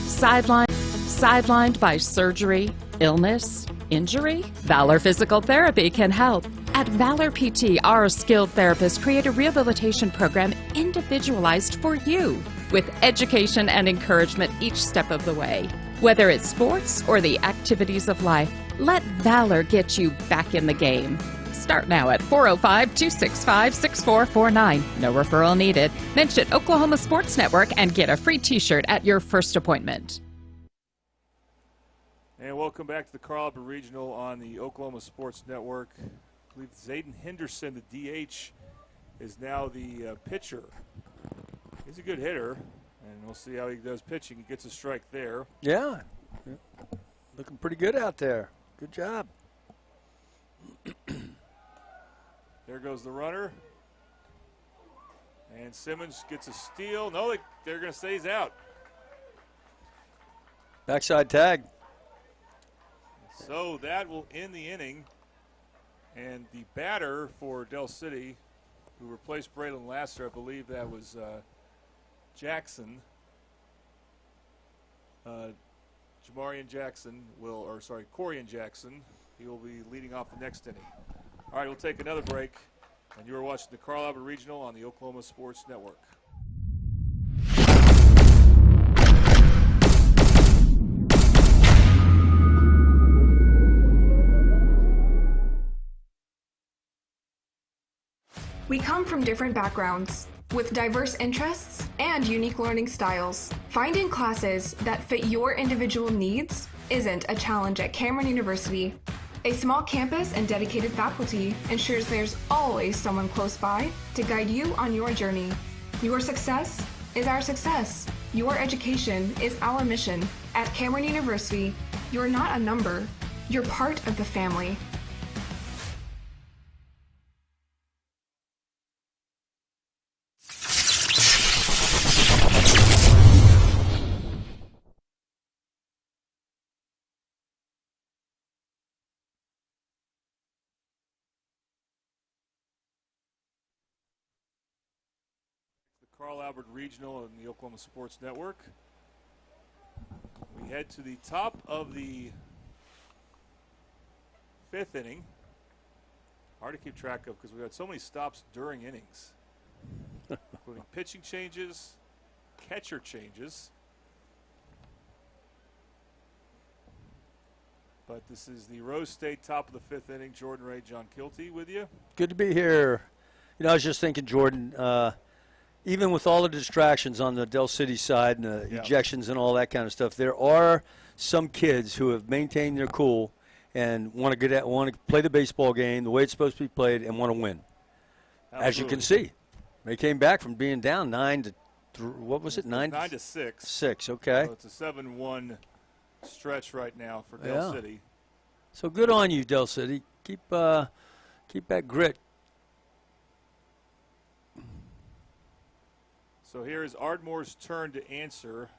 Sidelined by surgery, illness, injury? Valor Physical Therapy can help. At Valor PT, our skilled therapists create a rehabilitation program individualized for you, with education and encouragement each step of the way. Whether it's sports or the activities of life, let Valor get you back in the game. Start now at 405-265-6449. No referral needed. Mention Oklahoma Sports Network and get a free t-shirt at your first appointment. And welcome back to the Carl Albert Regional on the Oklahoma Sports Network. I believe Zayden Henderson, the DH, is now the pitcher. He's a good hitter, and we'll see how he does pitching. He gets a strike there. Yeah. Looking pretty good out there. Good job. There goes the runner. And Simmons gets a steal. No, they're going to say he's out. Backside tag. So that will end the inning. And the batter for Del City, who replaced Braylon Lasser, I believe that was Jackson. Corian Jackson, he will be leading off the next inning. All right, we'll take another break. And you are watching the Carl Albert Regional on the Oklahoma Sports Network. We come from different backgrounds, with diverse interests and unique learning styles. Finding classes that fit your individual needs isn't a challenge at Cameron University. A small campus and dedicated faculty ensures there's always someone close by to guide you on your journey. Your success is our success. Your education is our mission. At Cameron University, you're not a number, you're part of the family. Carl Albert Regional and the Oklahoma Sports Network. We head to the top of the 5th inning. Hard to keep track of because we've had so many stops during innings, including pitching changes, catcher changes. But this is the Rose State top of the 5th inning. Jordan Ray, John Kilty with you. Good to be here. You know, I was just thinking, Jordan, even with all the distractions on the Del City side and the ejections and all that kind of stuff, there are some kids who have maintained their cool and want to play the baseball game the way it's supposed to be played and want to win. Absolutely. As you can see, they came back from being down 9 to what was it? 9 to 6. 6. Okay. So it's a 7-1 stretch right now for Del City. So good on you, Del City. Keep that grit. So here is Ardmore's turn to answer.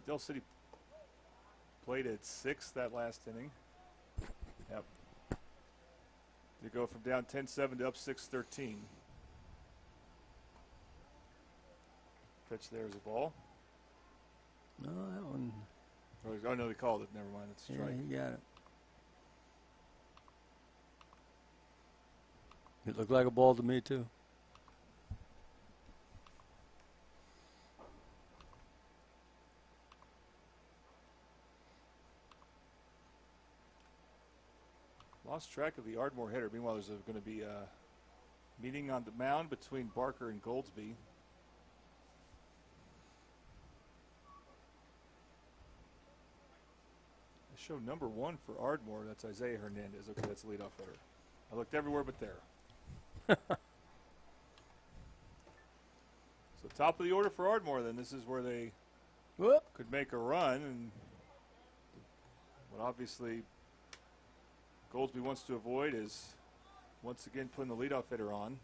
Del City played at 6 that last inning. Yep. They go from down 10-7 to up 6-13. Pitch there is a ball. No, that one. Oh, no, they called it. Never mind. It's a strike. Yeah, he got it. It looked like a ball to me, too. Lost track of the Ardmore hitter. Meanwhile, there's going to be a meeting on the mound between Barker and Goldsby. I show number 1 for Ardmore. That's Isaiah Hernandez. Okay, that's the leadoff hitter. I looked everywhere but there. So top of the order for Ardmore, then. This is where they could make a run. And what obviously Goldsby wants to avoid is once again putting the leadoff hitter on.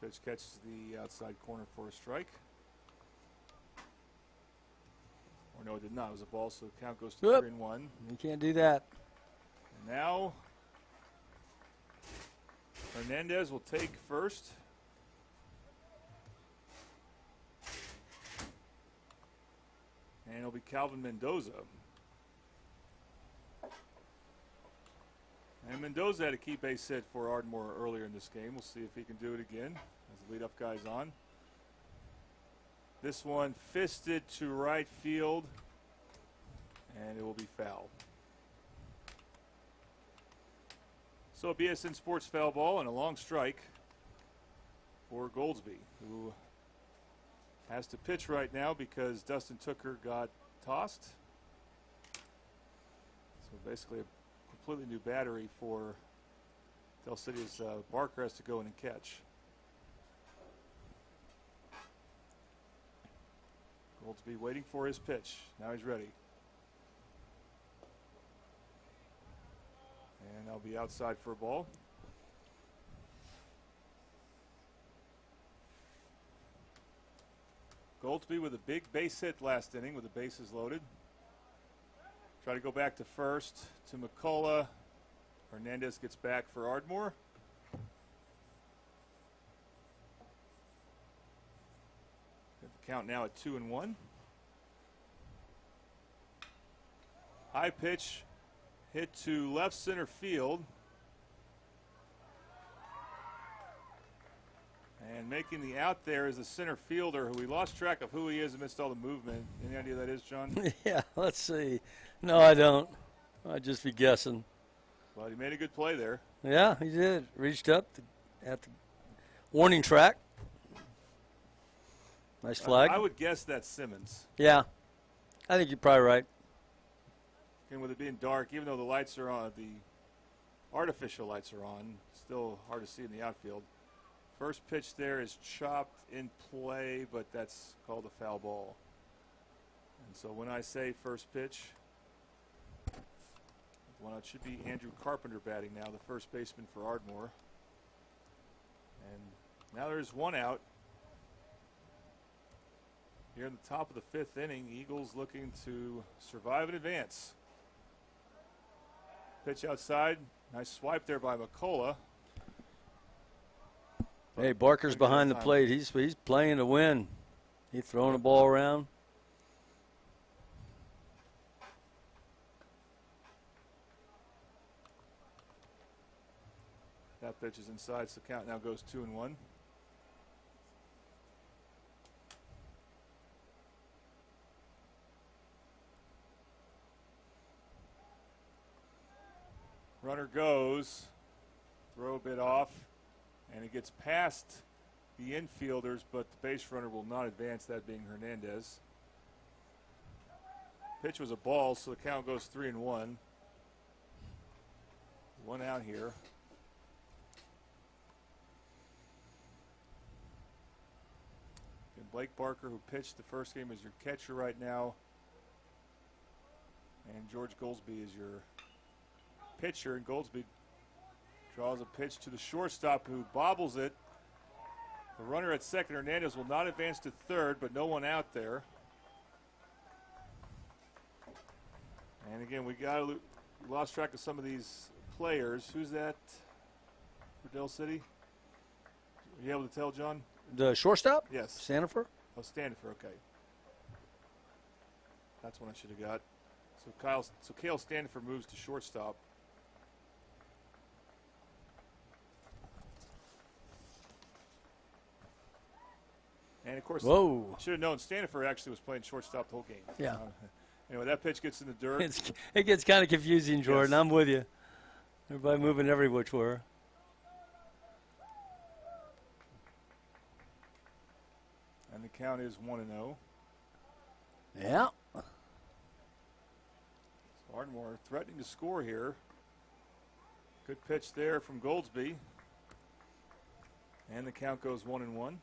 Pitch catches the outside corner for a strike. Or no, it did not. It was a ball, so the count goes to 3-1. You can't do that. And now Hernandez will take first. And it'll be Calvin Mendoza. And Mendoza had a key base hit for Ardmore earlier in this game. We'll see if he can do it again as the leadoff guy's on. This one fisted to right field, and it will be foul. So a BSN Sports foul ball and a long strike for Goldsby, who has to pitch right now because Dustin Tooker got tossed. So basically a completely new battery for Del City's Barker has to go in and catch. Goldsby waiting for his pitch. Now he's ready. And I'll be outside for a ball. Goldsby with a big base hit last inning with the bases loaded. Try to go back to first to McCullough. Hernandez gets back for Ardmore. Got the count now at 2-1. High pitch hit to left center field. And making the out there is the center fielder who we lost track of who he is amidst all the movement. Any idea who that is, John? Yeah, let's see. No, I don't. I'd just be guessing. Well, he made a good play there. Yeah, he did. Reached up at the warning track. Nice flag. I would guess that's Simmons. Yeah, I think you're probably right. And with it being dark, even though the lights are on, the artificial lights are on, still hard to see in the outfield. First pitch there is chopped in play, but that's called a foul ball. And so when I say first pitch, well, it should be Andrew Carpenter batting now, the first baseman for Ardmore. And now there's one out. Here in the top of the 5th inning, Eagles looking to survive and advance. Pitch outside. Nice swipe there by McCullough. Hey, Barker's behind the plate. He's playing to win. He's throwing the ball around. That pitch is inside, so count now goes 2-1. Runner goes, throw a bit off, and it gets past the infielders, but the base runner will not advance, that being Hernandez. Pitch was a ball, so the count goes 3-1. One out here. And Blake Barker, who pitched the first game, is your catcher right now. And George Goldsby is your pitcher, and Goldsby draws a pitch to the shortstop, who bobbles it. The runner at second, Hernandez, will not advance to third, but no one out there. And again, we lost track of some of these players. Who's that for Dell City? Are you able to tell, John? The shortstop? Yes. Stanifer? Oh, Stanifer, okay. That's one I should have got. So Cale Stanifer moves to shortstop. And, of course, whoa, should have known Stanifer actually was playing shortstop the whole game. Yeah. Anyway, that pitch gets in the dirt. It gets kind of confusing, Jordan. Yes. I'm with you. Everybody moving every which way. And the count is 1-0. Yeah. So Ardmore threatening to score here. Good pitch there from Goldsby. And the count goes 1-1.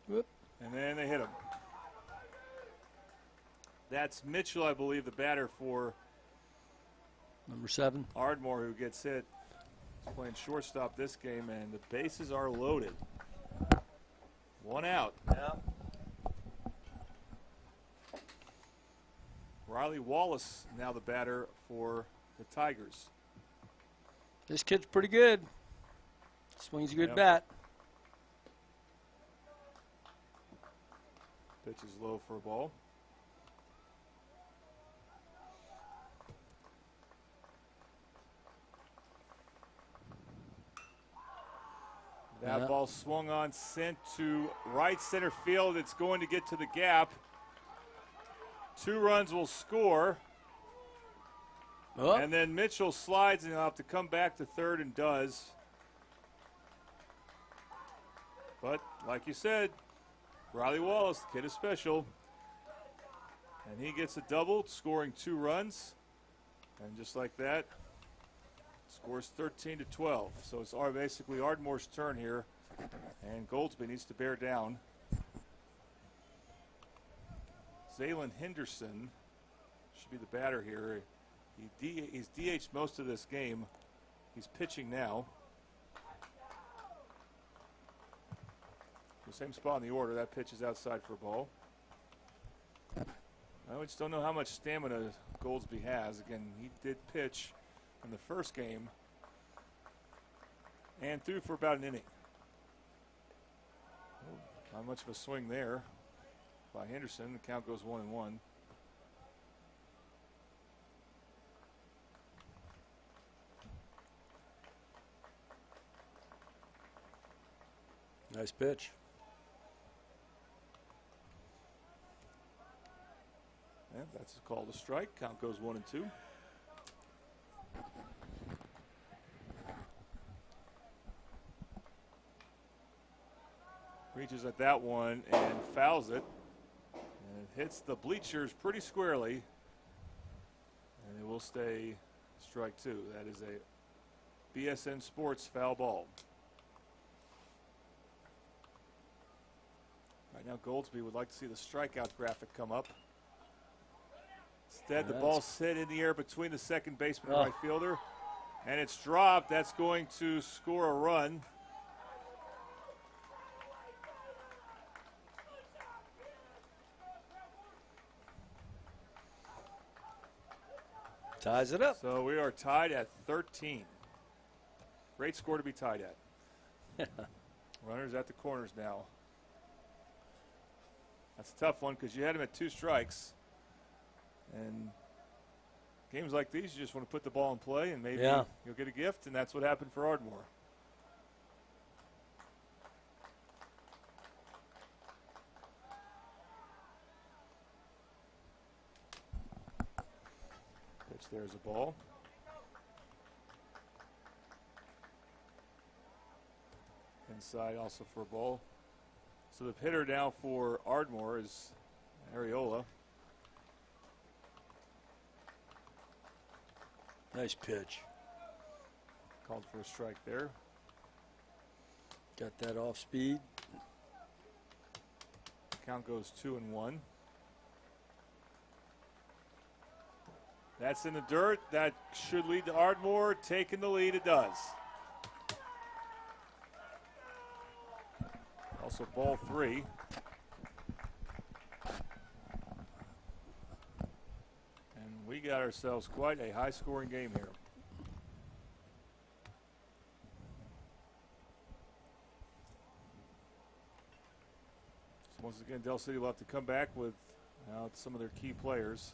Whoop. And then they hit him. That's Mitchell, I believe, the batter for number 7. Ardmore, who gets hit. He's playing shortstop this game, and the bases are loaded. One out. Yeah. Riley Wallace now the batter for the Tigers. This kid's pretty good. Swings a good bat. Pitch is low for a ball. That ball swung on, sent to right center field. It's going to get to the gap. 2 runs will score. Oh. And then Mitchell slides and he'll have to come back to third and does. But like you said, Riley Wallace, the kid is special. And he gets a double, scoring 2 runs. And just like that, scores 13-12. So it's basically Ardmore's turn here. And Goldsby needs to bear down. Zaylen Henderson should be the batter here. He's DH'd most of this game. He's pitching now. The same spot in the order. That pitch is outside for a ball. I just don't know how much stamina Goldsby has. Again, he did pitch in the first game and threw for about an inning. Not much of a swing there by Henderson. The count goes 1-1. Nice pitch. And that's called a strike. Count goes 1-2. Reaches at that one and fouls it. And it hits the bleachers pretty squarely. And it will stay strike 2. That is a BSN Sports foul ball. Right now, Goldsby would like to see the strikeout graphic come up. Instead, the ball's hit in the air between the second baseman and right fielder. And it's dropped. That's going to score a run. Ties it up. So we are tied at 13. Great score to be tied at. Runners at the corners now. That's a tough one because you had him at 2 strikes. And games like these, you just want to put the ball in play and maybe you'll get a gift, and that's what happened for Ardmore. Pitch, there's a ball. Inside also for a ball. So the hitter now for Ardmore is Ariola. Nice pitch. Called for a strike there. Got that off speed. Count goes 2-1. That's in the dirt. That should lead to Ardmore taking the lead. It does. Also ball 3. And we got ourselves quite a high-scoring game here. So once again, Del City will have to come back with some of their key players.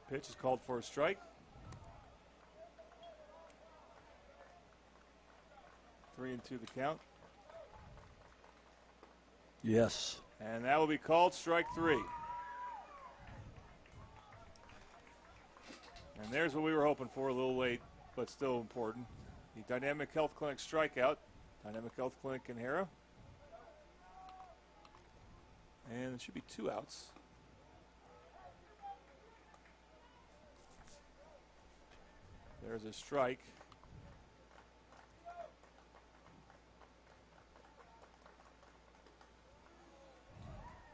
Pitch is called for a strike. 3-2 the count. Yes. And that will be called strike 3. And there's what we were hoping for, a little late, but still important. The Dynamic Health Clinic strikeout. Dynamic Health Clinic in Hera. And it should be 2 outs. There's a strike.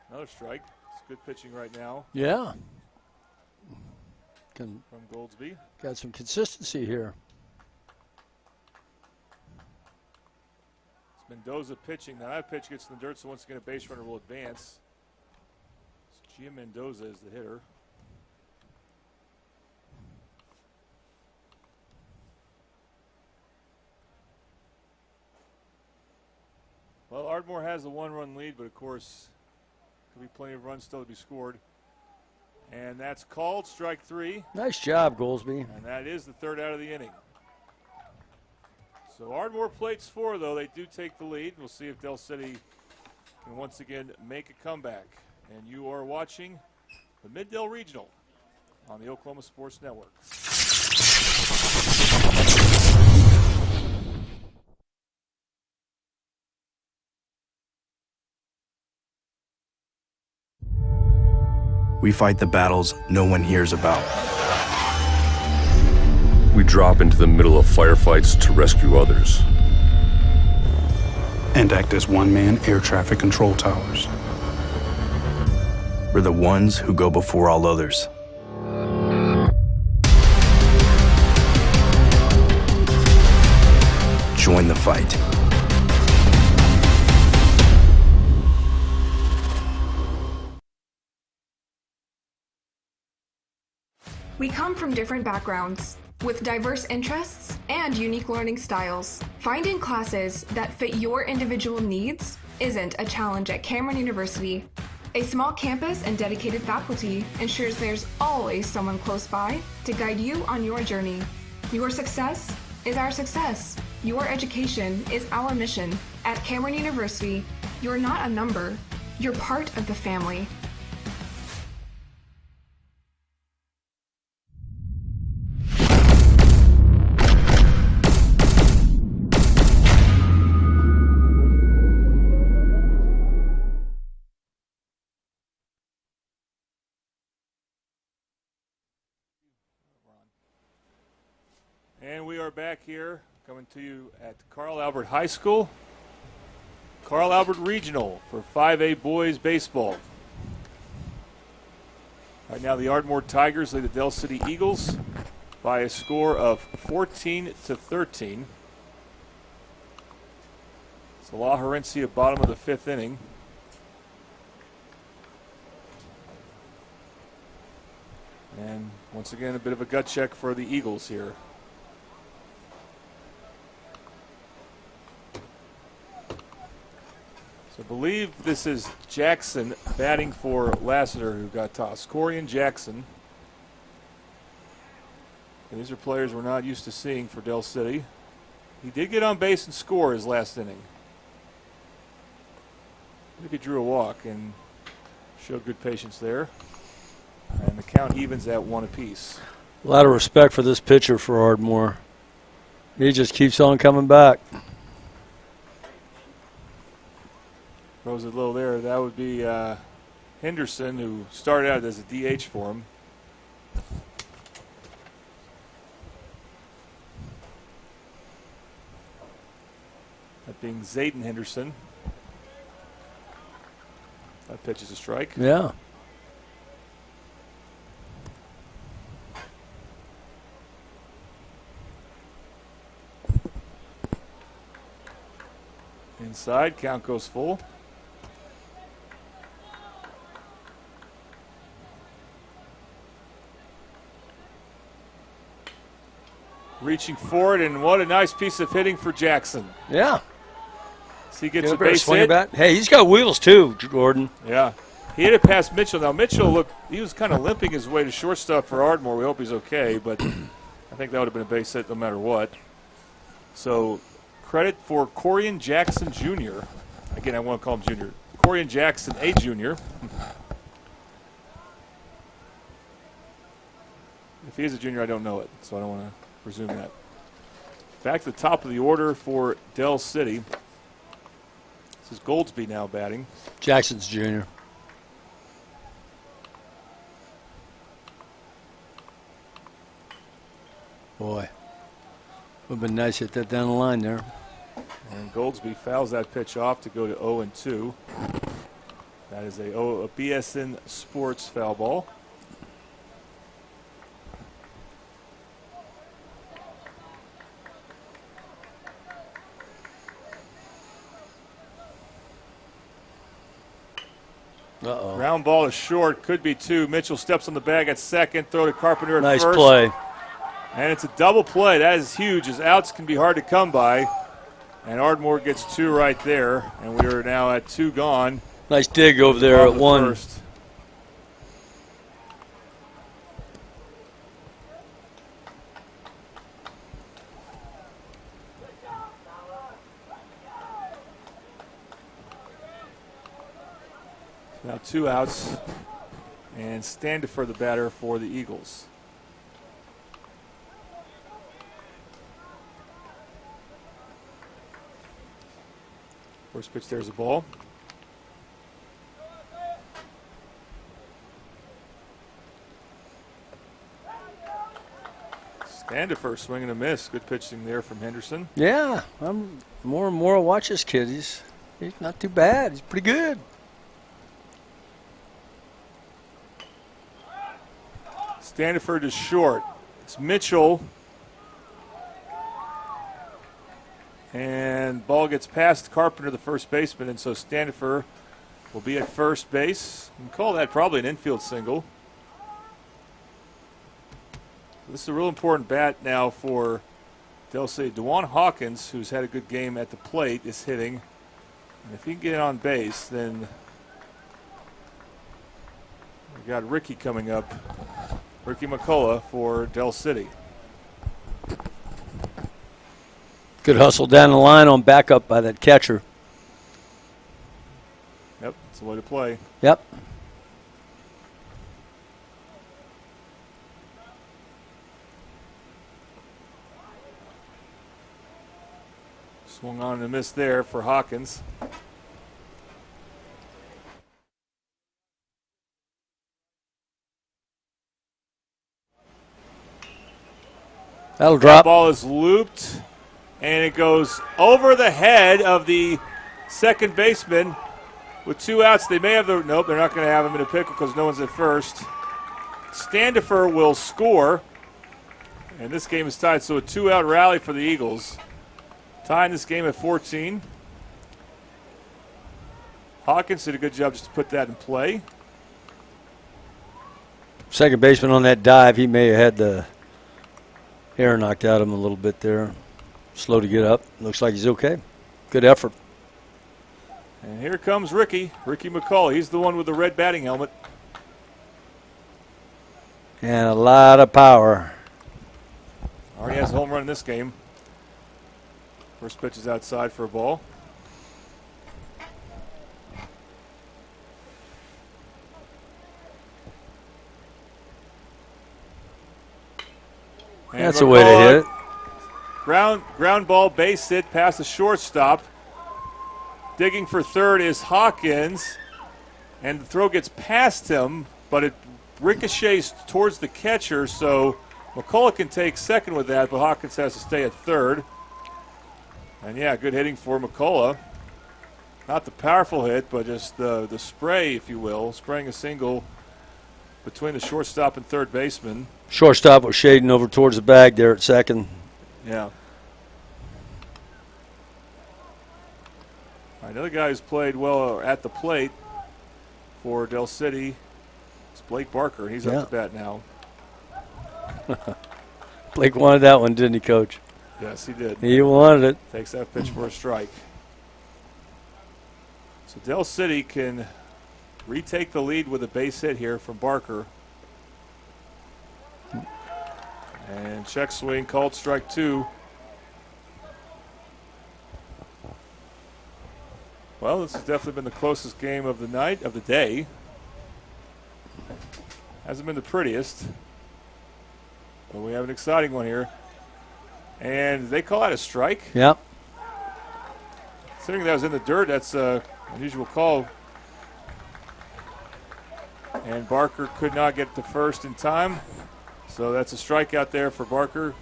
Another strike. It's good pitching right now. Yeah. From Goldsby. Got some consistency here. It's Mendoza pitching. Now that pitch gets in the dirt, so once again a base runner will advance. It's Gia Mendoza is the hitter. Well, Ardmore has a 1-run lead, but of course, could be plenty of runs still to be scored. And that's called strike 3. Nice job, Goldsby. And that is the 3rd out of the inning. So Ardmore plates 4, though. They do take the lead. We'll see if Del City can once again make a comeback. And you are watching the Mid-Del Regional on the Oklahoma Sports Network. We fight the battles no one hears about. We drop into the middle of firefights to rescue others. And act as one-man air traffic control towers. We're the ones who go before all others. Join the fight. We come from different backgrounds, with diverse interests and unique learning styles. Finding classes that fit your individual needs isn't a challenge at Cameron University. A small campus and dedicated faculty ensures there's always someone close by to guide you on your journey. Your success is our success. Your education is our mission. At Cameron University, you're not a number, you're part of the family. And we are back here coming to you at Carl Albert High School. Carl Albert Regional for 5A boys baseball. Right now the Ardmore Tigers lead the Del City Eagles by a score of 14-13. So So La Herencia, bottom of the 5th inning. And once again, a bit of a gut check for the Eagles here. So I believe this is Jackson batting for Lassiter, who got tossed. Corian Jackson. And these are players we're not used to seeing for Del City. He did get on base and score his last inning. I think he drew a walk and showed good patience there. And the count evens at 1 apiece. A lot of respect for this pitcher for Ardmore. He just keeps on coming back. Throws it low there. That would be Henderson, who started out as a DH for him. That being Zayden Henderson. That pitch is a strike. Yeah. Inside, count goes full. Reaching forward, and what a nice piece of hitting for Jackson. Yeah. So he gets a base hit. Hey, he's got wheels too, Gordon. Yeah. He hit it past Mitchell. Now, Mitchell, look, he was kind of limping his way to shortstop for Ardmore. We hope he's okay, but I think that would have been a base hit no matter what. So credit for Corian Jackson Jr. Again, I want to call him Jr. Corian Jackson, a junior. If he is a junior, I don't know it, so I don't want to presume that. Back to the top of the order for Del City. This is Goldsby now batting. Jackson's junior. Boy, would have been nice to hit that down the line there. And Goldsby fouls that pitch off to go to 0-2. That is a BSN Sports foul ball. Uh-oh. Ground ball is short, could be 2. Mitchell steps on the bag at second, throw to Carpenter at nice first. Nice play. And it's a double play. That is huge, as outs can be hard to come by. And Ardmore gets 2 right there, and we are now at 2 gone. Nice dig over there at 1. First. Now 2 outs, and Standifer the batter for the Eagles. First pitch, there's a ball. Standifer swinging a miss. Good pitching there from Henderson. Yeah, I'm more and more watch this kid. He's not too bad. He's pretty good. Standifer is short. It's Mitchell. And ball gets past Carpenter, the first baseman, and so Standifer will be at first base. You can call that probably an infield single. This is a real important bat now for Del City. DeJuan Hawkins, who's had a good game at the plate, is hitting. And if he can get on base, then we got Ricky coming up. Ricky McCullough for Del City. Good hustle down the line on backup by that catcher. Yep, that's the way to play. Yep. Swung on and a miss there for Hawkins. That'll drop. That ball is looped, and it goes over the head of the second baseman with 2 outs. They may have the – nope, they're not going to have him in a pickle because no one's at first. Standifer will score, and this game is tied. So a 2-out rally for the Eagles. Tying this game at 14. Hawkins did a good job just to put that in play. Second baseman on that dive, he may have had the air knocked out of him a little bit there. Slow to get up. Looks like he's okay. Good effort. And here comes Ricky McCullough. He's the one with the red batting helmet. And a lot of power. Already has a home run in this game. First pitch is outside for a ball. And that's a way to hit it. Ground ball, base hit past the shortstop. Digging for third is Hawkins. And the throw gets past him, but it ricochets towards the catcher, so McCullough can take second with that, but Hawkins has to stay at third. And yeah, good hitting for McCullough. Not the powerful hit, but just the spray, if you will, spraying a single between the shortstop and third baseman. Shortstop was shading over towards the bag there at second. Yeah. All right, another guy who's played well at the plate for Del City is Blake Barker. He's up to bat now. Blake wanted that one, didn't he, Coach? Yes, he did. He wanted it. Takes that pitch for a strike. So Del City can retake the lead with a base hit here from Barker. And check swing, called strike two. Well, this has definitely been the closest game of the night, of the day. Hasn't been the prettiest. But we have an exciting one here. And they call that a strike. Yep. Considering that was in the dirt, that's an unusual call. And Barker could not get to first in time. So that's a strikeout there for Barker.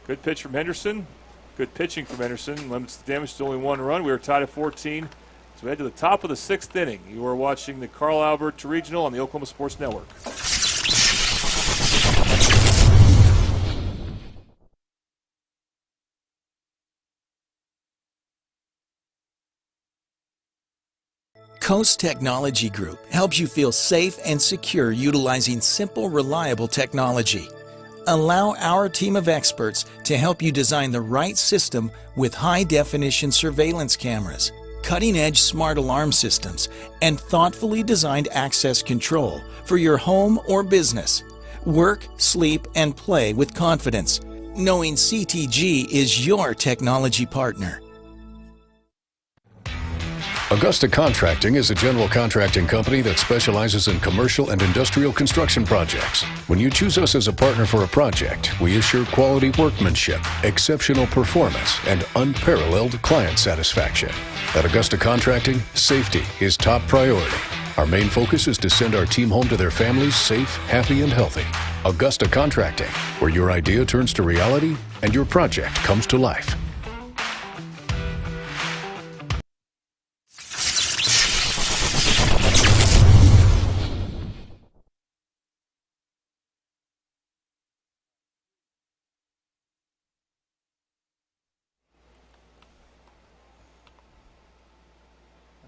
Good pitch from Henderson. Good pitching from Henderson. Limits the damage to only one run. We are tied at 14. So we head to the top of the sixth inning. You are watching the Carl Albert Regional on the Oklahoma Sports Network. Coast Technology Group helps you feel safe and secure utilizing simple, reliable technology. Allow our team of experts to help you design the right system with high-definition surveillance cameras, cutting-edge smart alarm systems, and thoughtfully designed access control for your home or business. Work, sleep, and play with confidence, knowing CTG is your technology partner. Augusta Contracting is a general contracting company that specializes in commercial and industrial construction projects. When you choose us as a partner for a project, we assure quality workmanship, exceptional performance, and unparalleled client satisfaction. At Augusta Contracting, safety is top priority. Our main focus is to send our team home to their families safe, happy, and healthy. Augusta Contracting, where your idea turns to reality and your project comes to life.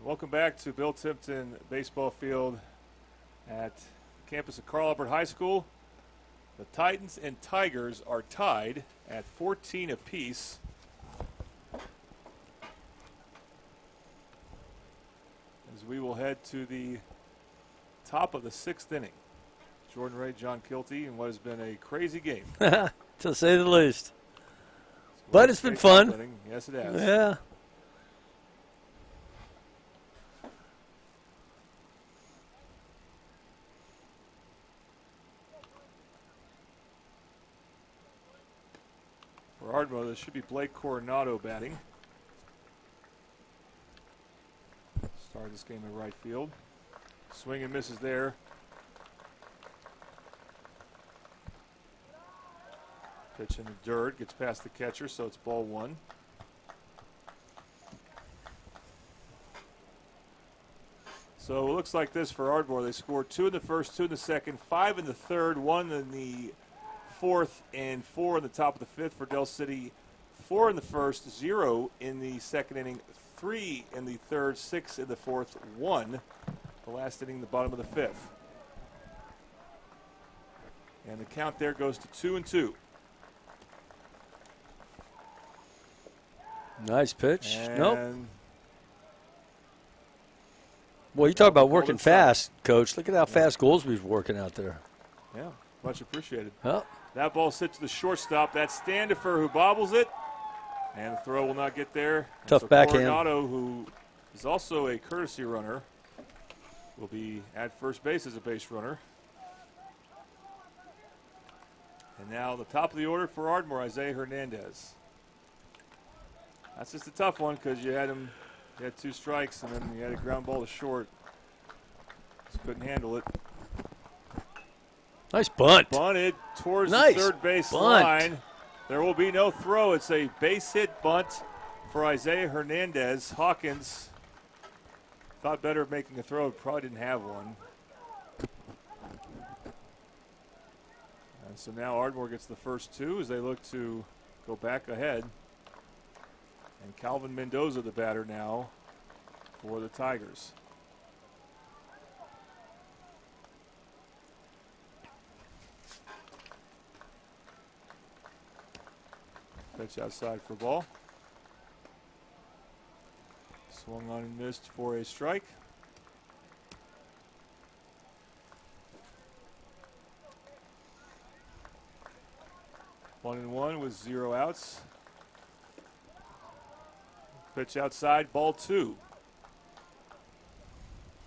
Welcome back to Bill Tipton Baseball Field at the campus of Carl Albert High School. The Titans and Tigers are tied at 14 apiece. As we will head to the top of the sixth inning. Jordan Ray, John Kilty, in what has been a crazy game. To say the least. But it's been fun. Yes, it has. Yeah. For Ardmore, this should be Blake Coronado batting. Started this game in right field. Swing and misses there. Pitch in the dirt, gets past the catcher, so it's ball one. So it looks like this for Ardmore. They scored 2 in the first, 2 in the second, 5 in the third, 1 in the fourth, and 4 in the top of the fifth. For Del City, 4 in the first, 0 in the second inning, 3 in the third, 6 in the fourth, 1 the last inning, the bottom of the fifth. And the count there goes to 2-2. Nice pitch. And Nope. Well, you talk about working fast, Coach. Look at how fast Goolsby's working out there. Yeah, much appreciated. Oh. That ball sits to the shortstop. That's Standifer who bobbles it. And the throw will not get there. Tough so backhand. Coronado, who is also a courtesy runner, will be at first base as a base runner. And now the top of the order for Ardmore, Isaiah Hernandez. That's just a tough one because you had 2 strikes and then you had a ground ball to short. Just couldn't handle it. Nice bunt. Bunted towards Nice the third base bunt. line. There will be no throw. It's a base hit bunt for Isaiah Hernandez. Hawkins thought better of making a throw, probably didn't have one. And so now Ardmore gets the first 2 as they look to go back ahead. And Calvin Mendoza, the batter now for the Tigers. Pitch outside for ball. Swung on and missed for a strike. One and one with 0 outs. Pitch outside, ball 2.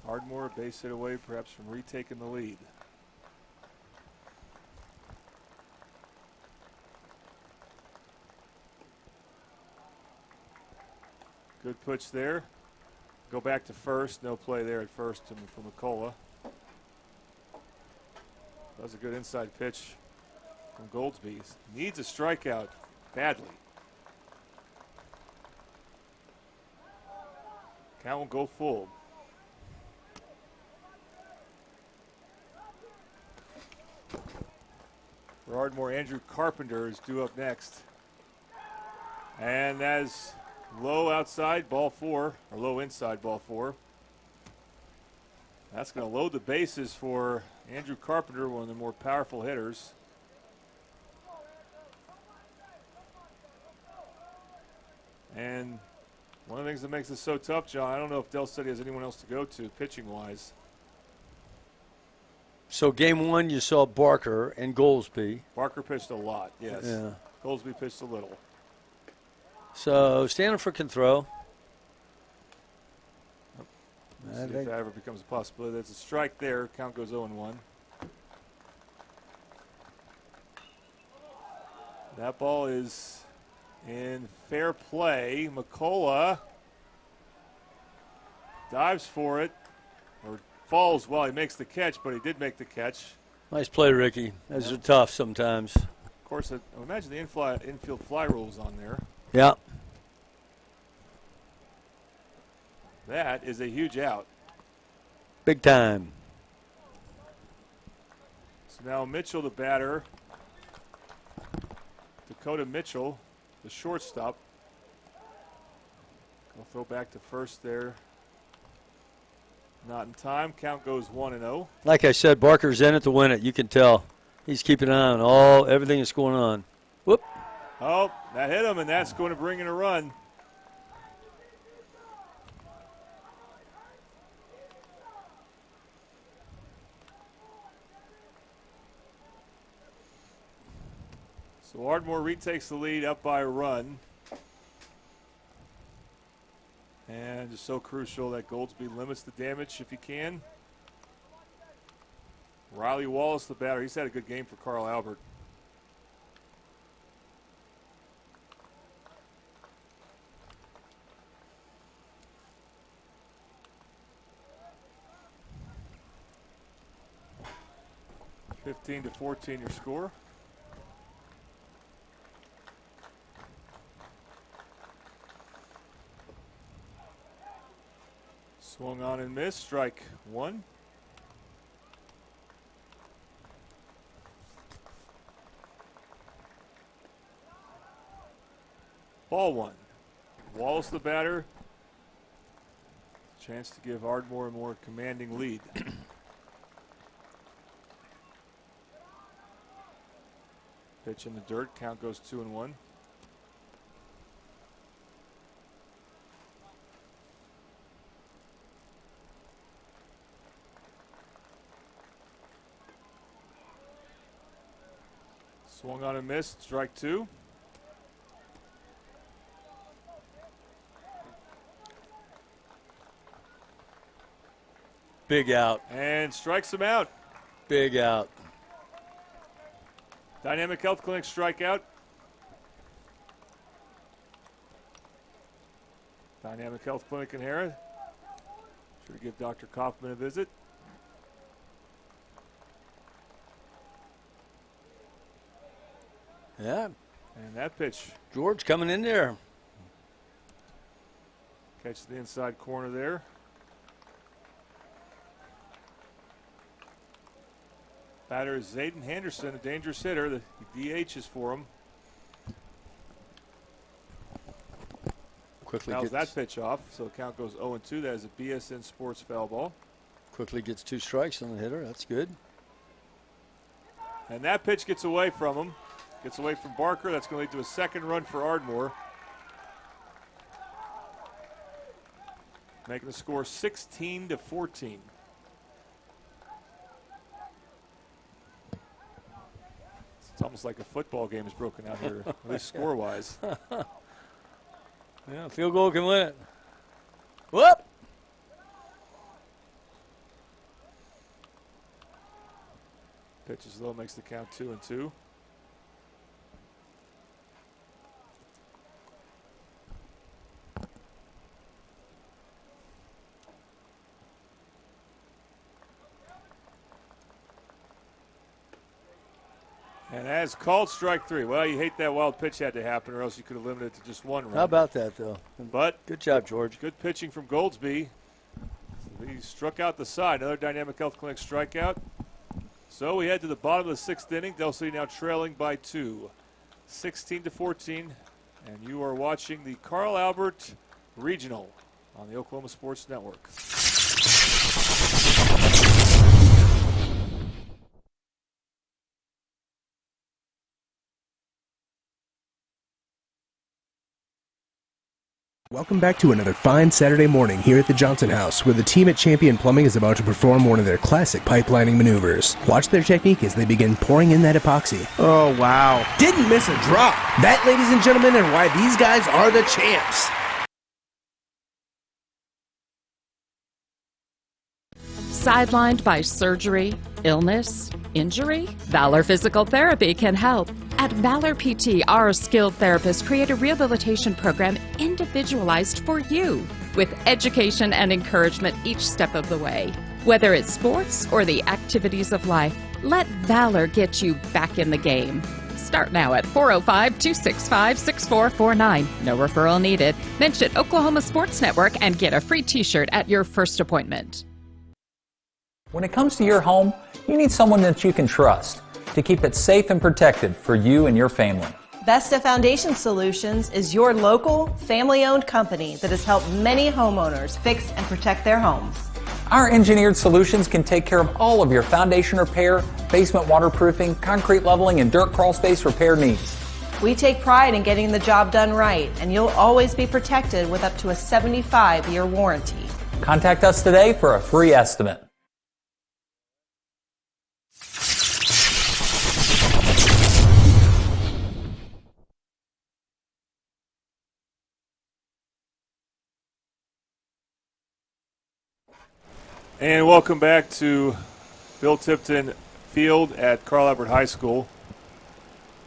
Ardmore base hit away, perhaps from retaking the lead. Good pitch there. Go back to first. No play there at first from McCullough. That was a good inside pitch from Goldsby. Needs a strikeout badly. Count will go full. For Ardmore, Andrew Carpenter is due up next. And that is low outside, ball 4, or low inside, ball 4. That's going to load the bases for Andrew Carpenter, one of the more powerful hitters. And one of the things that makes this so tough, John, I don't know if Del City has anyone else to go to pitching-wise. So game 1, you saw Barker and Goolsby. Barker pitched a lot, yes. Yeah. Goolsby pitched a little. So Standifer can throw. See if that ever becomes a possibility. There's a strike there. Count goes 0-1. That ball is in fair play. McCullough dives for it, or falls while he makes the catch, but he did make the catch. Nice play, Ricky. Those are tough sometimes. Of course, I imagine the infield fly rules on there. Yeah. That is a huge out. Big time. So now Mitchell, the batter. Dakota Mitchell, the shortstop. We'll throw back to first there. Not in time. Count goes 1-0. Like I said, Barker's in it to win it. You can tell. He's keeping an eye on everything that's going on. Whoop. Oh, that hit him, and that's going to bring in a run. So Ardmore retakes the lead up by a run. And just so crucial that Goldsby limits the damage if he can. Riley Wallace, the batter. He's had a good game for Carl Albert. (15-14) your score. Swung on and missed. Strike 1. Ball 1. Wallace, the batter. Chance to give Ardmore a more commanding lead. Pitch in the dirt. Count goes 2-1. Swung on and missed. Strike 2. Big out. And strikes him out. Big out. Dynamic Health Clinic strikeout. Dynamic Health Clinic in Harrah. Sure to give Dr. Kaufman a visit. Yeah. And that pitch. George coming in there. Catches the inside corner there. Batter is Zayden Henderson, a dangerous hitter. The DH is for him. Quickly Fouls gets that pitch off, so the count goes 0-2. That is a BSN Sports foul ball. Quickly gets 2 strikes on the hitter. That's good. And that pitch gets away from him. Gets away from Barker. That's going to lead to a second run for Ardmore. Making the score 16-14. It's almost like a football game is broken out here, at least score-wise. Yeah, field goal can win it. Whoop! Pitch is low, makes the count 2-2. And as called, strike 3. Well, you hate that wild pitch had to happen, or else you could have limited it to just 1 run. How about that, though? But good job, George. Good pitching from Goldsby. He struck out the side. Another Dynamic Health Clinic strikeout. So we head to the bottom of the 6th inning. Del City now trailing by 2, 16-14. And you are watching the Carl Albert Regional on the Oklahoma Sports Network. Welcome back to another fine Saturday morning here at the Johnson House, where the team at Champion Plumbing is about to perform one of their classic pipelining maneuvers. Watch their technique as they begin pouring in that epoxy. Oh, wow. Didn't miss a drop. That, ladies and gentlemen, are why these guys are the champs. Sidelined by surgery, illness, injury? Valor Physical Therapy can help. At Valor PT, our skilled therapists create a rehabilitation program individualized for you, with education and encouragement each step of the way. Whether it's sports or the activities of life, let Valor get you back in the game. Start now at 405-265-6449. No referral needed. Mention Oklahoma Sports Network and get a free t-shirt at your first appointment. When it comes to your home, you need someone that you can trust to keep it safe and protected for you and your family. Vesta Foundation Solutions is your local, family-owned company that has helped many homeowners fix and protect their homes. Our engineered solutions can take care of all of your foundation repair, basement waterproofing, concrete leveling, and dirt crawl space repair needs. We take pride in getting the job done right, and you'll always be protected with up to a 75-year warranty. Contact us today for a free estimate. And welcome back to Bill Tipton Field at Carl Albert High School.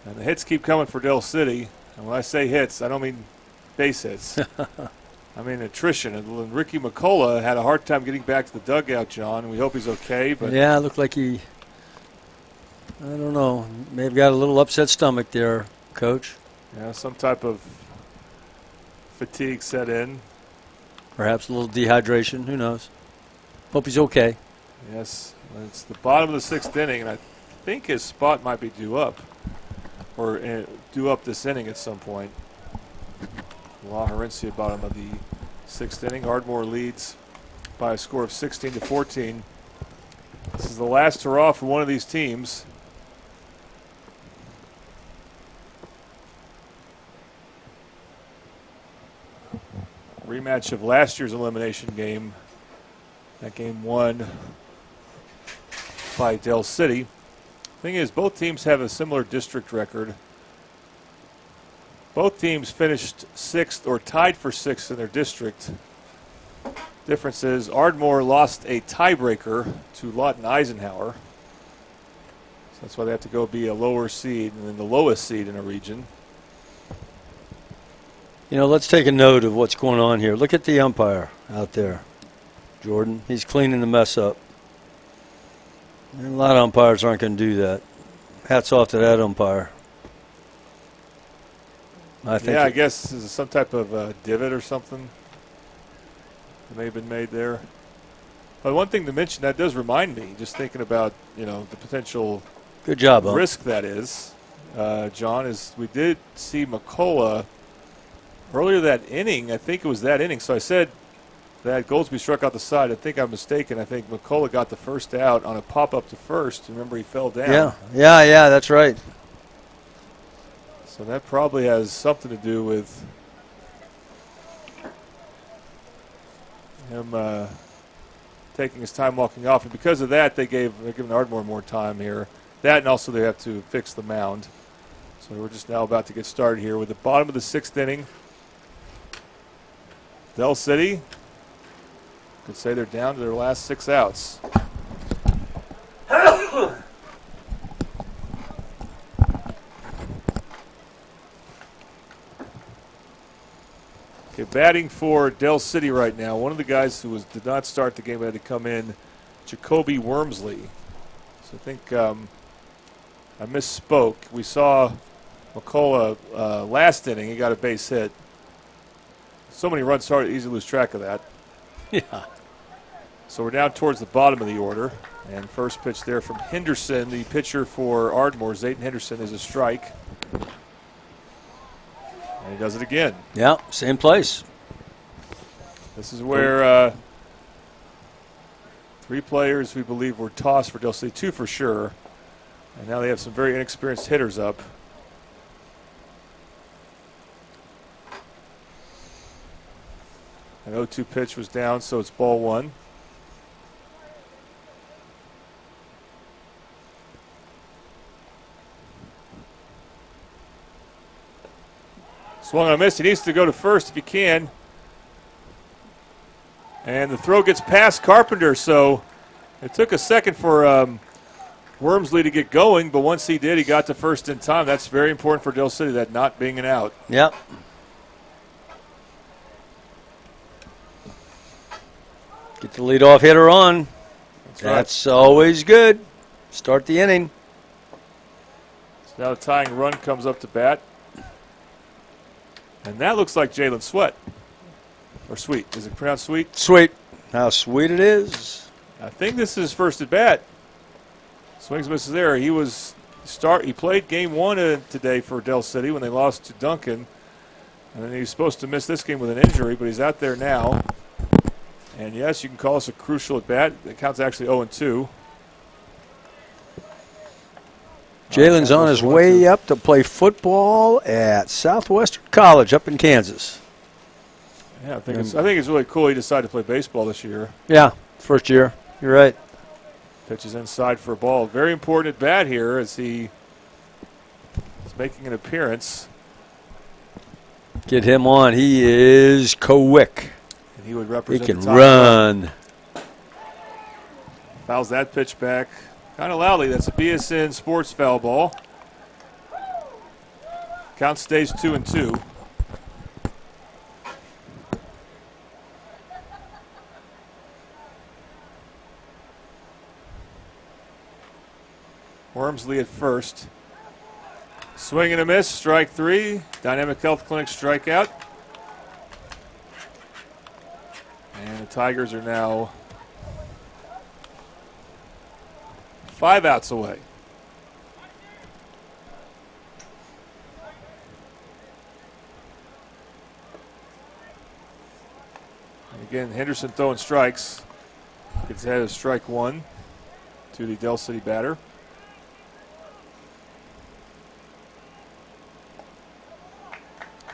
And the hits keep coming for Del City. And when I say hits, I don't mean base hits. I mean attrition. And Ricky McCullough had a hard time getting back to the dugout, John. And we hope he's okay. But yeah, it looked like he, I don't know, may have got a little upset stomach there, Coach. Yeah, some type of fatigue set in. Perhaps a little dehydration. Who knows? Hope he's okay. Yes, it's the bottom of the 6th inning, and I think his spot might be due up, or due up this inning at some point. La Herencia, bottom of the 6th inning. Ardmore leads by a score of 16-14. This is the last hurrah for one of these teams. Rematch of last year's elimination game. That game won by Del City. Thing is, both teams have a similar district record. Both teams finished 6th or tied for 6th in their district. Difference is Ardmore lost a tiebreaker to Lawton Eisenhower. So that's why they have to go be a lower seed and then the lowest seed in a region. You know, let's take a note of what's going on here. Look at the umpire out there, Jordan. He's cleaning the mess up. And a lot of umpires aren't going to do that. Hats off to that umpire. I guess this is some type of divot or something that may have been made there. But one thing to mention, that does remind me, just thinking about, you know, the potential good job, risk that is, John, is we did see McCullough earlier that inning. I think it was that inning. So I said that Goldsby struck out the side. I think I'm mistaken. I think McCullough got the first out on a pop-up to first. Remember, he fell down. Yeah, that's right. So that probably has something to do with him taking his time walking off. And because of that, they're giving Ardmore more time here. That, and also they have to fix the mound. So we're just now about to get started here with the bottom of the 6th inning. Del City could say they're down to their last 6 outs. Okay, batting for Del City right now. One of the guys who did not start the game had to come in, Jacoby Wormsley. So I think I misspoke. We saw McCullough last inning. He got a base hit. So many runs, hard, easy to lose track of that. Yeah. So we're down towards the bottom of the order. And first pitch there from Henderson, the pitcher for Ardmore. Zayton Henderson is a strike. And he does it again. Yeah, same place. This is where 3 players we believe were tossed for Del City, 2 for sure. And now they have some very inexperienced hitters up. An 0-2 pitch was down, so it's ball 1. Swung on a miss. He needs to go to first if he can. And the throw gets past Carpenter, so it took a second for Wormsley to get going, but once he did, he got to first in time. That's very important for Del City, that not being an out. Yep. Get the leadoff hitter on. That's always good. Start the inning. So now the tying run comes up to bat. And that looks like Jalen Sweat. Or Sweet. Is it pronounced Sweet? Sweet. How sweet it is. I think this is his first at bat. Swings, misses there. He played game 1 today for Del City when they lost to Duncan. And then he's supposed to miss this game with an injury, but he's out there now. And yes, you can call this a crucial at bat. The count's actually 0-2. Jalen's on his way up to play football at Southwestern College up in Kansas. Yeah, I think it's really cool he decided to play baseball this year. Yeah, first year. You're right. Pitches inside for a ball. Very important at bat here as he is making an appearance. Get him on. He is quick. And he would represent He can the top run. line. Fouls that pitch back. Kind of loudly. That's a BSN Sports foul ball. Count stays 2-2. Wormsley at first. Swing and a miss, strike 3. Dynamic Health Clinic strikeout. And the Tigers are now 5 outs away. And again, Henderson throwing strikes. Gets ahead of strike one to the Del City batter.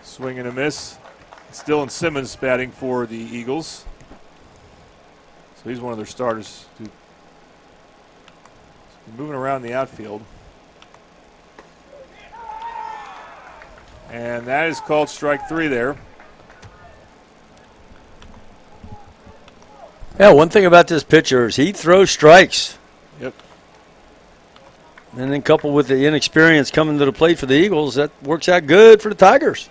Swing and a miss. It's Dylan Simmons batting for the Eagles. So he's one of their starters who's been moving around the outfield. And that is called strike three there. Yeah, one thing about this pitcher is he throws strikes. Yep. And then coupled with the inexperience coming to the plate for the Eagles, that works out good for the Tigers.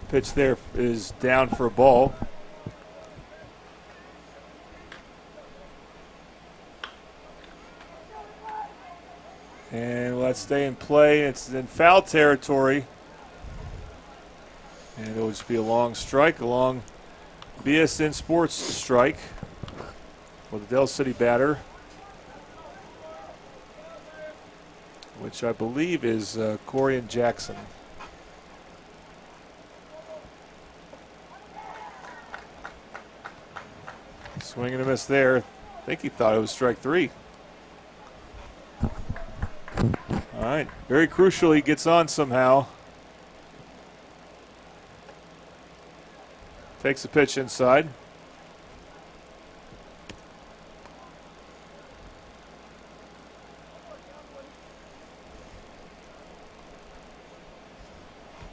Pitch there is down for a ball. And let's stay in play. It's in foul territory. And it'll just be a long strike, a long BSN Sports strike with the Del City batter, which I believe is Corian Jackson. Swing and a miss there. I think he thought it was strike three. All right, very crucial. He gets on somehow. Takes the pitch inside.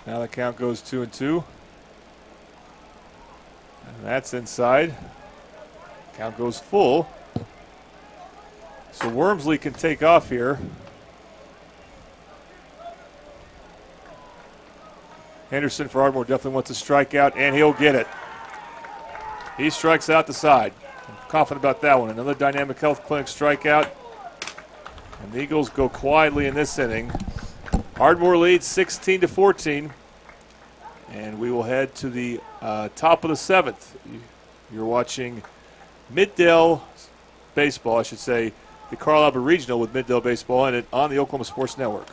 Now the count goes 2-2. And that's inside. Count goes full. So Wormsley can take off here. Henderson for Ardmore definitely wants to strike out, and he'll get it. He strikes out the side. I'm confident about that one. Another Dynamic Health Clinic strikeout. And the Eagles go quietly in this inning. Ardmore leads 16-14. And we will head to the top of the seventh. You're watching Middale Baseball, I should say, the Carl Albert Regional with Middale Baseball in it on the Oklahoma Sports Network.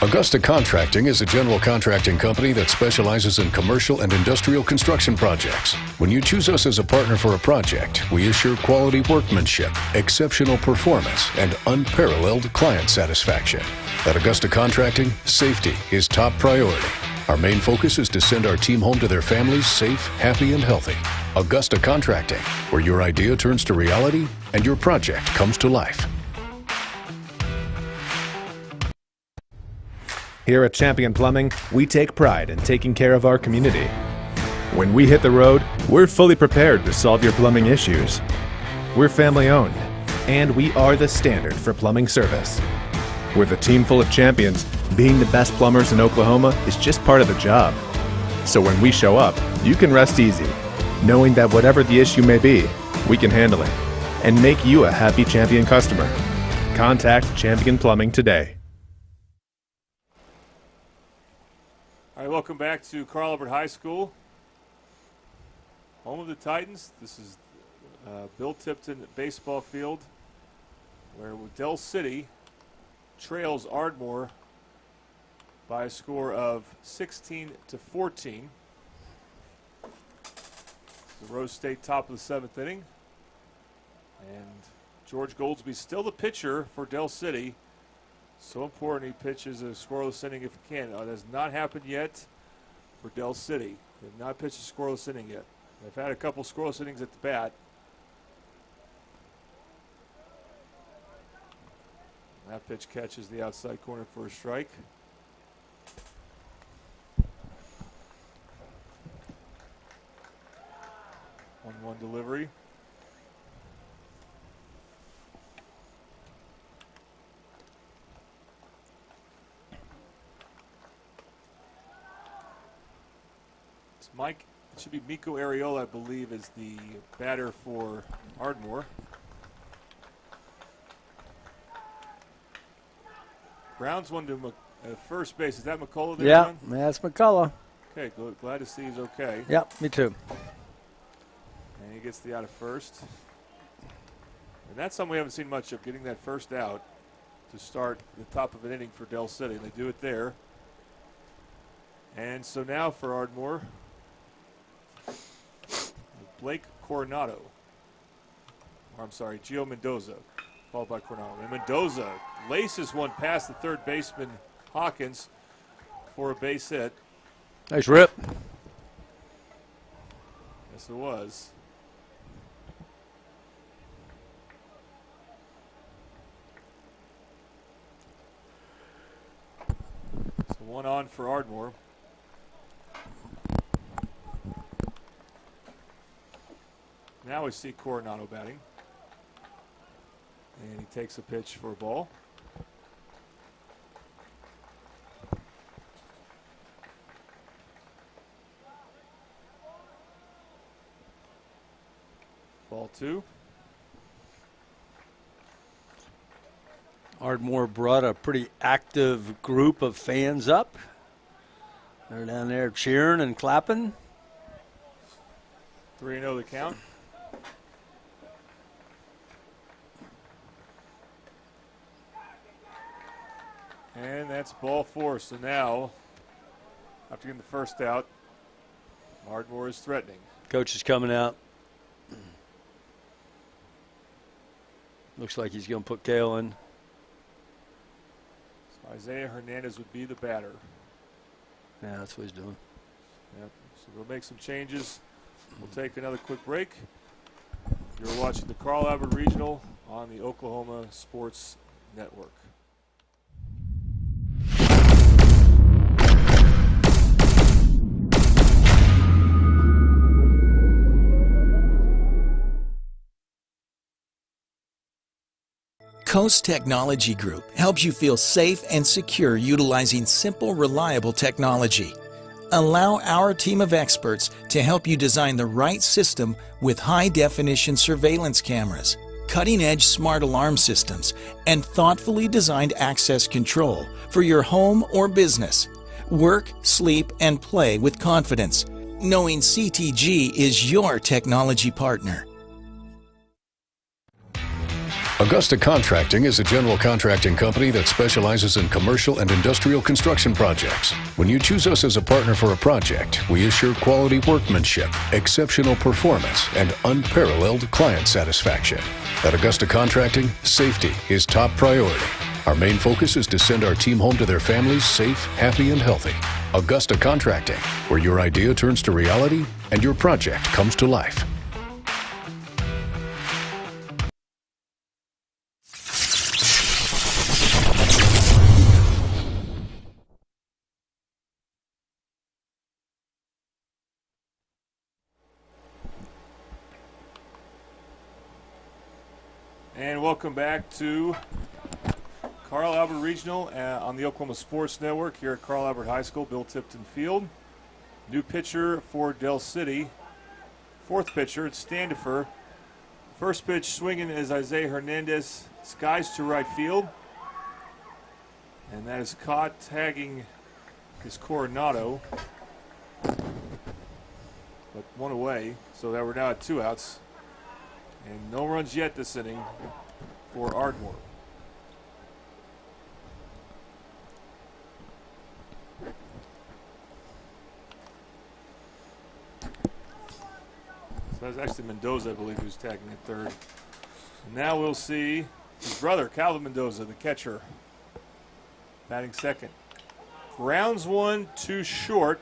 Augusta Contracting is a general contracting company that specializes in commercial and industrial construction projects. When you choose us as a partner for a project, we assure quality workmanship, exceptional performance, and unparalleled client satisfaction. At Augusta Contracting, safety is top priority. Our main focus is to send our team home to their families safe, happy, and healthy. Augusta Contracting, where your idea turns to reality and your project comes to life. Here at Champion Plumbing, we take pride in taking care of our community. When we hit the road, we're fully prepared to solve your plumbing issues. We're family owned, and we are the standard for plumbing service. With a team full of champions, being the best plumbers in Oklahoma is just part of the job. So when we show up, you can rest easy, knowing that whatever the issue may be, we can handle it and make you a happy Champion customer. Contact Champion Plumbing today. All right, welcome back to Carl Albert High School, home of the Titans. This is Bill Tipton baseball field, where Del City trails Ardmore by a score of 16-14. The Rose State top of the seventh inning, and George Goldsby still the pitcher for Del City. So important he pitches a scoreless inning if he can. That has not happened yet for Del City. They have not pitched a scoreless inning yet. They've had a couple scoreless innings at the bat. That pitch catches the outside corner for a strike. One delivery. Mike, it should be Miko Ariola, I believe, is the batter for Ardmore. Brown's one to first base. Is that McCullough there, yeah, John? that's McCullough. Okay, glad to see he's okay. Yeah, me too. And he gets the out of first. And that's something we haven't seen much of, getting that first out to start the top of an inning for Del City. And they do it there. And so now for Ardmore, Blake Coronado. Or I'm sorry, Gio Mendoza, followed by Coronado. And Mendoza laces one past the third baseman Hawkins for a base hit. Nice rip. Yes, it was. So one on for Ardmore. Now we see Coronado batting. And he takes a pitch for a ball. Ball two. Ardmore brought a pretty active group of fans up. They're down there cheering and clapping. 3-0 the count. And that's ball four. So now, after getting the first out, Ardmore is threatening. Coach is coming out. Looks like he's going to put Kale in. So Isaiah Hernandez would be the batter. Yeah, that's what he's doing. Yep. So we'll make some changes. We'll take another quick break. You're watching the Carl Albert Regional on the Oklahoma Sports Network. Coast Technology Group helps you feel safe and secure utilizing simple, reliable technology. Allow our team of experts to help you design the right system with high-definition surveillance cameras, cutting-edge smart alarm systems, and thoughtfully designed access control for your home or business. Work, sleep, and play with confidence, knowing CTG is your technology partner. Augusta Contracting is a general contracting company that specializes in commercial and industrial construction projects. When you choose us as a partner for a project, we assure quality workmanship, exceptional performance, and unparalleled client satisfaction. At Augusta Contracting, safety is top priority. Our main focus is to send our team home to their families safe, happy, and healthy. Augusta Contracting, where your idea turns to reality and your project comes to life. And welcome back to Carl Albert Regional on the Oklahoma Sports Network here at Carl Albert High School, Bill Tipton Field. New pitcher for Del City. Fourth pitcher, it's Standifer. First pitch swinging is Isaiah Hernandez. Skies to right field. And that is caught, tagging is Coronado. But one away, so that we're now at 2 outs. And no runs yet this inning for Ardmore. So that's actually Mendoza, I believe, who's tagging at third. And now we'll see his brother, Calvin Mendoza, the catcher, batting second. Grounds one too short.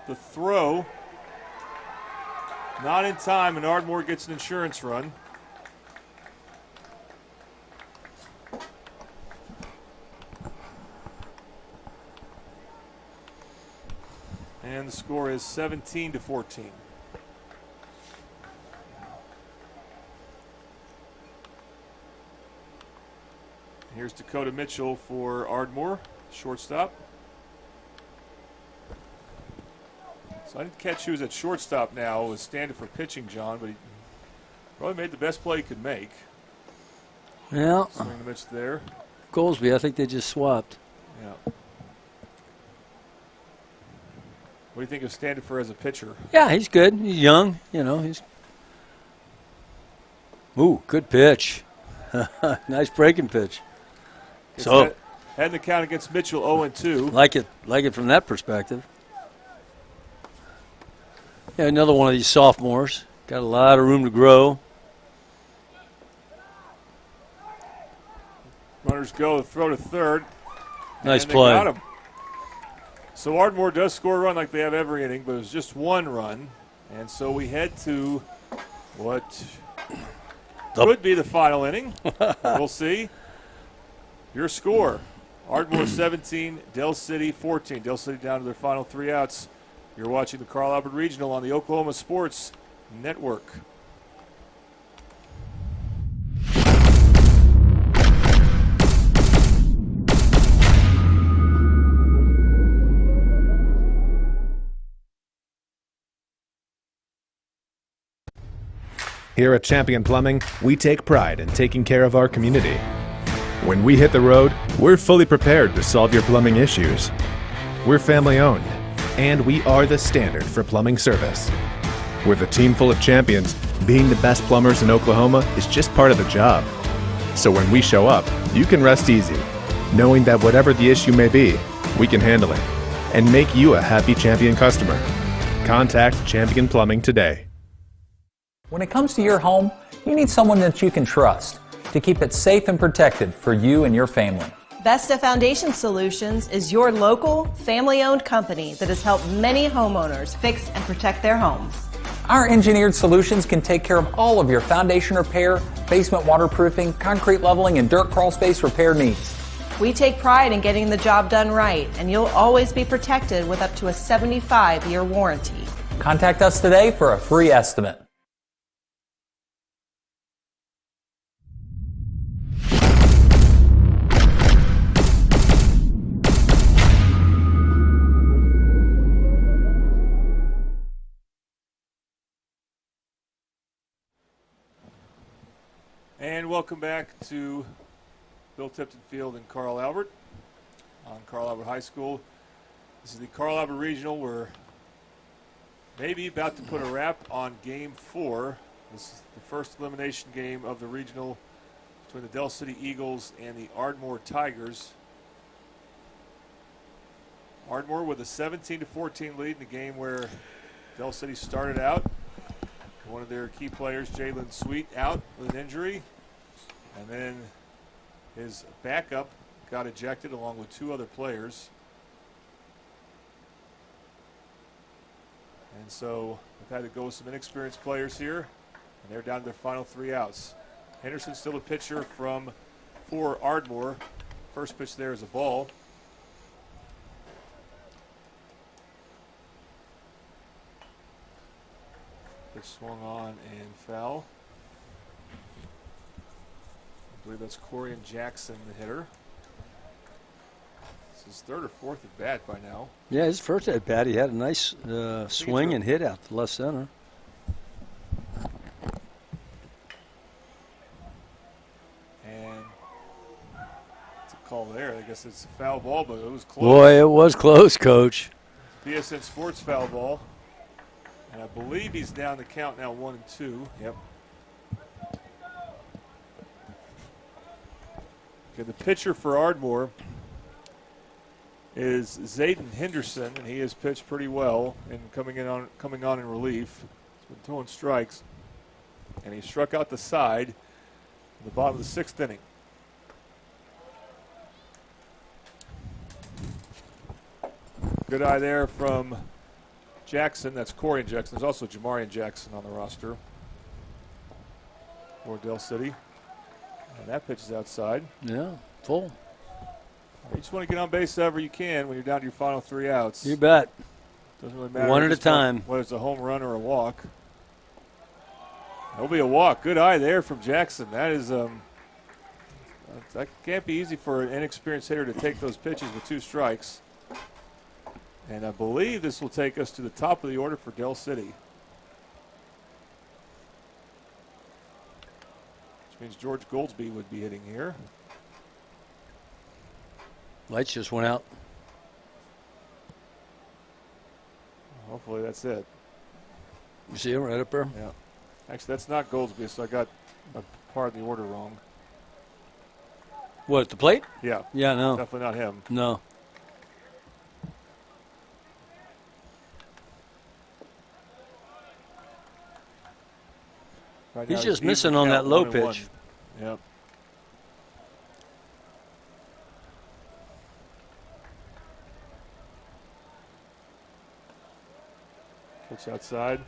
The throw not in time, and Ardmore gets an insurance run. And the score is 17-14. Here's Dakota Mitchell for Ardmore, shortstop. So I didn't catch who's at shortstop now. It was standing for pitching, John, but he probably made the best play he could make. Yeah. Swing the Mitch there. Goldsby, I think they just swapped. Yeah. What do you think of Standifer as a pitcher? Yeah, he's good. He's young. You know, he's. Ooh, good pitch. Nice breaking pitch. So Head in the count against Mitchell, 0-2. Like it from that perspective. Yeah, another one of these sophomores. Got a lot of room to grow. Runners go, throw to third. Nice play. Got him. So Ardmore does score a run like they have every inning, but it was just one run. And so we head to what could be the final inning. We'll see. Your score, Ardmore 17, Del City 14. Del City down to their final 3 outs. You're watching the Carl Albert Regional on the Oklahoma Sports Network. Here at Champion Plumbing, we take pride in taking care of our community. When we hit the road, we're fully prepared to solve your plumbing issues. We're family owned, and we are the standard for plumbing service. With a team full of champions, being the best plumbers in Oklahoma is just part of the job. So when we show up, you can rest easy, knowing that whatever the issue may be, we can handle it and make you a happy Champion customer. Contact Champion Plumbing today. When it comes to your home, you need someone that you can trust to keep it safe and protected for you and your family. Vesta Foundation Solutions is your local, family-owned company that has helped many homeowners fix and protect their homes. Our engineered solutions can take care of all of your foundation repair, basement waterproofing, concrete leveling, and dirt crawl space repair needs. We take pride in getting the job done right, and you'll always be protected with up to a 75-year warranty. Contact us today for a free estimate. And welcome back to Bill Tipton Field in Carl Albert on Carl Albert High School. This is the Carl Albert Regional. We're maybe about to put a wrap on Game 4. This is the first elimination game of the regional between the Del City Eagles and the Ardmore Tigers. Ardmore with a 17-14 lead in the game where Del City started out. One of their key players, Jalen Sweet, out with an injury. And then his backup got ejected along with 2 other players. And so they've had to go with some inexperienced players here. And they're down to their final 3 outs. Henderson still a pitcher for Ardmore. First pitch there is a ball. Pitch swung on and foul. I believe that's Corian Jackson, the hitter. This is 3rd or 4th at bat by now. Yeah, his first at bat, he had a nice swing and hit out to left center. And it's a call there. I guess it's a foul ball, but it was close. Boy, it was close, Coach. PSN Sports foul ball. And I believe he's down the count now 1-2. Yep. Okay, the pitcher for Ardmore is Zayden Henderson, and he has pitched pretty well and coming on in relief. He's been throwing strikes, and he struck out the side in the bottom of the 6th inning. Good eye there from Jackson. That's Corian Jackson. There's also Jamarian Jackson on the roster for Del City. And that pitch is outside. Yeah, full. You just want to get on base however you can when you're down to your final 3 outs. You bet. Doesn't really matter. One at a time. Whether it's a home run or a walk. That'll be a walk. Good eye there from Jackson. That is that can't be easy for an inexperienced hitter to take those pitches with 2 strikes. And I believe this will take us to the top of the order for Del City. Which means George Goldsby would be hitting here. Lights just went out. Hopefully that's it. You see him right up there? Yeah. Actually, that's not Goldsby, so I got a part of the order wrong. What, at the plate? Yeah. Yeah, no. Definitely not him. No. Right He's now, just even missing on count, that low 1-1. pitch. Yep. Pitch outside.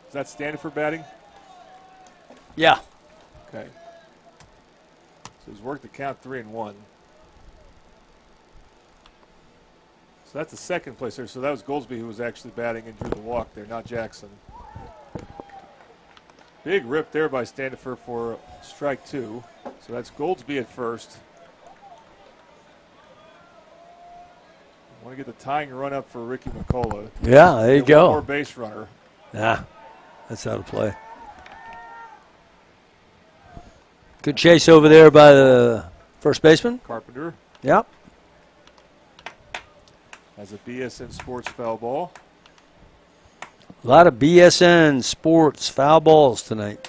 Is that standard for batting? Yeah. Okay. So he's worked the count 3-1. So that's the second place there. So that was Goldsby who was actually batting and drew the walk there, not Jackson. Big rip there by Standifer for strike 2. So that's Goldsby at first. Want to get the tying run up for Ricky McCullough. Yeah, there you go. One more base runner. Yeah, that's out of play. Good chase over there by the first baseman. Carpenter. Yep. Has a BSN Sports foul ball. A lot of BSN Sports foul balls tonight.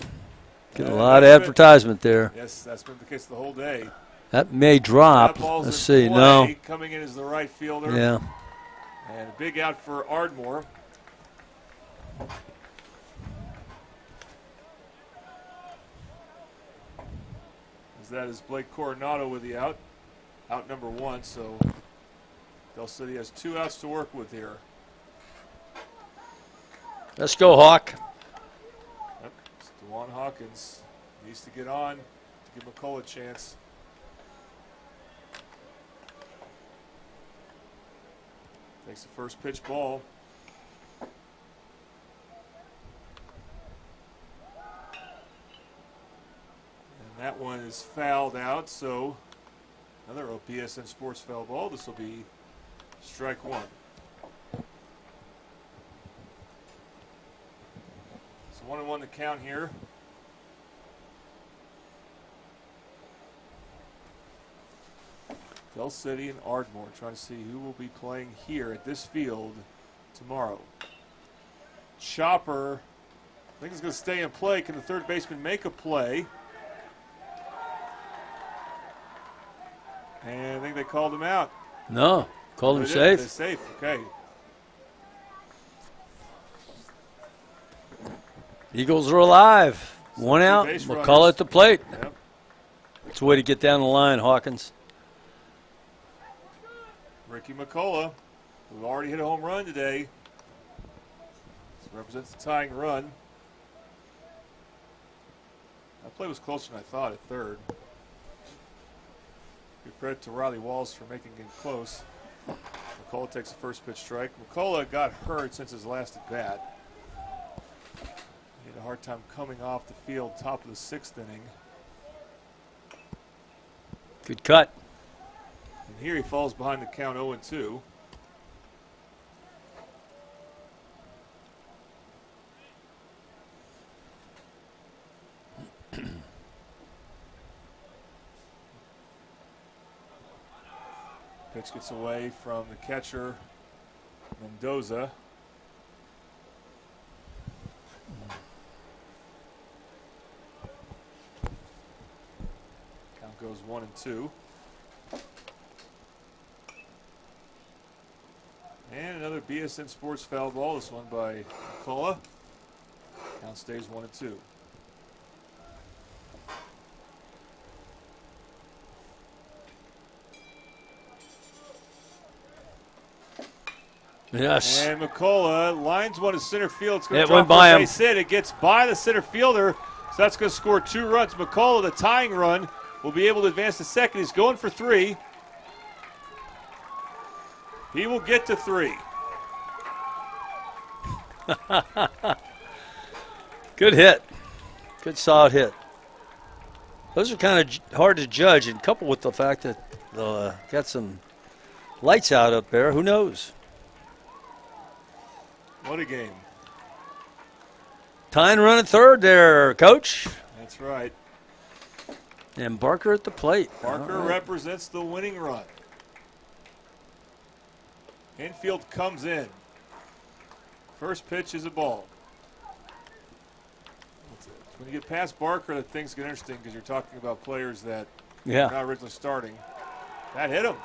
Getting a lot of advertisement there. Yes, that's been the case the whole day. That may drop. That ball's Let's in see. play. No. Coming in as the right fielder. Yeah. And a big out for Ardmore. As that is Blake Coronado with the out. Out number 1, so Del City has 2 outs to work with here. Let's go, Hawk. Yep. It's DeJuan Hawkins needs to get on to give McCullough a chance. Takes the first pitch ball. And that one is fouled out, so another OPSN Sports foul ball. This will be strike 1. So 1-1 to count here. Del City and Ardmore trying to see who will be playing here at this field tomorrow. Chopper, I think, is going to stay in play. Can the third baseman make a play? And I think they called him out. No, called him They're safe. safe, okay. Eagles are alive. 1 out. base McCullough runners. at the plate. Yep. It's a way to get down the line, Hawkins. Ricky McCullough, who already hit a home run today. This represents the tying run. That play was closer than I thought at third. Good credit to Riley Walls for making it close. McCullough takes the first pitch strike. McCullough got hurt since his last at bat. He had a hard time coming off the field top of the 6th inning. Good cut. And here he falls behind the count 0-2. Pitch gets away from the catcher, Mendoza. Count goes 1-2. And another BSN Sports foul ball, this one by McCullough. Count stays 1-2. Yes. And McCullough lines one to center field. It's going It to drop went by for a him. base hit. It gets by the center fielder, so that's going to score 2 runs. McCullough, the tying run, will be able to advance to second. He's going for 3. He will get to 3. Good hit. Good solid hit. Those are kind of hard to judge, and coupled with the fact that got some lights out up there, who knows? What a game. Tying run at third there, Coach. That's That's right. And Barker at the plate. Barker represents the winning run. Infield comes in. First pitch is a ball. When you get past Barker, that things get interesting because you're talking about players that are not originally starting. That hit him.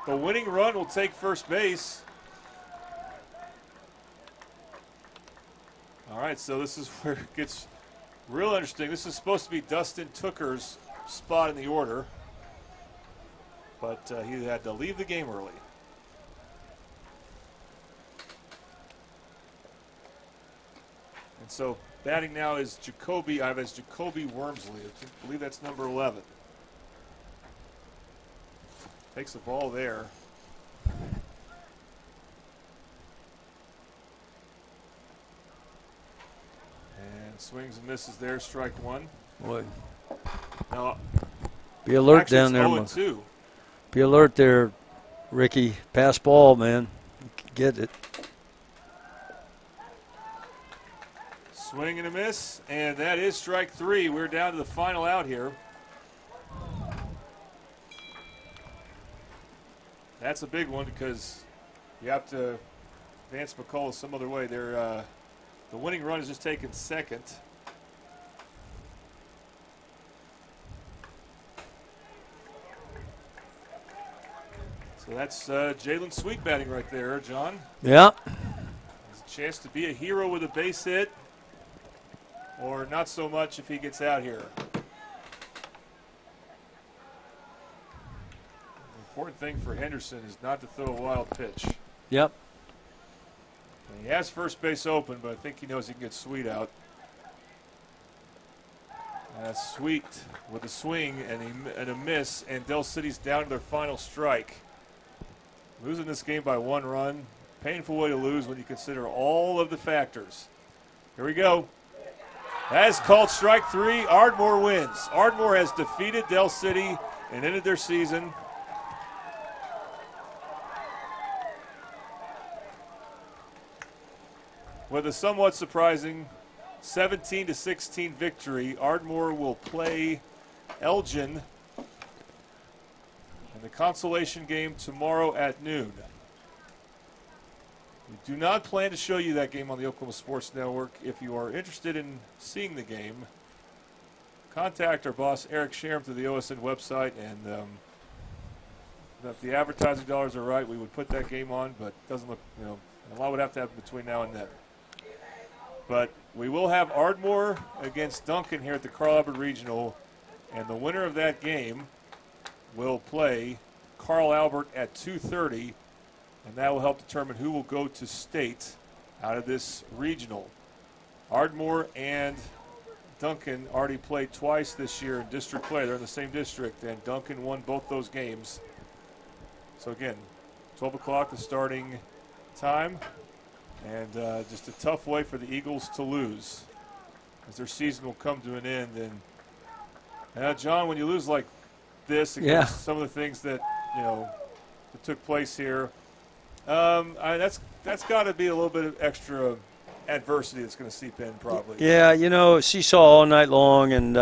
The winning run will take first base. All right, so this is where it gets real interesting. This is supposed to be Dustin Tooker's spot in the order, but he had to leave the game early. And so batting now is Jacoby. I have as Jacoby Wormsley. I believe that's number 11. Takes the ball there. And swings and misses there, strike one. Boy. Now, be alert down there. 0-2. Be alert there, Ricky. Pass ball, man. Get it. Swing and a miss, and that is strike three. We're down to the final out here. That's a big one because you have to advance McCullough some other way. The winning run is just taken second. So that's Jalen Sweet batting right there, John. Yeah. Has a chance to be a hero with a base hit, or not so much if he gets out here. The important thing for Henderson is not to throw a wild pitch. Yep. And he has first base open, but I think he knows he can get Sweet out. Sweet with a swing and a miss, and Del City's down to their final strike. Losing this game by 1 run. Painful way to lose when you consider all of the factors. Here we go. That is called strike three. Ardmore wins. Ardmore has defeated Del City and ended their season. With a somewhat surprising 17-16 victory, Ardmore will play Elgin in the consolation game tomorrow at noon. We do not plan to show you that game on the Oklahoma Sports Network. If you are interested in seeing the game, contact our boss Eric Sherm through the OSN website, and if the advertising dollars are right, we would put that game on, but it doesn't look, a lot would have to happen between now and then. But we will have Ardmore against Duncan here at the Carl Albert Regional, and the winner of that game will play Carl Albert at 2:30, and that will help determine who will go to state out of this regional. Ardmore and Duncan already played twice this year in district play. They're in the same district, and Duncan won both those games. So again, 12 o'clock the starting time. And just a tough way for the Eagles to lose as their season will come to an end. And John, when you lose like this against some of the things that that took place here, that's got to be a little bit of extra adversity that's going to seep in probably. Yeah, seesaw all night long, and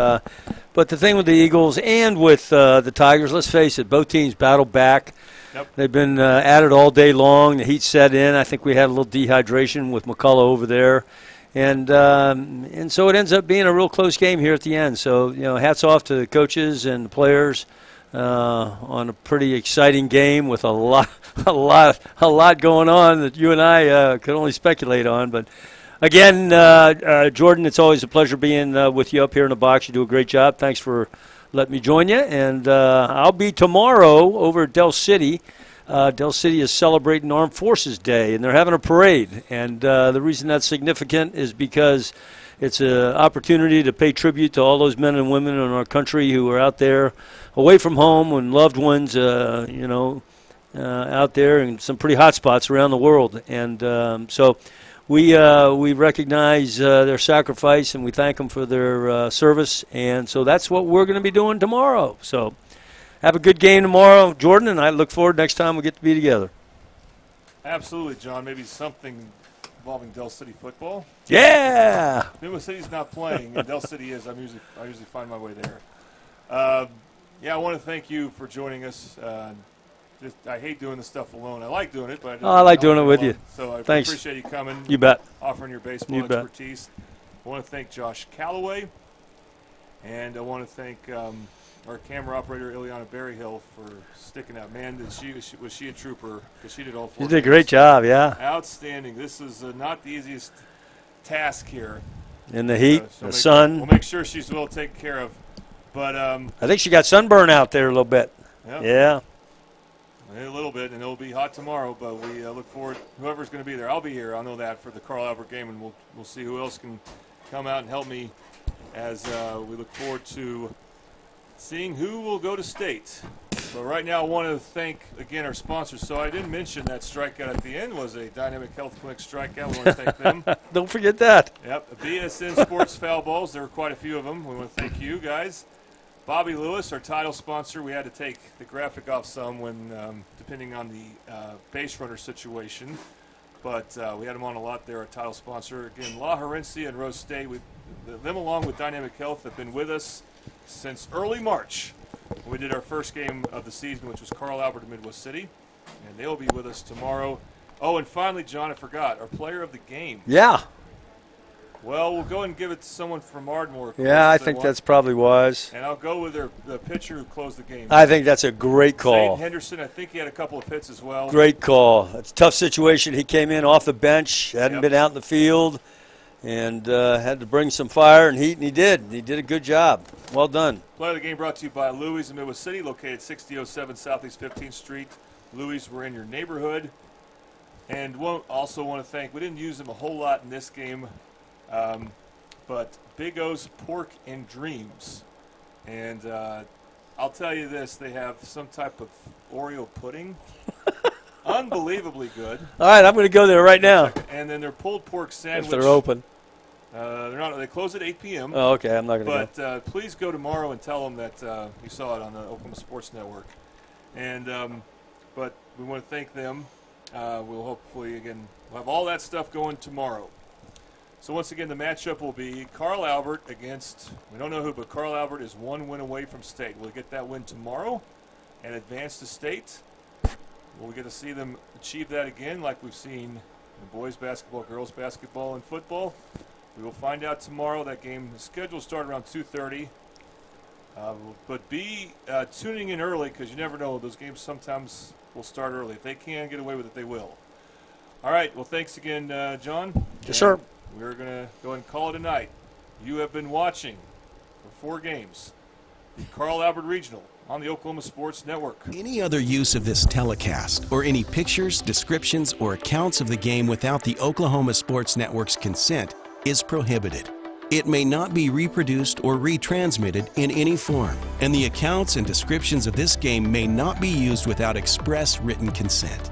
but the thing with the Eagles and with the Tigers, let's face it, both teams battled back. Yep. They've been at it all day long. The heat set in. I think we had a little dehydration with McCullough over there. And so it ends up being a real close game here at the end. So, hats off to the coaches and the players on a pretty exciting game with a lot going on that you and I could only speculate on. But, again, Jordan, it's always a pleasure being with you up here in the box. You do a great job. Thanks for let me join you, and I'll be tomorrow over at Del City. Del City is celebrating Armed Forces Day, and they're having a parade. And the reason that's significant is because it's an opportunity to pay tribute to all those men and women in our country who are out there away from home and loved ones, out there in some pretty hot spots around the world. And so we recognize their sacrifice, and we thank them for their service. And so that's what we're going to be doing tomorrow. So have a good game tomorrow, Jordan, and I look forward next time we get to be together. Absolutely, John. Maybe something involving Del City football. Yeah. Midwest City's not playing, and Del City is. I usually find my way there. Yeah, I want to thank you for joining us. I hate doing this stuff alone. I like doing it, but I like doing it with you. So I Thanks. appreciate you coming. You bet. Offering your baseball expertise. I want to thank Josh Calloway, and I want to thank our camera operator Ileana Berryhill for sticking out. Man, was she a trooper? Because she did all 4 You did a great job, yeah. Outstanding. This is not the easiest task here. In the heat, the sun. We'll make sure she's well taken care of. But I think she got sunburn out there a little bit. Yep. Yeah. A little bit, and it'll be hot tomorrow. But we look forward. Whoever's going to be there, I'll be here. I'll know that for the Carl Albert game, and we'll see who else can come out and help me as we look forward to seeing who will go to state. But right now, I want to thank again our sponsors. So I didn't mention that strikeout at the end was a Dynamic Health Clinic strikeout. We want to thank them. Don't forget that. Yep, BSN Sports Foul Balls. There were quite a few of them. We want to thank you guys. Bobby Lewis, our title sponsor. We had to take the graphic off some when, depending on the base runner situation. But we had him on a lot there, our title sponsor. Again, La Herencia and Rose State. Them along with Dynamic Health have been with us since early March. We did our first game of the season, which was Carl Albert and Midwest City. And they'll be with us tomorrow. Oh, and finally, John, I forgot, our player of the game. Yeah. Well, we'll go and give it to someone from Ardmore. Yeah, I think that's probably wise. And I'll go with the pitcher who closed the game. I think that's a great call. Zane Henderson, I think he had a couple of hits as well. Great call. It's a tough situation. He came in off the bench, hadn't been out in the field, and had to bring some fire and heat, and he did. He did a good job. Well done. Play of the game brought to you by Louis in Midwest City, located 6007 Southeast 15th Street. Louis, we're in your neighborhood. And we'll also want to thank, we didn't use them a whole lot in this game, but Big O's Pork and Dreams. And I'll tell you this, they have some type of Oreo pudding. Unbelievably good. All right, I'm going to go there right now. And then their pulled pork sandwich. If they're open. They're not. They close at 8 p.m. Oh, okay. I'm not going to go. But please go tomorrow and tell them that you saw it on the Oklahoma Sports Network. And but we want to thank them. We'll hopefully, again, we'll have all that stuff going tomorrow. So once again, the matchup will be Carl Albert against, we don't know who, but Carl Albert is 1 win away from state. We'll get that win tomorrow and advance to state. We'll get to see them achieve that again like we've seen in boys basketball, girls basketball, and football. We will find out tomorrow. That game is scheduled to start around 2:30. But be tuning in early because you never know. Those games sometimes will start early. If they can get away with it, they will. All right. Well, thanks again, John. Yes, sir. We're going to go ahead and call it a night. You have been watching for 4 games the Carl Albert Regional on the Oklahoma Sports Network. Any other use of this telecast or any pictures, descriptions, or accounts of the game without the Oklahoma Sports Network's consent is prohibited. It may not be reproduced or retransmitted in any form, and the accounts and descriptions of this game may not be used without express written consent.